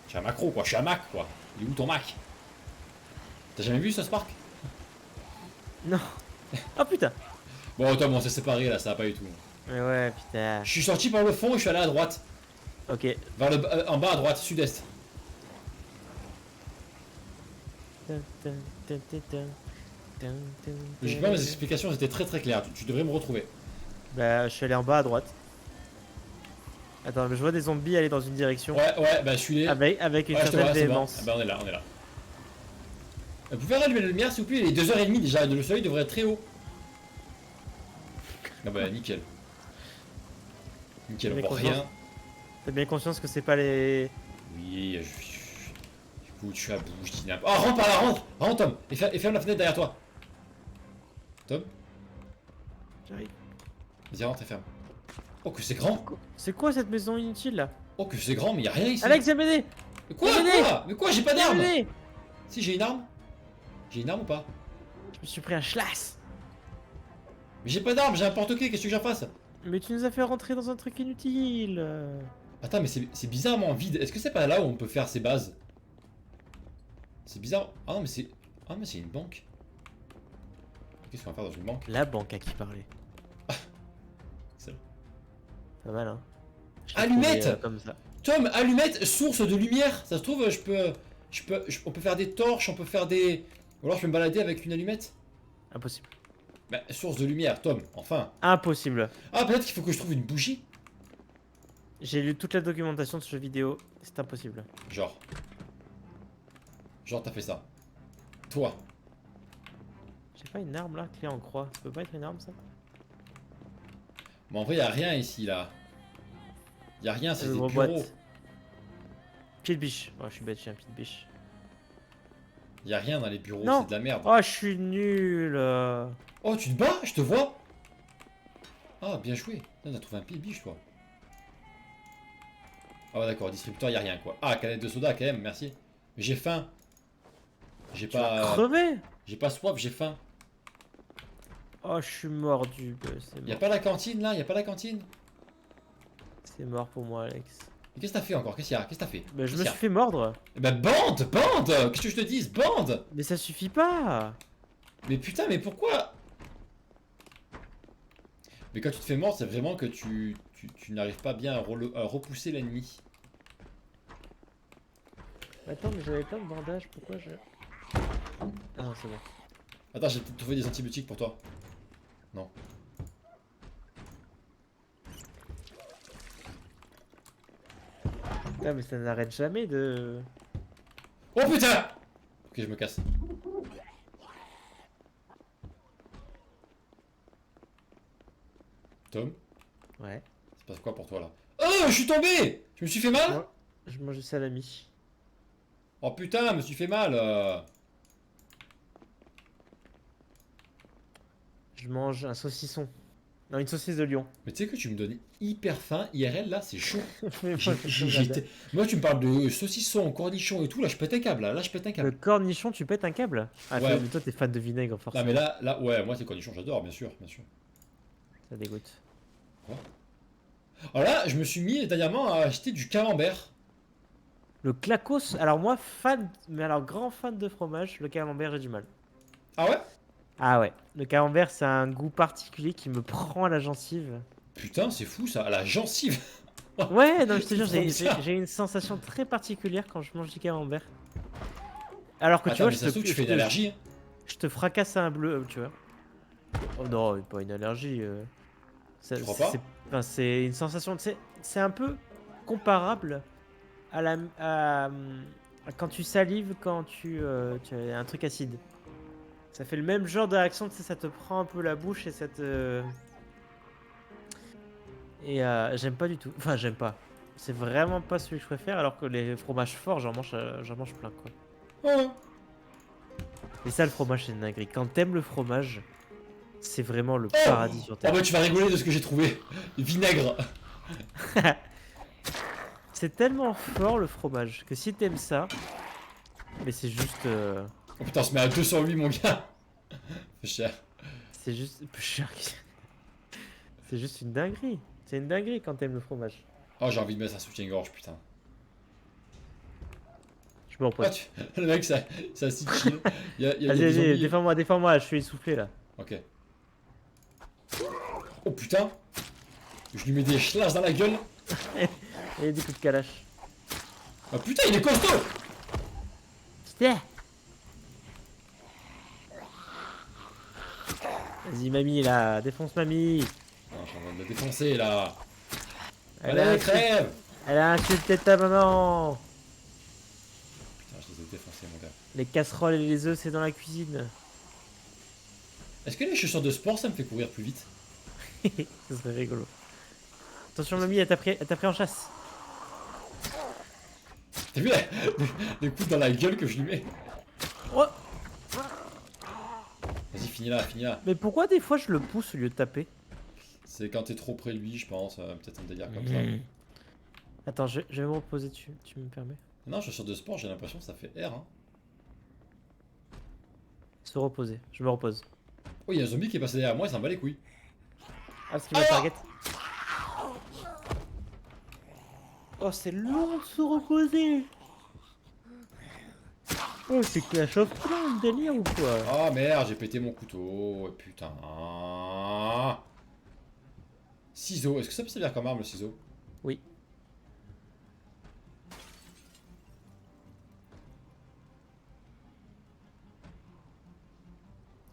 Je suis un macro, quoi, je suis un Mac, quoi. Il est où ton Mac? T'as jamais vu South Park? Non. Oh putain. Bon, attends, on s'est séparés, là, ça va pas du tout. Mais ouais, putain. Je suis sorti par le fond et je suis allé à droite. Ok. Vers le... en bas à droite, sud-est. Logiquement, mes explications étaient très très claires. Tu devrais me retrouver. Bah, je suis allé en bas à droite. Attends, mais je vois des zombies aller dans une direction. Ouais, bah je suis les... Avec une Ouais, je te certaine vois, c'est bon. véhémence. Ah bah on est là, on est là. Vous pouvez rallumer la lumière s'il vous plaît, il est 2h30 déjà, le soleil devrait être très haut. Ah bah nickel. Nickel, on voit rien. T'as bien conscience que c'est pas les... Oui, écoute, je suis à bout, je dis n'importe... Oh, rentre par là, rentre! Rentre Tom! Et ferme la fenêtre derrière toi. Tom? J'arrive. Vas-y, rentre et ferme. Oh, que c'est grand! C'est quoi cette maison inutile là? Oh, que c'est grand, mais y'a rien ici! Alex, viens m'aider! Mais quoi? venez. Quoi? Mais quoi? J'ai pas d'arme! Viens m'aider. Si, j'ai une arme? J'ai une arme ou pas? Je me suis pris un schlass! Mais j'ai pas d'arme, j'ai un porte-clés, qu'est-ce que j'en fasse? Mais tu nous as fait rentrer dans un truc inutile. Attends, mais c'est bizarrement vide. Est-ce que c'est pas là où on peut faire ses bases? C'est bizarre. Ah non, mais c'est... Ah, mais c'est une banque. Qu'est-ce qu'on va faire dans une banque? La banque à qui parler. Excellent. Pas mal, hein. Je l'ai Allumette trouvé, comme ça. Tom, allumette, source de lumière. Ça se trouve, on peut faire des torches, on peut faire des... Ou alors je peux me balader avec une allumette. Impossible. Bah, source de lumière, Tom, enfin. Impossible. Ah, peut-être qu'il faut que je trouve une bougie. J'ai lu toute la documentation de ce jeu vidéo. C'est impossible. Genre, t'as fait ça. Toi. J'ai pas une arme là, clé en croix. Ça peut pas être une arme ça? Mais en vrai, y a rien ici, là. Y a rien, c'est des bureaux. boîte. Pied de biche. Oh, je suis bête, j'ai un pied de biche. Y a rien dans les bureaux, Non. c'est de la merde. Oh, je suis nul. Oh, tu te bats? Je te vois. Ah, bien joué. T'as trouvé un pied de biche, toi. Ah ouais, d'accord, distributeur, y a rien, quoi. Ah, canette de soda, quand même, merci. Mais j'ai faim. J'ai Tu vas pas... crever. J'ai pas soif, j'ai faim. Oh, je suis mordu. C'est Y'a mort. pas la cantine, là? Y'a pas la cantine? C'est mort pour moi, Alex. Mais qu'est-ce que t'as fait encore? Qu'est-ce qu'il y a? Qu'est-ce que t'as fait? Bah, je Qu'est-ce me qu'il y suis a fait mordre. Eh ben, bande! Bande! Qu'est-ce que je te dise? Bande! Mais ça suffit pas. Mais putain, mais pourquoi? Mais quand tu te fais mordre, c'est vraiment que tu n'arrives pas bien à repousser l'ennemi. Attends, mais j'avais plein de bandages. Pourquoi je... Ah non, c'est bon. Attends, j'ai peut-être trouvé des antibiotiques pour toi. Non. Ah, mais ça n'arrête jamais de... Oh putain! Ok, je me casse. Tom, Ouais. c'est passe quoi pour toi là? Oh, je suis tombé! Je me suis fait mal? Moi, je mange du salami. Oh putain, je me suis fait mal. Je mange un saucisson. Non, une saucisse de lion. Mais tu sais que tu me donnes hyper faim, IRL là, c'est chaud. Mais moi, Moi, tu me parles de saucisson, cornichon et tout, là je pète un câble, là je pète un Le câble. cornichon, tu pètes un câble? Ah, Ouais. mais toi, t'es fan de vinaigre, Non forcément. mais là, ouais, moi c'est cornichon, j'adore, bien sûr, bien sûr. Ça dégoûte. Alors là, je me suis mis dernièrement à acheter du camembert. Le clacos, alors moi, fan, mais alors grand fan de fromage, le camembert, j'ai du mal. Ah ouais? Ah ouais, le camembert, c'est un goût particulier qui me prend à la gencive. Putain, c'est fou ça, à la gencive. Ouais, non, je te jure, C'est trop bizarre. j'ai une sensation très particulière quand je mange du camembert. Alors que tu Attends, vois, mais ça se trouve, tu fais une allergie. Hein. je te fracasse un bleu, tu vois. Oh non, pas une allergie. Tu crois pas? Enfin, c'est une sensation, c'est un peu comparable à à quand tu salives, quand tu as un truc acide. Ça fait le même genre de réaction, tu sais, ça te prend un peu la bouche et ça te... Et j'aime pas du tout. Enfin, j'aime pas. C'est vraiment pas celui que je préfère, alors que les fromages forts, j'en mange plein, quoi. Ouais. Et ça, le fromage, c'est une dinguerie. Quand t'aimes le fromage, c'est vraiment le Oh paradis sur Oh terre. bah tu vas rigoler de ce que j'ai trouvé. Vinaigre. C'est tellement fort, le fromage, que si t'aimes ça... Mais c'est juste... Oh putain, on se met à 208 mon gars. Peu cher. C'est juste peu cher. C'est juste une dinguerie. C'est une dinguerie quand t'aimes le fromage. Oh, j'ai envie de mettre un soutien-gorge, putain. Je me Ah, repose. le mec, ça s'y chill. Il y a Vas-y, des vas-y, zombies. défends-moi, je suis essoufflé là. Ok. Oh putain! Je lui mets des schlasses dans la gueule. Et des coups de calache. Ah putain, il est costaud! Putain. Vas-y, mamie là, défonce mamie. Non, je suis en train de le défoncer là. Elle a, Allez, crève! elle a insulté ta maman. Putain, je les ai défoncés, mon gars. Les casseroles et les œufs, c'est dans la cuisine. Est-ce que les chaussures de sport, ça me fait courir plus vite? Ce serait rigolo. Attention, mamie, elle t'a pris en chasse. T'as vu les coups dans la gueule que je lui mets? Oh, Vas-y, finis là, finis là. mais pourquoi des fois je le pousse au lieu de taper? C'est quand t'es trop près de lui, je pense. Peut-être un délire comme ça. Attends, je vais me reposer dessus, tu me permets? Non, chaussures de sport, j'ai l'impression que ça fait R. Hein. Se reposer, je me repose. Oh, il y a un zombie qui est passé derrière moi, il s'en bat les couilles. Ah, parce qu'il m'a target. Oh, c'est long de se reposer. Oh, c'est Clash of Clans, le délire ou quoi? Oh merde, j'ai pété mon couteau. Putain. Ciseaux, est-ce que ça peut servir comme arme le ciseau? Oui.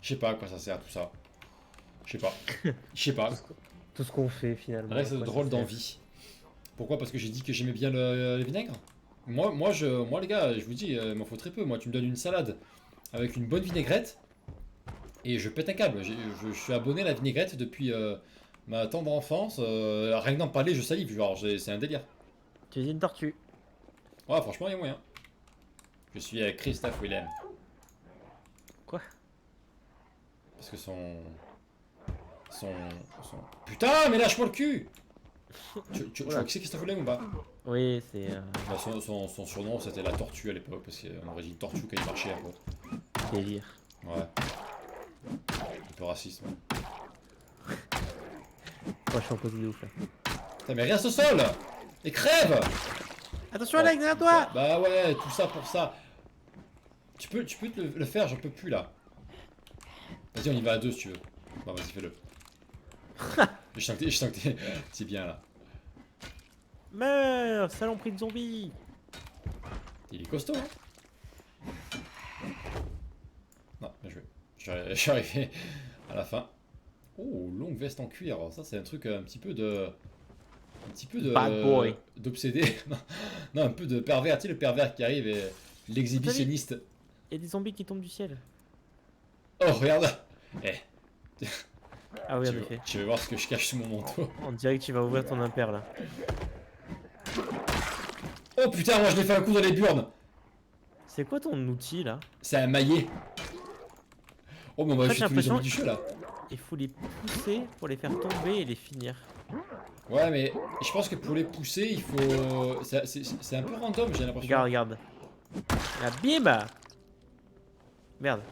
Je sais pas à quoi ça sert tout ça. Je sais pas. Je sais pas. Tout ce qu'on fait finalement. Reste à quoi drôle ça sert. d'envie. Pourquoi? Parce que j'ai dit que j'aimais bien le vinaigre? Moi les gars, je vous dis, il m'en faut très peu. Moi, tu me donnes une salade avec une bonne vinaigrette et je pète un câble. Je suis abonné à la vinaigrette depuis ma tendre enfance. Rien que d'en parler, je salive. Genre, c'est un délire. Tu dis une tortue. Ouais, franchement, il y a moyen. Je suis avec Christophe Willem. Quoi? Parce que son... Putain, mais lâche-moi le cul! Tu vois qui c'est Christophe Willem ou pas? Oui, c'est. Bah, son surnom c'était la tortue à l'époque, parce qu'en origine tortue quand il marchait un peu. Délire. Ouais. Un peu raciste. Ouais. Moi, je suis en pause de ouf là. Putain, mais reste au sol! Et crève! Attention, Oh, Alex, derrière toi! Bah ouais, tout ça pour ça. Tu peux le faire, j'en peux plus là. Vas-y, on y va à deux si tu veux. Bah vas-y, fais-le. Je sens que t'es bien là. Meurs, saloperie de zombie! Il est costaud, hein? Non, bien joué. Je suis arrivé à la fin. Oh, longue veste en cuir. Ça, c'est un truc un petit peu de. Un petit peu de. Bad boy. D'obsédé. Non, un peu de pervers. Tu sais, le pervers qui arrive et. L'exhibitionniste. Il y a des zombies qui tombent du ciel. Oh, regarde! Eh, Ah oui, en effet. tu veux voir ce que je cache sous mon manteau? On dirait que tu vas ouvrir ton impair là. Oh putain, moi je l'ai fait un coup dans les burnes! C'est quoi ton outil là? C'est un maillet. Oh, mais on va En fait, juste tous les zombies du jeu là. Il faut les pousser pour les faire tomber et les finir. Ouais, mais je pense que pour les pousser, il faut. C'est un peu random, j'ai l'impression. Regarde, regarde. La bim! Merde.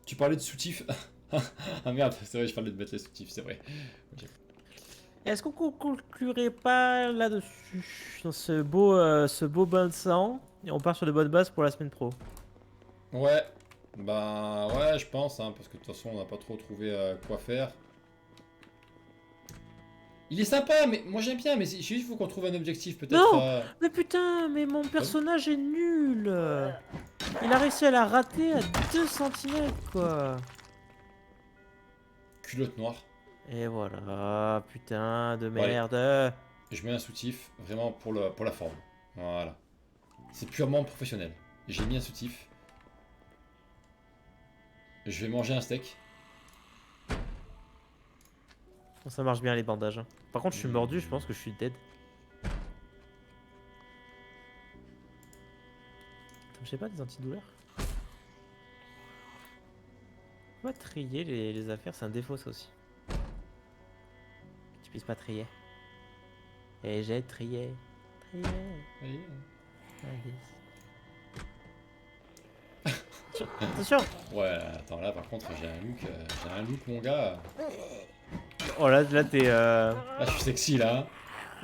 Tu parlais de soutif. Ah merde, c'est vrai, je parlais de mettre les soutifs, c'est vrai. Ok. Est-ce qu'on conclurait pas là-dessus, dans ce beau bain de sang, et on part sur de bonnes bases pour la semaine pro? Ouais, bah ouais, je pense, hein, parce que de toute façon, on n'a pas trop trouvé quoi faire. Il est sympa, mais moi j'aime bien, mais c'est juste faut qu'on trouve un objectif peut-être. Non! Mais putain, mais mon personnage est nul! Il a réussi à la rater à 2 cm quoi! Culotte noire. Et voilà, putain de Bon, allez. merde! Je mets un soutif, vraiment pour la forme. Voilà. C'est purement professionnel. J'ai mis un soutif. Je vais manger un steak. Bon, ça marche bien les bandages. Hein. Par contre, je suis mordu, je pense que je suis dead. Attends, je sais pas, des antidouleurs? On va trier les affaires, c'est un défaut ça aussi. Tu puisses pas trier. Et j'ai trié. Trié. Allez. Allez. Attention. Ouais, attends, là par contre, j'ai un look, mon gars. Oh là t'es Là, je suis sexy là.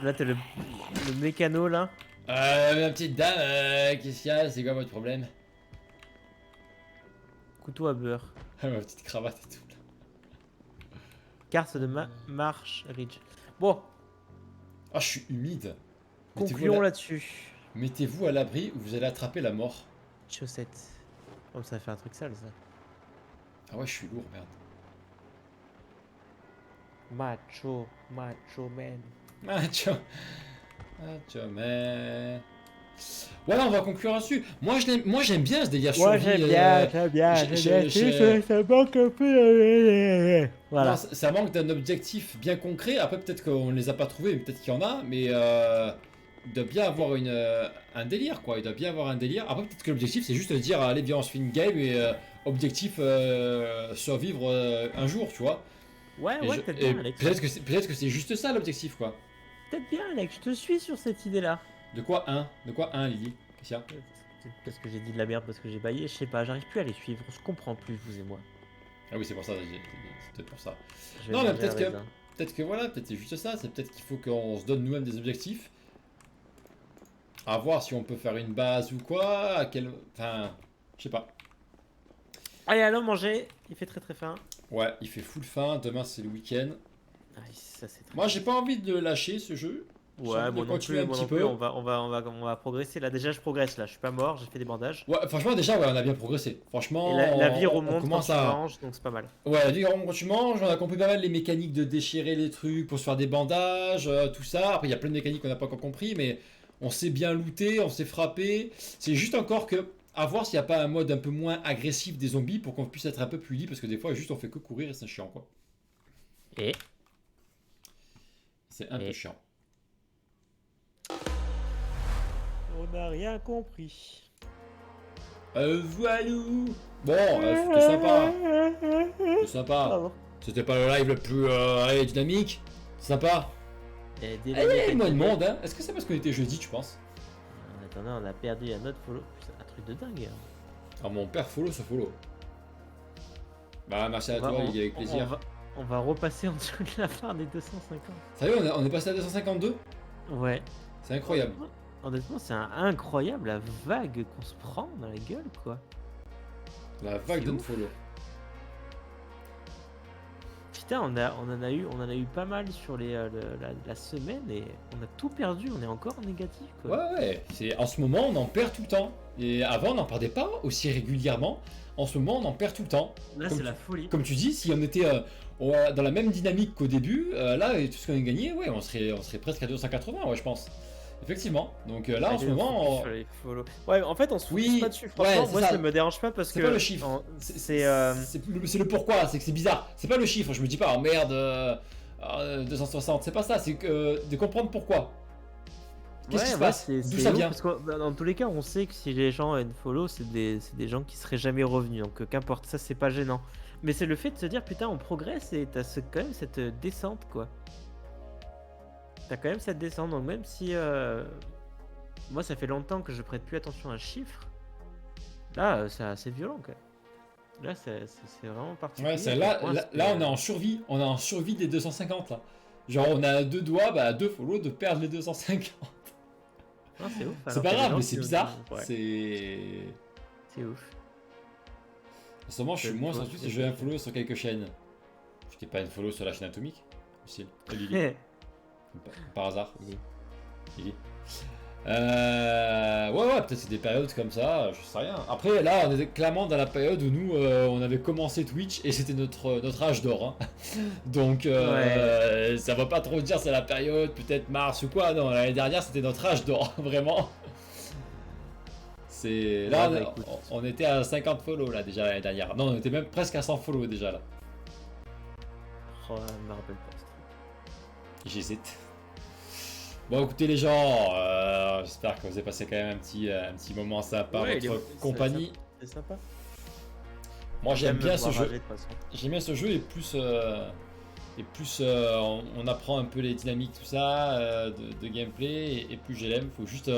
là t'es le mécano là. Ma petite dame, qu'est-ce qu'il y a? C'est quoi votre problème? Couteau à beurre. Ma petite cravate et tout. Là. Carte de Marsh Ridge. Bon, Ah, je suis humide. concluons là-dessus. Mettez-vous à l'abri ou vous allez attraper la mort. Chaussettes. Oh, ça fait un truc sale ça. Ah ouais, je suis lourd, merde. Macho man. Macho. Macho, mais... Ouais, on va conclure là-dessus. Moi, j'aime bien ce délire Moi survie. j'aime bien, ça manque un peu. Voilà. Non, ça manque d'un objectif bien concret. Après, peut-être qu'on ne les a pas trouvés, peut-être qu'il y en a, mais il doit bien avoir un délire, quoi. Il doit bien avoir un délire. Après, peut-être que l'objectif, c'est juste de dire, allez, viens, on se fait une game et objectif survivre un jour, tu vois. Ouais, Et ouais, je- peut-être et bien, Alex. peut-être que c'est juste ça l'objectif, quoi. Peut-être bien, Alex, je te suis sur cette idée-là. De quoi un? De quoi un, Lily? Qu'est-ce qu'il y a? Peut-être parce que j'ai dit de la merde, parce que j'ai baillé, je sais pas, j'arrive plus à les suivre, on se comprend plus, vous et moi. Ah oui, c'est pour ça, c'est peut-être pour ça. Je vais Non, mais manger un raisin. peut-être que voilà, peut-être c'est juste ça. C'est peut-être qu'il faut qu'on se donne nous-mêmes des objectifs. À voir si on peut faire une base ou quoi. À quel... Enfin, je sais pas. Allez, allons manger, il fait très très faim. Ouais, il fait full faim. Demain, c'est le week-end. Ah, ça c'est très Moi, j'ai pas envie de lâcher ce jeu. J'ai Ouais, envie de moi non continuer plus, un moi petit non plus, peu. on va progresser là. Déjà, je progresse là, je suis pas mort, j'ai fait des bandages. Ouais, franchement, déjà, ouais, on a bien progressé. Franchement, Et la vie on remonte quand commence tu à. manges, donc c'est pas mal. Ouais, la vie quand tu manges, on a compris pas mal les mécaniques de déchirer les trucs pour se faire des bandages, tout ça. Après, il y a plein de mécaniques qu'on n'a pas encore compris, mais on s'est bien looté, on s'est frappé. C'est juste encore que à voir s'il n'y a pas un mode un peu moins agressif des zombies pour qu'on puisse être un peu plus libre, parce que des fois, juste on fait que courir et c'est chiant, quoi. Et C'est un peu chiant. on n'a rien compris. Voilou. Bon, c'était sympa. C'était sympa. Bravo. C'était pas le live le plus allez, dynamique. Sympa. Et Il y a moins de monde, hein. Est-ce que c'est parce qu'on était jeudi, tu penses? En attendant, on a perdu un autre follow. Putain, un truc de dingue. Hein. Ah, mon père follow ce follow. Bah, merci à On va- toi, on- il avec plaisir. On va repasser en dessous de la fin des 250. Sérieux, on est passé à 252? Ouais. C'est incroyable. Honnêtement, c'est incroyable la vague qu'on se prend dans la gueule, quoi. La vague C'est d'un ouf. follow. Putain, on en a eu pas mal sur la semaine et on a tout perdu, on est encore en négatif, quoi. Ouais, ouais. En ce moment, on en perd tout le temps. Et avant, on n'en perdait pas aussi régulièrement. En ce moment, on en perd tout le temps. Là, Comme c'est la folie. Comme tu dis, si on était dans la même dynamique qu'au début, là, et tout ce qu'on a gagné, ouais, on serait presque à 280, ouais, je pense. Effectivement. Donc là, en ce moment, Sur les follow. Ouais, en fait, on se fout Oui, pas dessus. ouais, Franchement, c'est moi, ça. ça me dérange pas parce c'est que. pas le chiffre. C'est le pourquoi, c'est que c'est bizarre. C'est pas le chiffre, je me dis pas, oh merde, 260, c'est pas ça, c'est de comprendre pourquoi. Qu'est-ce qui se passe? D'où ça vient? Parce que dans tous les cas, on sait que si les gens follow, c'est des gens qui seraient jamais revenus. Donc qu'importe, ça c'est pas gênant. Mais c'est le fait de se dire putain, on progresse et t'as quand même cette descente, quoi. T'as quand même cette descente. Donc même si moi ça fait longtemps que je prête plus attention à un chiffre, là c'est assez violent, quoi. Là c'est vraiment particulier. Ouais, là on est en survie. On est en survie des 250 là. Genre on a deux doigts, bah deux follow de perdre les 250. Non, c'est ouf. C'est alors pas qu'il y a des grave, gens mais qui c'est ont- bizarre. Ouais, C'est. c'est ouf. En ce moment, je suis C'est moins faux, sensible c'est si je vais un faux. follow sur quelques chaînes. Je t'ai pas une follow sur la chaîne Atomique aussi. Lily, par hasard. Lily. Ouais, peut-être c'est des périodes comme ça, je sais rien. Après, là, on est clairement dans la période où nous, on avait commencé Twitch et c'était notre âge d'or. Hein. Donc, ça va pas trop dire c'est la période, peut-être mars ou quoi. Non, l'année dernière, c'était notre âge d'or, vraiment. C'est là, Ouais, bah, écoute. on était à 50 follow là déjà l'année dernière. Non, on était même presque à 100 follow déjà là. Oh, je me rappelle pas ce truc. J'hésite. Bon, écoutez les gens, j'espère que vous avez passé quand même un petit moment sympa en Ouais, votre compagnie. C'est sympa. Moi j'aime bien ce jeu. De toute façon. J'aime bien ce jeu et plus on apprend un peu les dynamiques tout ça de gameplay et plus je l'aime. Faut juste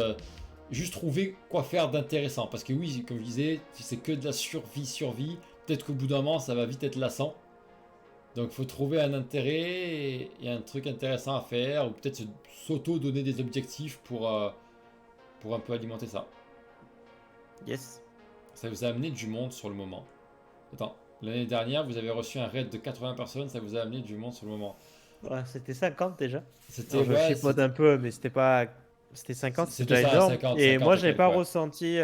juste trouver quoi faire d'intéressant. Parce que oui, comme je disais, si c'est que de la survie, peut-être qu'au bout d'un moment, ça va vite être lassant. Donc il faut trouver un intérêt et un truc intéressant à faire, ou peut-être s'auto-donner des objectifs pour un peu alimenter ça. Yes. Ça vous a amené du monde sur le moment. Attends, l'année dernière, vous avez reçu un raid de 80 personnes, ça vous a amené du monde sur le moment. Voilà, c'était 50 déjà. C'était Alors, je ouais, chipote un peu, mais c'était pas. C'était 50, c'était c'était ça, énorme. 50, Et 50 moi, et j'avais quelques, pas ouais. ressenti.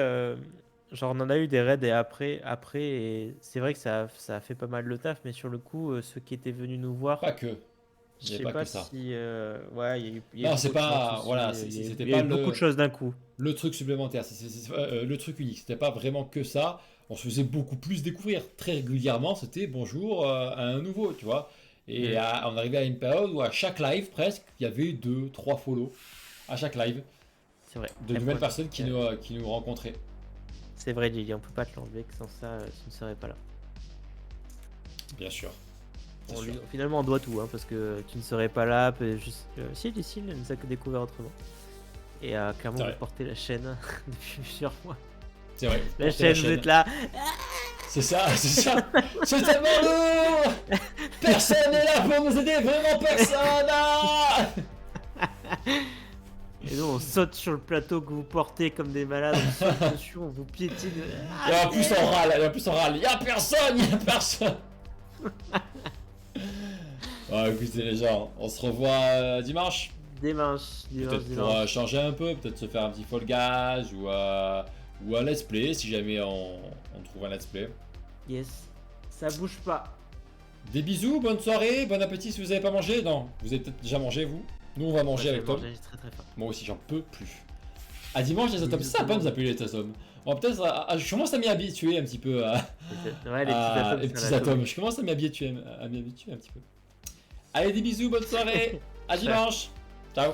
Genre, on en a eu des raids et après, et c'est vrai que ça a fait pas mal le taf, mais sur le coup, ceux qui étaient venus nous voir, Pas que. Il je n'y avait sais pas pas que ça. si. Ouais, il y a eu Non, c'est beaucoup de chance pas. aussi. Voilà, Il c'était y a eu pas beaucoup de choses d'un coup. le truc supplémentaire, le truc unique. C'était pas vraiment que ça. On se faisait beaucoup plus découvrir. Très régulièrement, c'était bonjour à un nouveau, tu vois. Et Mm. on arrivait à une période où à chaque live, presque, il y avait 2, 3 follow. À chaque live. C'est vrai. De Très nouvelles pointu. personnes qui nous rencontraient. C'est vrai, Lily, on peut pas te l'enlever que sans ça, tu ne serais pas là. Bien sûr. C'est sûr. Finalement, on doit tout, hein, parce que tu ne serais pas là. Si, Lucille ne nous a que découvert autrement. Et clairement, C'est vous vrai. portez la chaîne depuis plusieurs mois. C'est vrai. La portez chaîne, vous êtes là. C'est ça, c'est ça. C'est tellement lourd. Personne n'est là pour nous aider, vraiment personne. Ah Et nous, on saute sur le plateau que vous portez comme des malades. On saute dessus, on vous piétine. Et en plus on râle, y a personne. Écoutez les gens, on se revoit dimanche. Dimanche. Peut-être pour changer un peu, peut-être se faire un petit Fall Guys ou un let's play si jamais on trouve un let's play. Yes. Ça bouge pas. Des bisous, bonne soirée, bon appétit si vous n'avez pas mangé. Non, vous avez peut-être déjà mangé vous. Nous on va manger avec Tom. Très très fort. Moi aussi j'en peux plus. À dimanche les atomes, c'est sympa de nous appeler les atomes. On va peut-être. Je commence à m'y habituer un petit peu Ouais, les petits atomes. les petits atomes. Je commence à m'y habituer un petit peu. Allez des bisous, bonne soirée. À dimanche. Ciao.